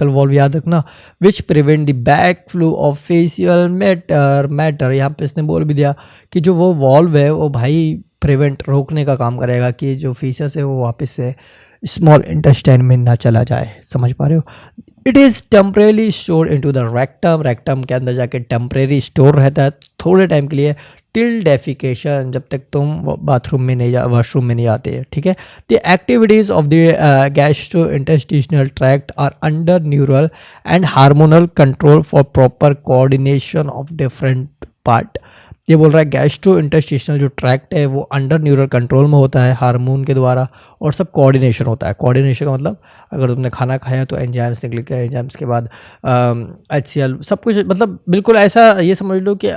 वॉल्व याद रखना, which prevent the back flow of facial matter. यहाँ पे इसने बोल भी दिया कि जो वो वॉल्व है वो भाई प्रिवेंट, रोकने का काम करेगा कि जो फीसस है वो वापस से स्मॉल इंटेस्टाइन में ना चला जाए। समझ पा रहे हो। It is temporarily store into the rectum, rectum के अंदर जाके टेम्परेरी स्टोर रहता है थोड़े टाइम के लिए, टिल डेफिकेशन, जब तक तुम बाथरूम में नहीं वॉशरूम में नहीं आते, ठीक है। The activities of the gastrointestinal tract are under neural and hormonal control for proper coordination of different part. ये बोल रहा है गैस्ट्रो इंटेस्टिशनल जो ट्रैक्ट है वो अंडर न्यूरल कंट्रोल में होता है हार्मोन के द्वारा, और सब कोऑर्डिनेशन होता है। कोऑर्डिनेशन का मतलब अगर तुमने खाना खाया तो एंजाइम्स निकल के, एंजाइम्स के बाद HCl, सब कुछ, मतलब बिल्कुल ऐसा ये समझ लो कि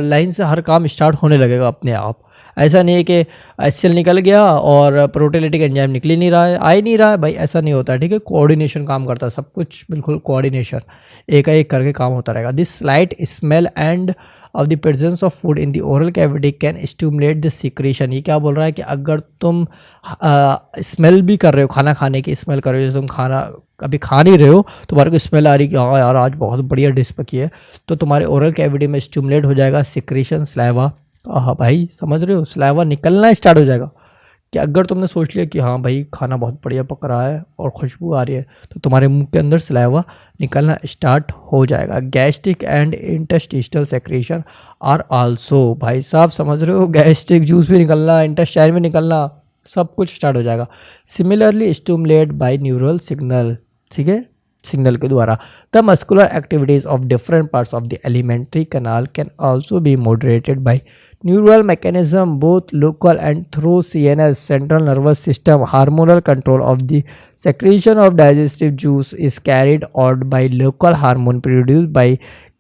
लाइन से हर काम स्टार्ट होने लगेगा अपने आप। ऐसा नहीं है कि HCl निकल गया और प्रोटीलिटिक एंजाइम निकल ही नहीं रहा है, आ ही नहीं रहा है भाई, ऐसा नहीं होता है, ठीक है। कोऑर्डिनेशन काम करता है सब कुछ, बिल्कुल कोऑर्डिनेशन, एक एक करके काम होता रहेगा। This slight smell end of the presence of food in the oral cavity can stimulate the secretion. ये क्या बोल रहा है कि अगर तुम स्मेल भी कर रहे हो, खाना खाने की स्मेल कर रहे हो, तुम खाना अभी खा नहीं रहे हो, तुम्हारे को स्मेल आ रही कि हाँ यार आज बहुत बढ़िया डिश पकी है, तो तुम्हारे ओरल कैविटी में स्टिमुलेट हो जाएगा सिक्रेशन, स्लाइवा। हाँ भाई समझ रहे हो, स्लाइवा निकलना स्टार्ट हो जाएगा। कि अगर तुमने सोच लिया कि हाँ भाई खाना बहुत बढ़िया पक रहा है और खुशबू आ रही है, तो तुम्हारे मुंह के अंदर सलाइवा निकलना स्टार्ट हो जाएगा। Gastric and intestinal secretion are also, भाई साहब समझ रहे हो, गैस्ट्रिक जूस भी निकलना, इंटेस्टाइन भी निकलना, सब कुछ स्टार्ट हो जाएगा। Similarly stimulate by neural signal, ठीक है, सिग्नल के द्वारा। The muscular activities of different parts of the alimentary canal can also be moderated by neural mechanism both local and through CNS, central nervous system. Hormonal control of the secretion of digestive juice is carried out by local hormone produced by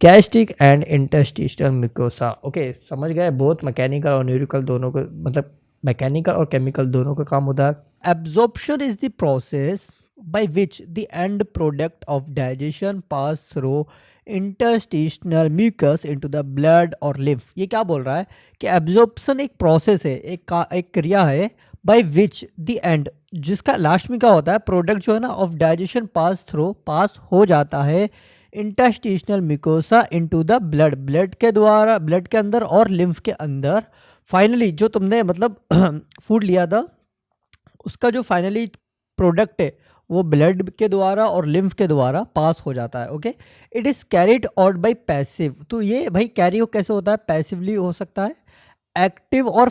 gastric and intestinal mucosa. Okay, समझ गए, बहुत mechanical और न्यूरिकल दोनों को, मतलब mechanical और chemical दोनों का काम होता है। Absorption is the process by which the end product of digestion pass through intestinal mucus into the blood और लिम्फ। ये क्या बोल रहा है कि एब्जॉर्प्शन एक प्रोसेस है, एक क्रिया है, बाय विच द एंड, जिसका लास्ट में क्या होता है, प्रोडक्ट जो है ना ऑफ डाइजेशन पास हो जाता है intestinal mucosa into the blood, blood के द्वारा, ब्लड के अंदर और लिम्फ के अंदर। फाइनली जो तुमने मतलब फूड लिया था उसका जो फाइनली प्रोडक्ट है वो ब्लड के द्वारा और लिम्फ के द्वारा पास हो जाता है। Okay, it is carried out bye passive. तो ये भाई कैरी हो कैसे होता है, पैसिवली हो सकता है, एक्टिव और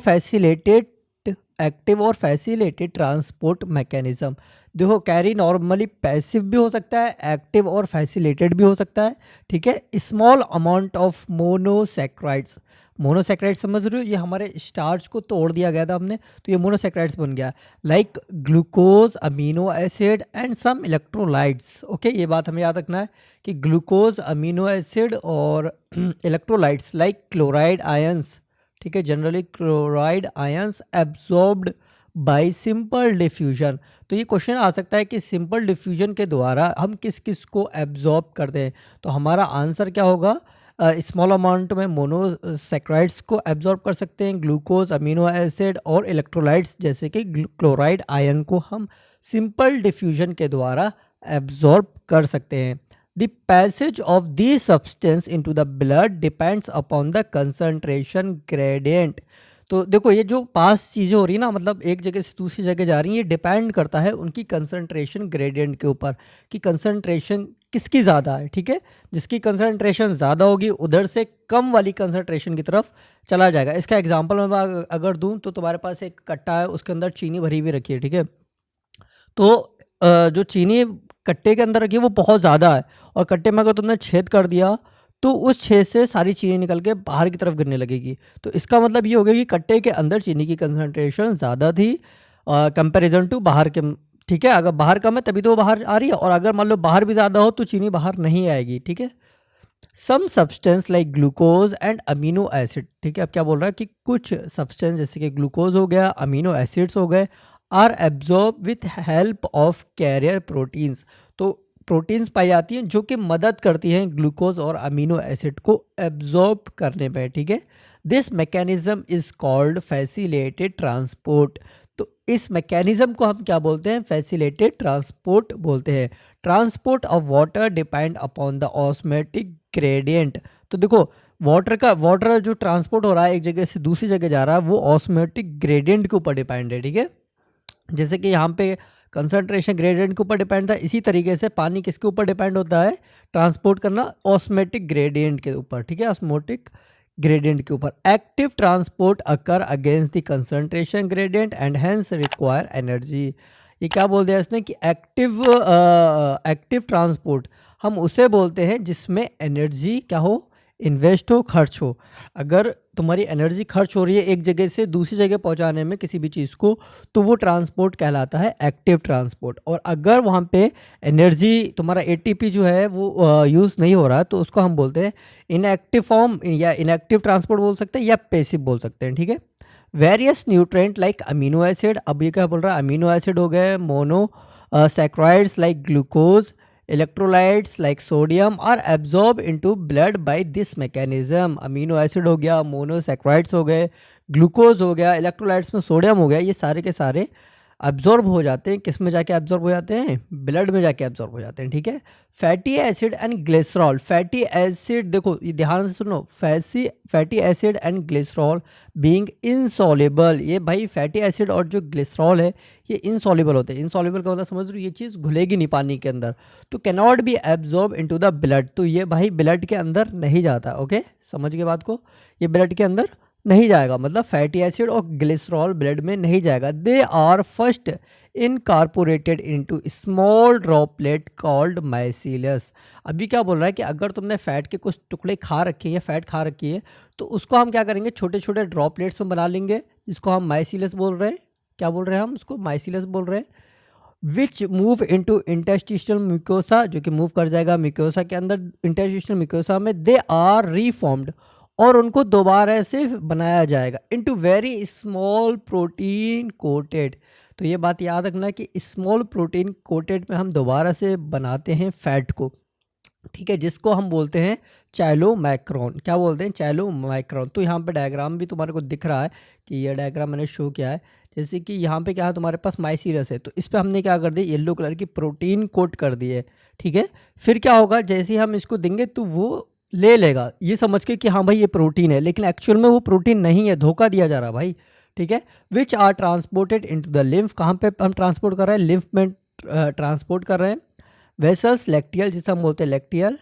फैसिलिटेटेड ट्रांसपोर्ट मैकेनिज्म। देखो कैरी नॉर्मली पैसिव भी हो सकता है, एक्टिव और फैसिलिटेटेड भी हो सकता है, ठीक है। Small amount of monosaccharides, monosaccharides समझ रहे हो, ये हमारे स्टार्च को तोड़ दिया गया था हमने, तो ये मोनोसैक्राइड्स बन गया, like glucose, amino acid and some electrolytes. Okay, ये बात हमें याद रखना है कि ग्लूकोज, अमीनो एसिड और इलेक्ट्रोलाइट्स लाइक क्लोराइड आयंस, ठीक है, generally chloride ions absorbed by simple diffusion. तो ये क्वेश्चन आ सकता है कि सिंपल डिफ्यूजन के द्वारा हम किस किस को एब्जॉर्ब करते हैं, तो हमारा आंसर क्या होगा, स्मॉल अमाउंट में मोनोसैक्राइड्स को एब्जॉर्ब कर सकते हैं, ग्लूकोज, अमीनो एसिड और इलेक्ट्रोलाइट्स जैसे कि क्लोराइड आयन को हम सिंपल डिफ्यूजन के द्वारा एब्जॉर्ब कर सकते हैं। The passage of the substance into the blood depends upon the concentration gradient. तो देखो ये जो पास चीज़ें हो रही है ना, मतलब एक जगह से दूसरी जगह जा रही हैं, ये डिपेंड करता है उनकी कंसंट्रेशन ग्रेडियंट के ऊपर कि कंसंट्रेशन किसकी ज़्यादा है, ठीक है। जिसकी कंसंट्रेशन ज़्यादा होगी उधर से कम वाली कंसंट्रेशन की तरफ चला जाएगा। इसका एग्जांपल मैं अगर दूं तो तुम्हारे पास एक कट्टा है, उसके अंदर चीनी भरी हुई रखी है, ठीक है। तो जो चीनी कट्टे के अंदर रखी है वो बहुत ज़्यादा है, और कट्टे में अगर तुमने छेद कर दिया तो उस छेद से सारी चीनी निकल के बाहर की तरफ गिरने लगेगी। तो इसका मतलब ये हो गया कि कट्टे के अंदर चीनी की कंसंट्रेशन ज़्यादा थी कंपैरिजन टू बाहर के, ठीक है। अगर बाहर कम है तभी तो वो बाहर आ रही है, और अगर मान लो बाहर भी ज़्यादा हो तो चीनी बाहर नहीं आएगी, ठीक है। Some substance like glucose and amino acid, ठीक है। अब क्या बोल रहा है कि कुछ सब्सटेंस जैसे कि ग्लूकोज हो गया, अमीनो एसिड्स हो गए, are absorb with help of carrier proteins. तो प्रोटीन्स पाई जाती हैं जो कि मदद करती हैं ग्लूकोज और अमीनो एसिड को एब्जॉर्ब करने में, ठीक है। This mechanism is called facilitated transport. तो इस मैकेनिज्म को हम क्या बोलते हैं, फैसिलिटेटेड ट्रांसपोर्ट बोलते हैं। Transport of water depend upon the osmotic gradient. तो देखो वाटर जो ट्रांसपोर्ट हो रहा है एक जगह से दूसरी जगह जा रहा है, वो ऑस्मोटिक ग्रेडियंट के ऊपर डिपेंड है, ठीक है। जैसे कि यहाँ पे कंसंट्रेशन ग्रेडियंट के ऊपर डिपेंड था, इसी तरीके से पानी किसके ऊपर डिपेंड होता है ट्रांसपोर्ट करना, ऑस्मोटिक ग्रेडियंट के ऊपर, ठीक है, ऑस्मोटिक ग्रेडियंट के ऊपर। Active transport occur against the concentration gradient and hence require energy. ये क्या बोल दिया इसने कि एक्टिव ट्रांसपोर्ट हम उसे बोलते हैं जिसमें एनर्जी क्या हो, इन्वेस्ट हो, खर्च हो। अगर तुम्हारी एनर्जी खर्च हो रही है एक जगह से दूसरी जगह पहुंचाने में किसी भी चीज़ को, तो वो ट्रांसपोर्ट कहलाता है एक्टिव ट्रांसपोर्ट। और अगर वहाँ पे एनर्जी तुम्हारा एटीपी जो है वो यूज़ नहीं हो रहा, तो उसको हम बोलते हैं इनएक्टिव फॉर्म, या इनएक्टिव ट्रांसपोर्ट बोल सकते हैं या पैसिव बोल सकते हैं, ठीक है। Various nutrient like amino acid, अब ये क्या बोल रहा है, अमीनो एसिड हो गए, monosaccharides like glucose, electrolytes like sodium are absorb into blood by this mechanism. Amino acid हो गया, मोनोसैक्राइड्स हो गए, ग्लूकोज हो गया, इलेक्ट्रोलाइट्स में सोडियम हो गया, ये सारे के सारे अब्जॉर्ब हो जाते हैं। किस में जाके अब्जॉर्ब हो जाते हैं, ब्लड में जाके अब्जॉर्ब हो जाते हैं, ठीक है। Fatty acid and glycerol, fatty acid देखो ये ध्यान से सुनो, fatty acid and glycerol being insoluble, ये भाई फैटी एसिड और जो ग्लिसरॉल है ये इनसॉल्युबल होते हैं। इनसॉल्युबल का मतलब समझ लो ये चीज़ घुलेगी नहीं पानी के अंदर, तो cannot be absorb into the blood, तो ये भाई ब्लड के अंदर नहीं जाता। ओके, समझ गए बात को, ये ब्लड के अंदर नहीं जाएगा, मतलब फैटी एसिड और ग्लिसरॉल ब्लड में नहीं जाएगा। They are first incorporated into small droplet called micelles. अभी क्या बोल रहा है कि अगर तुमने फैट के कुछ टुकड़े खा रखे हैं या फैट खा रखी है, तो उसको हम क्या करेंगे, छोटे छोटे ड्रॉपलेट्स में बना लेंगे, जिसको हम माइसीलस बोल रहे हैं। क्या बोल रहे हैं हम उसको, माइसीलस बोल रहे हैं। Which move into interstitial mucosa, जो कि मूव कर जाएगा म्यूकोसा के अंदर, इंटरस्टिशियल म्यूकोसा में। दे आर रीफॉर्म्ड, और उनको दोबारा से बनाया जाएगा into very small protein coated. तो ये बात याद रखना कि स्मॉल प्रोटीन कोटेड में हम दोबारा से बनाते हैं फैट को, ठीक है, जिसको हम बोलते हैं चाइलोमाइक्रोन। क्या बोलते हैं, चाइलोमाइक्रोन। तो यहाँ पे डायग्राम भी तुम्हारे को दिख रहा है कि ये डायग्राम मैंने शो किया है। जैसे कि यहाँ पे क्या है, तुम्हारे पास माइसीलस है, तो इस पर हमने क्या कर दिया, येलो कलर की प्रोटीन कोट कर दी है, ठीक है। फिर क्या होगा, जैसे ही हम इसको देंगे तो वो ले लेगा ये समझ के कि हाँ भाई ये प्रोटीन है, लेकिन एक्चुअल में वो प्रोटीन नहीं है, धोखा दिया जा रहा है भाई, ठीक है। Which are transported into the lymph, कहाँ पे हम ट्रांसपोर्ट कर रहे हैं, लिम्फ में ट्रांसपोर्ट कर रहे हैं। वेसल्स लैक्टियल, जिसे हम बोलते हैं लैक्टियल,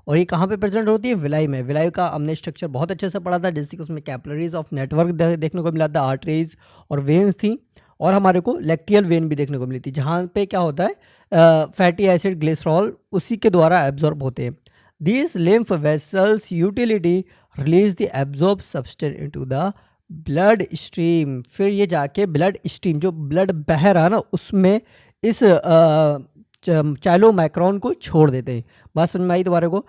और ये कहाँ पे प्रेजेंट होती है, विलाई में। विलाई का हमने स्ट्रक्चर बहुत अच्छे से पढ़ा था, जैसे कि उसमें कैपिलरीज ऑफ नेटवर्क देखने को मिला था, आर्टरीज और वेन्स थी, और हमारे को लैक्टियल वेन भी देखने को मिली थी, जहाँ पे क्या होता है फैटी एसिड ग्लिसरॉल उसी के द्वारा एब्जॉर्ब होते हैं। These lymph vessels utility release the absorbed substance into the blood stream। फिर ये जाके ब्लड स्ट्रीम, जो ब्लड बह रहा है ना, उसमें इस चाइलोमाइक्रोन को छोड़ देते हैं। बात समझ में आई तुम्हारे को,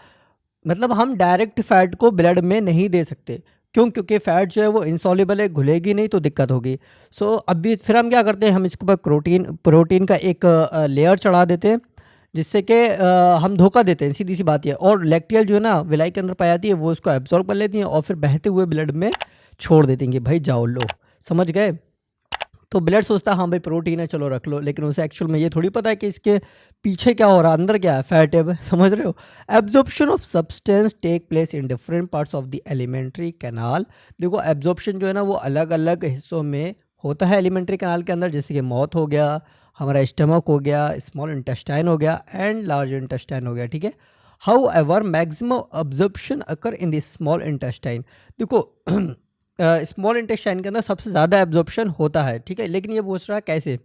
मतलब हम डायरेक्ट फैट को ब्लड में नहीं दे सकते, क्यों, क्योंकि फैट जो है वो इंसॉल्युबल है, घुलेगी नहीं तो दिक्कत होगी। सो अभी फिर हम क्या करते हैं, हम इसके ऊपर प्रोटीन का एक लेयर चढ़ा देते हैं, जिससे कि हम धोखा देते हैं, सीधी सी बात है। और लैक्टियल जो है ना विलाई के अंदर पाई जाती है, वो उसको एब्जॉर्ब कर लेती हैं और फिर बहते हुए ब्लड में छोड़ देती हैं कि भाई जाओ लो, समझ गए। तो ब्लड सोचता है हाँ भाई प्रोटीन है चलो रख लो, लेकिन उसे एक्चुअल में ये थोड़ी पता है कि इसके पीछे क्या हो रहा है, अंदर क्या है, फैट है, समझ रहे हो। Absorption of substance take place in different parts of the alimentary canal. देखो एब्जॉर्प्शन जो है ना वो अलग अलग हिस्सों में होता है एलिमेंट्री कैनाल के अंदर, जैसे कि माउथ हो गया, हमारा स्टमक हो गया, स्मॉल इंटेस्टाइन हो गया एंड लार्ज इंटेस्टाइन हो गया, ठीक है। How ever maximum absorption occur in the small intestine. देखो स्मॉल इंटेस्टाइन के अंदर सबसे ज़्यादा एब्जॉर्प्शन होता है, ठीक है, लेकिन ये पूछ रहा है कैसे,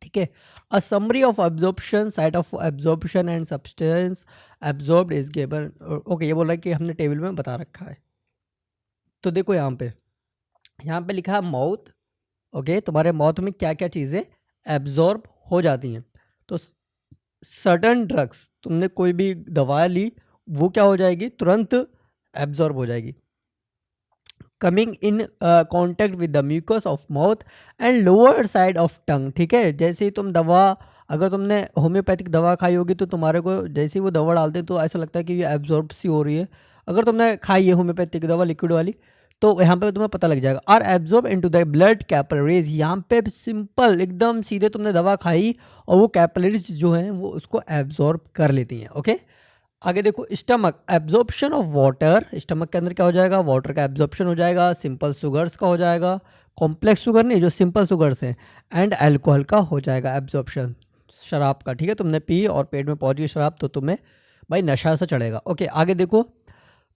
ठीक है। A summary of absorption, site of absorption and substance absorbed is given. Okay, ये बोल रहा है कि हमने टेबल में बता रखा है। तो देखो यहाँ पे लिखा है माउथ, ओके, तुम्हारे माउथ में क्या क्या चीज़ें एब्जॉर्ब हो जाती हैं। तो सर्टन ड्रग्स, तुमने कोई भी दवा ली वो क्या हो जाएगी, तुरंत एब्जॉर्ब हो जाएगी। Coming in contact with the mucus of mouth and lower side of tongue, ठीक है। जैसे ही तुम दवा, अगर तुमने होम्योपैथिक दवा खाई होगी तो तुम्हारे को जैसे ही वो दवा डालते हैं तो ऐसा लगता है कि ये एब्जॉर्ब सी हो रही है। अगर तुमने खाई है होम्योपैथिक दवा लिक्विड वाली, तो यहाँ पे तुम्हें पता लग जाएगा। Are absorb into the blood capillaries, यहाँ पे सिंपल एकदम सीधे तुमने दवा खाई और वो कैपिलरीज जो हैं वो उसको एब्जॉर्ब कर लेती हैं, ओके। आगे देखो stomach, absorption of water, stomach के अंदर क्या हो जाएगा, वाटर का एब्जॉर्प्शन हो जाएगा, सिंपल शुगर्स का हो जाएगा, कॉम्प्लेक्स शुगर नहीं जो सिंपल शुगर्स हैं, एंड अल्कोहल का हो जाएगा एब्जॉर्प्शन, शराब का, ठीक है। तुमने पी और पेट में पहुंच गई शराब तो तुम्हें भाई नशा से चढ़ेगा, ओके। आगे देखो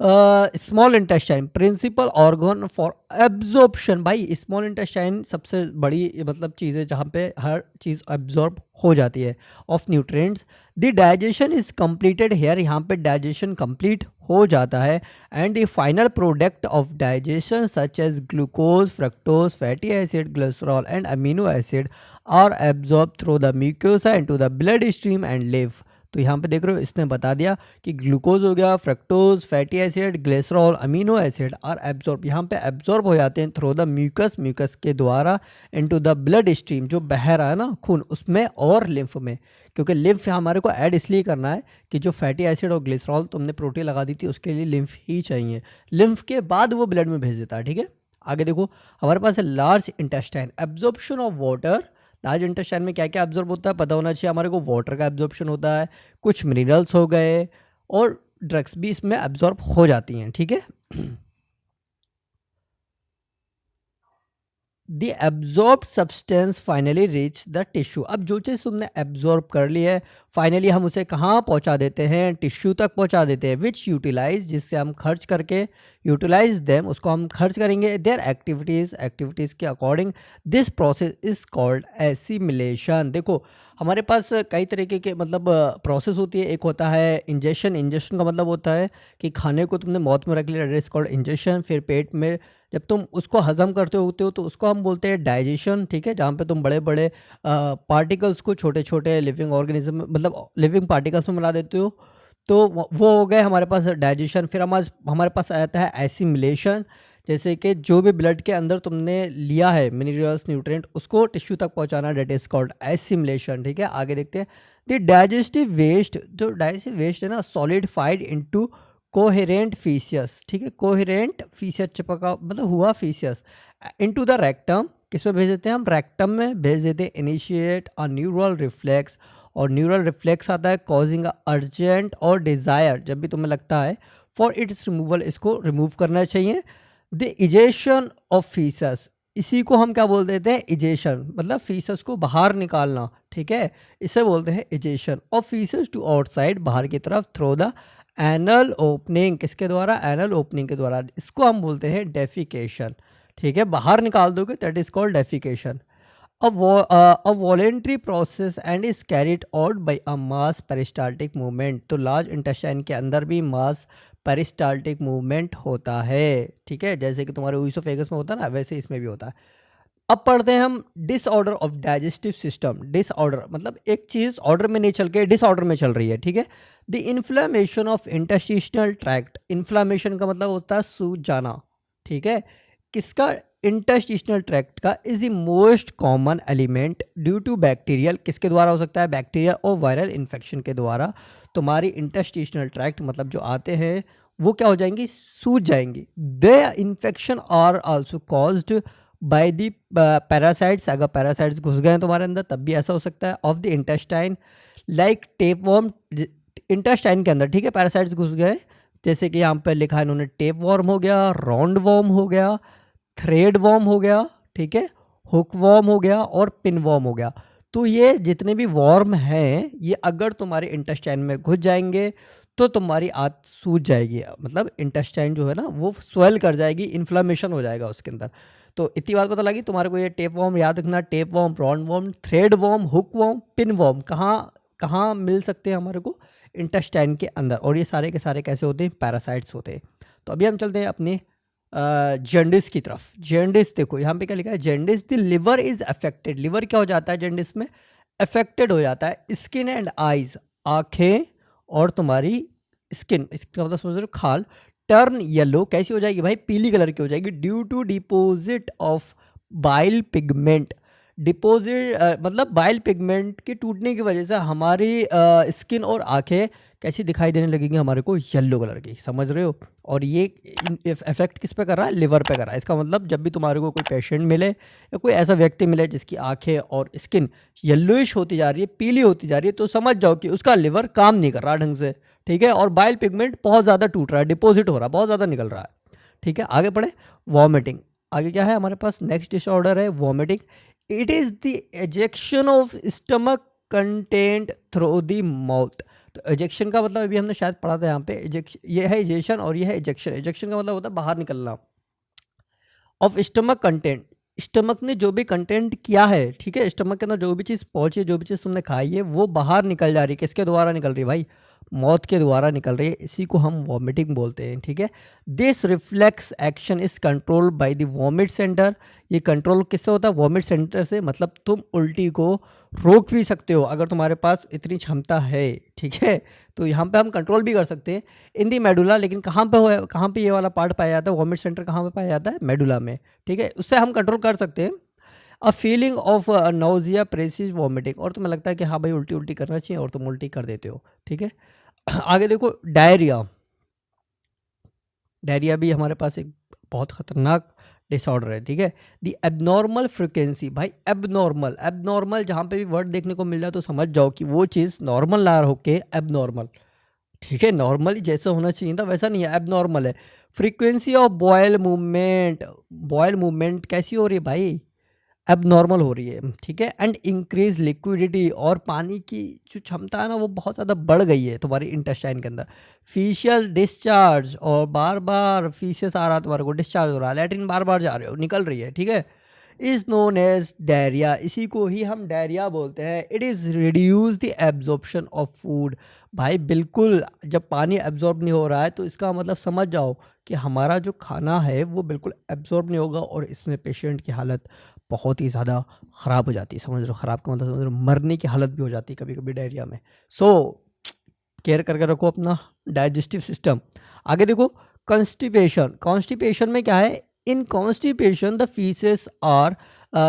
small intestine principal organ for absorption. भाई स्मॉल इंटेस्टाइन सबसे बड़ी मतलब चीज़ है जहाँ पे हर चीज़ एब्जॉर्ब हो जाती है of nutrients. The digestion is completed here, यहाँ पे डाइजेशन कंप्लीट हो जाता है। And the final product of digestion such as glucose, fructose, fatty acid, glycerol and amino acid are absorb through the mucosa into the blood stream and live. तो यहाँ पे देख रहे हो इसने बता दिया कि ग्लूकोज हो गया, fructose, fatty acid, glycerol, amino acid are absorb, यहाँ पे एब्जॉर्ब हो जाते हैं थ्रू द म्यूकस, म्यूकस के द्वारा इनटू द ब्लड स्ट्रीम, जो बह रहा है ना खून उसमें, और लिम्फ में। क्योंकि लिम्फ हमारे को ऐड इसलिए करना है कि जो फैटी एसिड और ग्लिसरॉल तुमने प्रोटीन लगा दी थी उसके लिए लिम्फ ही चाहिए, लिम्फ के बाद वो ब्लड में भेज देता है। ठीक है, आगे देखो हमारे पास है large intestine, absorption of water. Large intestine में क्या क्या एब्जॉर्ब होता है पता होना चाहिए हमारे को। वाटर का एब्जॉर्प्शन होता है, कुछ मिनरल्स हो गए और ड्रग्स भी इसमें एब्जॉर्ब हो जाती हैं। ठीक है, the absorb substance finally reach the tissue. अब जो चीज़ तुमने एब्जॉर्ब कर ली है फाइनली हम उसे कहाँ पहुँचा देते हैं, टिश्यू तक पहुँचा देते हैं। विच यूटिलाइज, जिससे हम खर्च करके, यूटिलाइज देम, उसको हम खर्च करेंगे देयर एक्टिविटीज़, एक्टिविटीज़ के according. This process is called assimilation. देखो हमारे पास कई तरीके के मतलब प्रोसेस होती है। एक होता है इंजेशन, इंजेशन का मतलब होता है कि खाने को तुमने मौत में रख लिया, इट इज कॉल्ड इंजेशन। फिर पेट में जब तुम उसको हजम करते होते हो तो उसको हम बोलते हैं डाइजेशन। ठीक है, जहाँ पे तुम बड़े बड़े पार्टिकल्स को छोटे छोटे लिविंग ऑर्गेनिज्म मतलब लिविंग पार्टिकल्स में मिला देते हो, तो वो हो गए हमारे पास डाइजेशन। फिर हमारे पास आता है एसिमिलेशन, जैसे कि जो भी ब्लड के अंदर तुमने लिया है मिनरल्स, न्यूट्रिएंट, उसको टिश्यू तक पहुंचाना, डेट इज कॉल्ड एसिमिलेशन। ठीक है, आगे देखते हैं द डाइजेस्टिव वेस्ट। जो डाइजेस्टिव वेस्ट है ना सॉलिडिफाइड इनटू कोहेरेंट फीसियस। ठीक है, कोहेरेंट फीसियस चिपका मतलब हुआ फीसियस इनटू द रेक्टम। किस में भेज देते हैं हम, रेक्टम में भेज देते हैं। इनिशिएट अ न्यूरल रिफ्लेक्स, और न्यूरल रिफ्लेक्स आता है कॉजिंग अर्जेंट और डिज़ायर, जब भी तुम्हें लगता है फॉर इट्स रिमूवल, इसको रिमूव करना चाहिए। द इजेशन ऑफ फीसस, इसी को हम क्या बोल देते हैं, इजेशन, मतलब फीसस को बाहर निकालना। ठीक है, इसे बोलते हैं egestion of faeces to outside, बाहर की तरफ, थ्रू द एनल ओपनिंग, किसके द्वारा, एनल ओपनिंग के द्वारा। इसको हम बोलते हैं डेफिकेशन। ठीक है, बाहर निकाल दोगे that is called defecation. a voluntary process and is carried out by a mass peristaltic movement। तो लार्ज इंटेस्टाइन के अंदर भी मास पेरिस्टाल्टिक मूवमेंट होता है। ठीक है, जैसे कि तुम्हारे ऊसोफेगस में होता है ना, वैसे इसमें भी होता है। अब पढ़ते हैं हम disorder of digestive system. Disorder मतलब एक चीज़ ऑर्डर में नहीं चल के डिसऑर्डर में चल रही है। ठीक है, the inflammation of intestinal tract. Inflammation का मतलब होता है सूज जाना। ठीक है, किसका, इंटेस्टिशनल ट्रैक्ट का, is the most common element due to bacterial, किसके द्वारा हो सकता है, बैक्टीरियल और वायरल इन्फेक्शन के द्वारा। तुम्हारी इंटेस्टिशनल ट्रैक्ट मतलब जो आते हैं वो क्या हो जाएंगी, सूज जाएंगी। The infection are also caused by the parasites, अगर पैरासाइट्स घुस गए हैं तुम्हारे अंदर तब भी ऐसा हो सकता है। Of the intestine like tapeworm, intestine के अंदर, ठीक है, पैरासाइट्स घुस गए, जैसे कि यहाँ पर लिखा है इन्होंने, टेप वॉर्म हो गया, राउंड वॉर्म हो गया, थ्रेड वॉर्म हो गया, ठीक है, हुक वॉर्म हो गया और पिन वॉर्म हो गया। तो ये जितने भी वॉर्म हैं ये अगर तुम्हारे इंटेस्टाइन में घुस जाएंगे तो तुम्हारी आंत सूज जाएगी, मतलब इंटेस्टाइन जो है ना वो स्वेल कर जाएगी, इन्फ्लामेशन हो जाएगा उसके अंदर। तो इतनी बात पता लगी तुम्हारे को, ये टेप वॉर्म याद रखना, tapeworm, roundworm, threadworm, hookworm, pinworm कहाँ कहाँ मिल सकते हैं हमारे को, इंटेस्टाइन के अंदर। और ये सारे के सारे कैसे होते हैं, पैरासाइट्स होते हैं। तो अभी हम चलते हैं अपने जेंडिस की तरफ। जेंडिस देखो यहाँ पे क्या लिखा है, jaundice the liver is affected. Liver क्या हो जाता है जेंडिस में, अफेक्टेड हो जाता है। स्किन एंड आइज, आँखें और तुम्हारी स्किन, इसका मतलब समझ रहे हो, खाल, टर्न येलो, कैसी हो जाएगी भाई, पीली कलर की हो जाएगी, due to deposit of bile pigment. Deposit मतलब बाइल पिगमेंट के टूटने की वजह से हमारी स्किन और आंखें कैसी दिखाई देने लगेंगी हमारे को, येलो कलर की, समझ रहे हो। और ये इफेक्ट किस पे कर रहा है, लिवर पे कर रहा है। इसका मतलब जब भी तुम्हारे को कोई पेशेंट मिले या कोई ऐसा व्यक्ति मिले जिसकी आंखें और स्किन येलोइश होती जा रही है, पीली होती जा रही है, तो समझ जाओ कि उसका लिवर काम नहीं कर रहा ढंग से, ठीक है, और बाइल पिगमेंट बहुत ज़्यादा टूट रहा है, डिपोजिट हो रहा है, बहुत ज़्यादा निकल रहा है। ठीक है, आगे पढ़े, वॉमिटिंग। आगे क्या है हमारे पास, नेक्स्ट डिसऑर्डर है vomiting. It is the ejection of stomach content through the mouth. तो एजेक्शन का मतलब अभी हमने शायद पढ़ा था यहाँ पे, ये है इजेशन और ये है इजेक्शन। इजेक्शन का मतलब होता है बाहर निकलना ऑफ स्टमक कंटेंट। स्टमक ने जो भी कंटेंट किया है, ठीक है, स्टमक के अंदर जो भी चीज़ पहुंची है, जो भी चीज़ तुमने खाई है, वो बाहर निकल जा रही है। किसके द्वारा निकल रही है भाई? मौत के द्वारा निकल रही है। इसी को हम वॉमिटिंग बोलते हैं, ठीक है। This reflex action is control by the vomit centre. ये कंट्रोल किससे होता है? वॉमिट सेंटर से। मतलब तुम उल्टी को रोक भी सकते हो अगर तुम्हारे पास इतनी क्षमता है, ठीक है। तो यहाँ पे हम कंट्रोल भी कर सकते हैं इन दी मेडुला। लेकिन कहाँ पे ये वाला पार्ट पाया जाता है? वॉमिट सेंटर कहाँ पे पाया जाता है? मेडुला में, ठीक है। उससे हम कंट्रोल कर सकते हैं। A feeling of nausea, precious, vomiting. और तुम्हें लगता है कि हाँ भाई उल्टी उल्टी करना चाहिए और तुम उल्टी कर देते हो, ठीक है। आगे देखो, डायरिया। डायरिया भी हमारे पास एक बहुत खतरनाक डिसऑर्डर है, ठीक है। दी एबनॉर्मल फ्रिक्वेंसी। भाई एबनॉर्मल, एबनॉर्मल जहाँ पे भी वर्ड देखने को मिल रहा है तो समझ जाओ कि वो चीज़ नॉर्मल ना होके एबनॉर्मल, ठीक है। नॉर्मली जैसा होना चाहिए था वैसा नहीं है, एबनॉर्मल है। Frequency of bowel movement. Bowel movement कैसी हो रही है भाई? एबनॉर्मल हो रही है, ठीक है। And increase liquidity. और पानी की जो क्षमता है ना वो बहुत ज़्यादा बढ़ गई है तुम्हारी इंटेस्टाइन के अंदर। फीशियल डिस्चार्ज, और बार बार फीसियस आ रहा है तुम्हारे को, डिस्चार्ज हो रहा है, लैट्रिन बार बार जा रहे हो, निकल रही है, ठीक है। Is known as diarrhoea. इसी को ही हम डायरिया बोलते हैं। It is reduce the absorption of food. भाई बिल्कुल, जब पानी एब्जॉर्ब नहीं हो रहा है तो इसका मतलब समझ जाओ कि हमारा जो खाना है वो बिल्कुल एब्जॉर्ब नहीं होगा, और इसमें पेशेंट की हालत बहुत ही ज़्यादा ख़राब हो जाती है। समझ लो, ख़राब का मतलब समझ लो मरने की हालत भी हो जाती है कभी कभी डायरिया में। सो केयर करके रखो अपना डाइजेस्टिव सिस्टम। आगे देखो, कॉन्स्टिपेशन। कॉन्स्टिपेशन में क्या है? In constipation the faeces are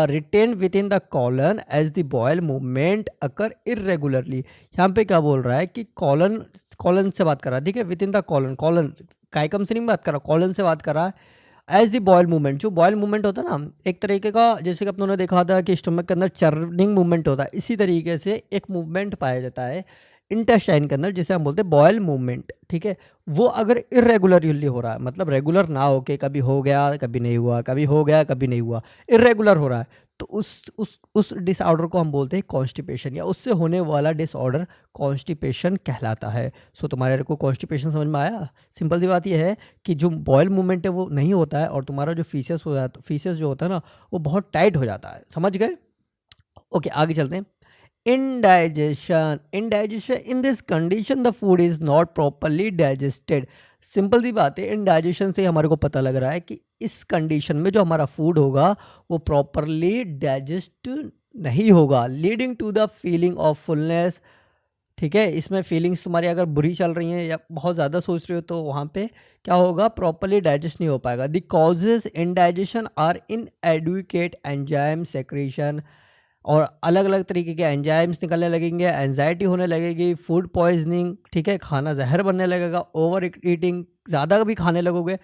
retained within the colon as the bowel movement occur irregularly. यहाँ पे क्या बोल रहा है कि कॉलन, कॉलन से बात कर रहा है, ठीक है। Within the colon, colon caecum से नहीं बात कर रहा, कॉलन से बात कर रहा है। As the bowel movement. जो बॉयल मूवमेंट होता है ना, एक तरीके का, जैसे कि अपनों ने देखा था कि स्टमक के अंदर चर्निंग मूवमेंट होता है, इसी तरीके से एक मूवमेंट पाया जाता है इंटेस्टाइन के अंदर, जिसे हम बोलते हैं बॉयल मूवमेंट, ठीक है। वो अगर इरेगुलरली हो रहा है, मतलब रेगुलर ना हो के कभी हो गया कभी नहीं हुआ, कभी हो गया कभी नहीं हुआ, इरेगुलर हो रहा है, तो उस डिसऑर्डर को हम बोलते हैं कॉन्स्टिपेशन, या उससे होने वाला डिसऑर्डर कॉन्स्टिपेशन कहलाता है। सो तुम्हारे को कॉन्स्टिपेशन समझ में आया? सिंपल सी बात यह है कि जो बॉयल मूवमेंट है वो नहीं होता है, और तुम्हारा जो फीसेस हो जाता, फीसेस जो होता है ना वो बहुत टाइट हो जाता है। समझ गए? ओके, आगे चलते हैं। indigestion. Indigestion, in this condition the food is not properly digested. Simple सी बात है, इंडाइजेशन से हमारे को पता लग रहा है कि इस कंडीशन में जो हमारा फूड होगा वो प्रॉपरली डाइजेस्ट नहीं होगा, leading to the feeling of fullness, ठीक है। इसमें फीलिंग्स तुम्हारी अगर बुरी चल रही हैं या बहुत ज़्यादा सोच रहे हो तो वहाँ पे क्या होगा? प्रॉपरली डाइजेस्ट नहीं हो पाएगा। The causes indigestion are inadequate enzyme secretion, और अलग अलग तरीके के एंजाइम्स निकलने लगेंगे, एंजाइटी होने लगेगी, फूड पॉइजनिंग, ठीक है, खाना जहर बनने लगेगा, ओवर ईटिंग, ज़्यादा भी खाने लगोगे,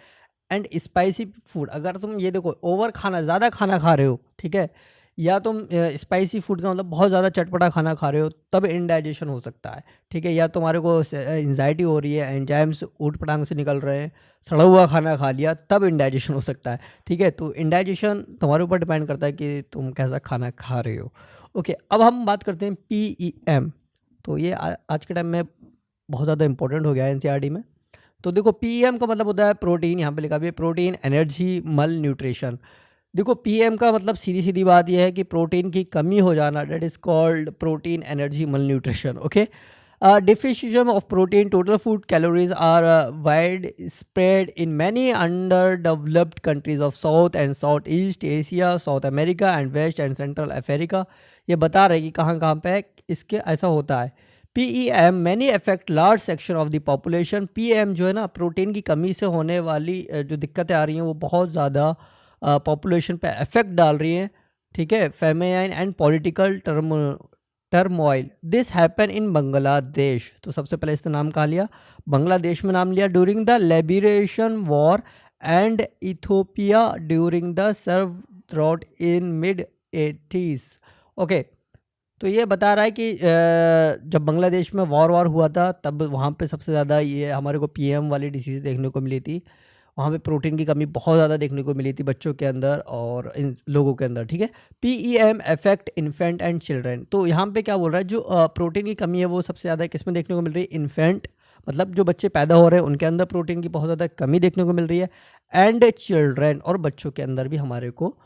एंड स्पाइसी फूड। अगर तुम ये देखो ओवर खाना, ज़्यादा खाना खा रहे हो, ठीक है, या तुम स्पाइसी फूड का मतलब बहुत ज़्यादा चटपटा खाना खा रहे हो, तब इंडाइजेशन हो सकता है, ठीक है। या तुम्हारे को एंजाइटी हो रही है, एंजाइम्स ऊट पटांग से निकल रहे हैं, सड़ा हुआ खाना खा लिया, तब इंडाइजेशन हो सकता है, ठीक है। तो इंडाइजेशन तुम्हारे ऊपर डिपेंड करता है कि तुम कैसा खाना खा रहे हो। ओके, अब हम बात करते हैं PEM। तो ये आज के टाइम में बहुत ज़्यादा इंपॉर्टेंट हो गया है NCERT में। तो देखो, PEM का मतलब होता है प्रोटीन, यहाँ पे लिखा भी है प्रोटीन एनर्जी मल न्यूट्रिशन। देखो, PM का मतलब सीधी सीधी बात यह है कि प्रोटीन की कमी हो जाना, that is called protein energy malnutrition. Okay, deficiency of protein, total food calories are widespread in many underdeveloped countries of South and Southeast Asia, South America and West and Central Africa. ये बता रहे कि कहाँ कहाँ पे इसके ऐसा होता है। PEM many affect large section of the population. PM जो है ना, प्रोटीन की कमी से होने वाली जो दिक्कतें आ रही हैं वो बहुत ज़्यादा पॉपुलेशन पे इफेक्ट डाल रही हैं, ठीक है। Feminine and political turmoil, this happen in Bangladesh. तो सबसे पहले इसका नाम कहा लिया, बांग्लादेश में नाम लिया, during the liberation war, and Ethiopia during the severe drought in mid 80s। Okay, तो ये बता रहा है कि जब बांग्लादेश में वॉर हुआ था तब वहाँ पे सबसे ज़्यादा ये हमारे को PM वाली डिसीज़ देखने को मिली थी। वहाँ पे प्रोटीन की कमी बहुत ज़्यादा देखने को मिली थी बच्चों के अंदर और इन लोगों के अंदर, ठीक है। PEM affect infant and children, तो यहाँ पे क्या बोल रहा है, जो प्रोटीन की कमी है वो सबसे ज़्यादा किस में देखने को मिल रही है, इन्फेंट मतलब जो बच्चे पैदा हो रहे हैं उनके अंदर प्रोटीन की बहुत ज़्यादा कमी देखने को मिल रही है, एंड चिल्ड्रन और बच्चों के अंदर भी हमारे को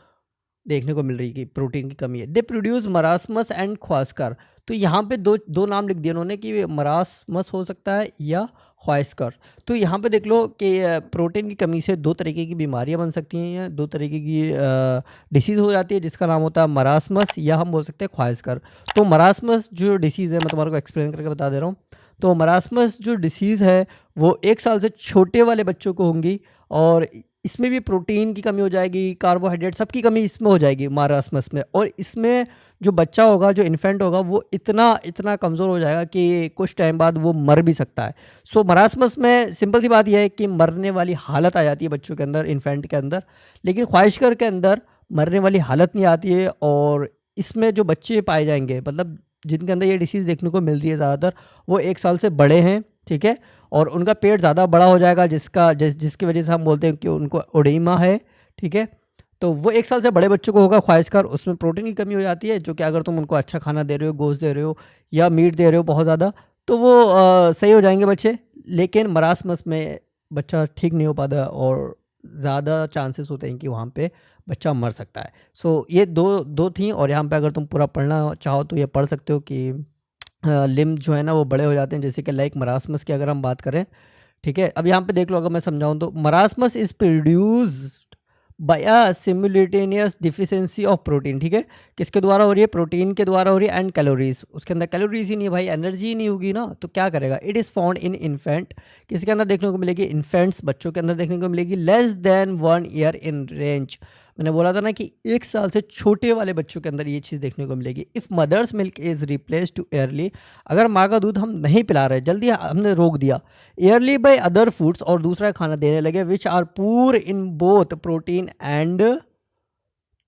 देखने को मिल रही है कि प्रोटीन की कमी है। दे प्रोड्यूस मरासमस एंड ख्वास्कर, तो यहाँ पे दो नाम लिख दिए उन्होंने कि मरासमस हो सकता है या ख्वास्कर। तो यहाँ पे देख लो कि प्रोटीन की कमी से दो तरीके की बीमारियाँ बन सकती हैं, दो तरीके की डिसीज़ हो जाती है जिसका नाम होता है मरासमस या हम बोल सकते हैं ख्वास्कर। तो मरासमस जो डिसीज़ है मैं तुम्हारे को एक्सप्लेन करके बता दे रहा हूँ। तो मरासमस जो डिसीज़ है वो 1 साल से छोटे वाले बच्चों को होंगी और इसमें भी प्रोटीन की कमी हो जाएगी, कार्बोहाइड्रेट सबकी कमी इसमें हो जाएगी मरासमस में। और इसमें जो बच्चा होगा, जो इन्फेंट होगा, वो इतना कमज़ोर हो जाएगा कि कुछ टाइम बाद वो मर भी सकता है। सो मरासमस में सिंपल सी बात यह है कि मरने वाली हालत आ जाती है बच्चों के अंदर, इन्फेंट के अंदर, लेकिन ख्वाहिशकर के अंदर मरने वाली हालत नहीं आती है। और इसमें जो बच्चे पाए जाएंगे, मतलब जिनके अंदर ये डिसीज़ देखने को मिल रही है ज़्यादातर, वो 1 साल से बड़े हैं, ठीक है, और उनका पेट ज़्यादा बड़ा हो जाएगा जिसकी वजह से हम बोलते हैं कि उनको ओडेमा है, ठीक है। तो वो 1 साल से बड़े बच्चों को होगा ख्वाहिशकर, उसमें प्रोटीन की कमी हो जाती है, जो कि अगर तुम उनको अच्छा खाना दे रहे हो, गोश्त दे रहे हो या मीट दे रहे हो बहुत ज़्यादा, तो वो सही हो जाएंगे बच्चे। लेकिन मरासमस में बच्चा ठीक नहीं हो पाता और ज़्यादा चांसेस होते हैं कि वहाँ पे बच्चा मर सकता है। सो ये दो थी, और यहाँ पे अगर तुम पूरा पढ़ना चाहो तो ये पढ़ सकते हो कि लिम्ब जो है ना वो बड़े हो जाते हैं, जैसे कि लाइक मरासमस की अगर हम बात करें, ठीक है। अब यहाँ पे देख लो, अगर मैं समझाऊँ तो marasmus is produced by a simultaneous deficiency of protein, ठीक है। किसके द्वारा हो रही है, प्रोटीन के द्वारा हो रही है, एंड कैलोरीज, उसके अंदर कैलोरीज ही नहीं है भाई, एनर्जी ही नहीं होगी ना, तो क्या करेगा। It is found in infant, किसके अंदर देखने को मिलेगी, इन्फेंट्स, बच्चों के अंदर देखने को मिलेगी, less than 1 year in range. मैंने बोला था ना कि 1 साल से छोटे वाले बच्चों के अंदर ये चीज़ देखने को मिलेगी। If mother's milk is replace too early, अगर माँ का दूध हम नहीं पिला रहे, जल्दी हमने रोक दिया, ईयरली बाय अदर फूड्स, और दूसरा खाना देने लगे, विच आर पूर in both protein and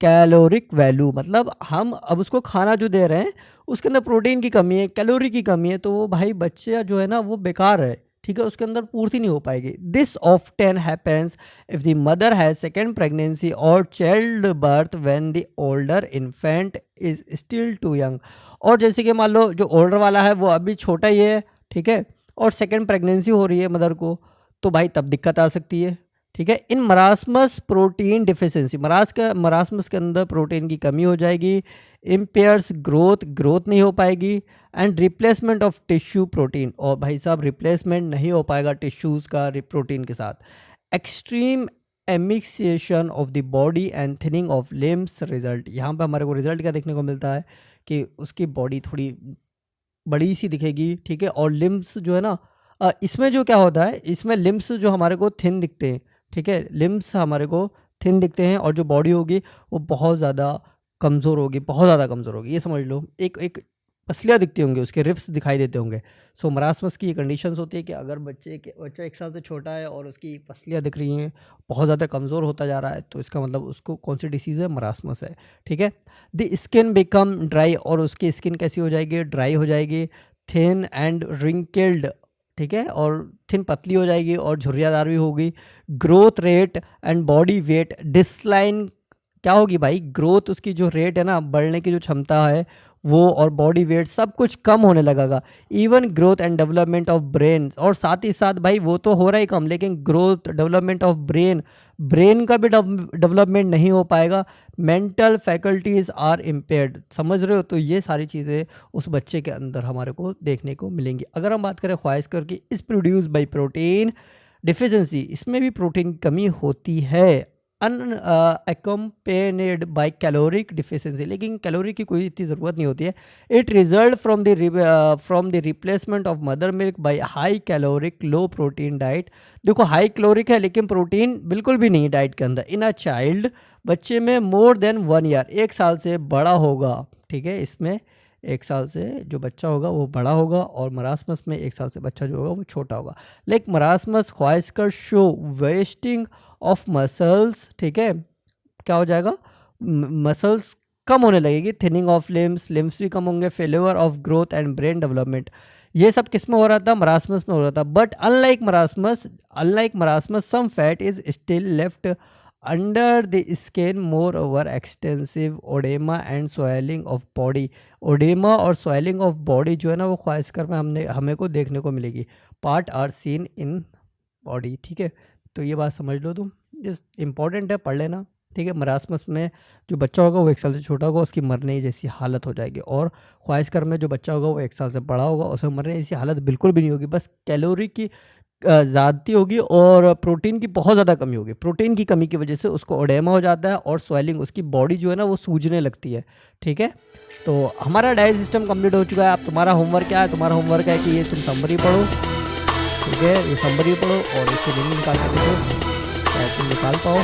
caloric value, मतलब हम अब उसको खाना जो दे रहे हैं उसके अंदर प्रोटीन की कमी है, कैलोरी की कमी है, तो वो भाई बच्चे जो है ना वो बेकार है, ठीक है, उसके अंदर पूर्ति नहीं हो पाएगी। This often happens if the mother has second pregnancy और child birth when the older infant is still too young, और जैसे कि मान लो जो ओल्डर वाला है वो अभी छोटा ही है, ठीक है, और सेकेंड प्रेगनेंसी हो रही है मदर को, तो भाई तब दिक्कत आ सकती है, ठीक है। इन मरासमस प्रोटीन डिफिशियंसी, मरासमस के अंदर प्रोटीन की कमी हो जाएगी, इम्पेयर्स ग्रोथ नहीं हो पाएगी, and replacement of tissue protein, और भाई साहब रिप्लेसमेंट नहीं हो पाएगा टिश्यूज़ का प्रोटीन के साथ। Extreme emaciation of the body and thinning of limbs result, यहाँ पे हमारे को रिजल्ट क्या देखने को मिलता है कि उसकी बॉडी थोड़ी बड़ी सी दिखेगी, ठीक है, और लिम्स जो है ना, इसमें जो क्या होता है, इसमें लिम्स जो हमारे को थिन दिखते हैं, ठीक है, लिम्स हमारे को थिन दिखते हैं, और जो बॉडी होगी वो बहुत ज़्यादा कमज़ोर होगी, बहुत ज़्यादा कमज़ोर होगी, ये समझ लो, एक एक पसलियाँ दिखती होंगी, उसके रिप्स दिखाई देते होंगे। सो मरासमस की ये कंडीशंस होती है कि अगर बच्चा 1 साल से छोटा है और उसकी पसलियाँ दिख रही हैं, बहुत ज़्यादा कमज़ोर होता जा रहा है, तो इसका मतलब उसको कौन सी डिसीज़ है, मरासमस है, ठीक है। द स्किन बिकम ड्राई, और उसकी स्किन कैसी हो जाएगी, ड्राई हो जाएगी, थिन एंड रिंकल्ड, ठीक है, और थिन पतली हो जाएगी और झुर्रियादार भी होगी। Growth rate and body weight decline, क्या होगी भाई, ग्रोथ उसकी जो रेट है ना, बढ़ने की जो क्षमता है वो, और बॉडी वेट सब कुछ कम होने लगेगा। Even growth and development of brain, और साथ ही साथ भाई वो तो हो रहा ही कम, लेकिन ग्रोथ डेवलपमेंट ऑफ ब्रेन का भी डेवलपमेंट नहीं हो पाएगा। मेंटल फैकल्टीज आर इम्पेयर्ड, समझ रहे हो, तो ये सारी चीज़ें उस बच्चे के अंदर हमारे को देखने को मिलेंगी। अगर हम बात करें ख्वाहिशकर की, इस प्रोड्यूस बाई प्रोटीन डिफिशियंसी, इसमें भी प्रोटीन की कमी होती है, अनअकम्पेनिड बाय कैलोरिक डिफिशियंसी, लेकिन कैलोरी की कोई इतनी ज़रूरत नहीं होती है। It result from the replacement of mother milk by high caloric low protein diet. देखो हाई कैलोरिक है लेकिन प्रोटीन बिल्कुल भी नहीं है डाइट के अंदर। इन अ चाइल्ड, बच्चे में मोर देन 1 ईयर, 1 साल से बड़ा होगा, ठीक है, इसमें 1 साल से जो बच्चा होगा वो बड़ा होगा, और मरासमस में 1 साल से बच्चा जो होगा वो छोटा होगा। Like marasmus kwashiorkor show wasting of muscles, ठीक है, क्या हो जाएगा, मसल्स कम होने लगेगी, थिनिंग ऑफ लिम्स भी कम होंगे, failure of growth and brain development, ये सब किस में हो रहा था, मरासमस में हो रहा था। But unlike marasmus some fat is still left under the skin, moreover extensive oedema and swelling of body. Oedema और स्वेलिंग ऑफ बॉडी जो है ना वो ख्वाहिशकर में हमें को देखने को मिलेगी। Part are seen in body, ठीक है। तो ये बात समझ लो तुम, ये इंपॉर्टेंट है, पढ़ लेना, ठीक है। मरासमस में जो बच्चा होगा वो 1 साल से छोटा होगा, उसकी मरने जैसी हालत हो जाएगी। और ख्वाहिशकर में जो बच्चा होगा वो 1 साल से बड़ा होगा, उसमें मरने जैसी हालत बिल्कुल भी नहीं होगी। बस कैलोरी की ज़्यादती होगी और प्रोटीन की बहुत ज़्यादा कमी होगी। प्रोटीन की कमी की वजह से उसको ओडेमा हो जाता है और स्वेलिंग, उसकी बॉडी जो है ना वो सूजने लगती है, ठीक है। तो हमारा डाइट सिस्टम कंप्लीट हो चुका है। अब तुम्हारा होमवर्क क्या है? तुम्हारा होमवर्क है कि ये तुम समरी पढ़ो, ठीक है, ये समरी पढ़ो और इसको मीनिंग निकाल के देखो, शायद तुम निकाल पाओ।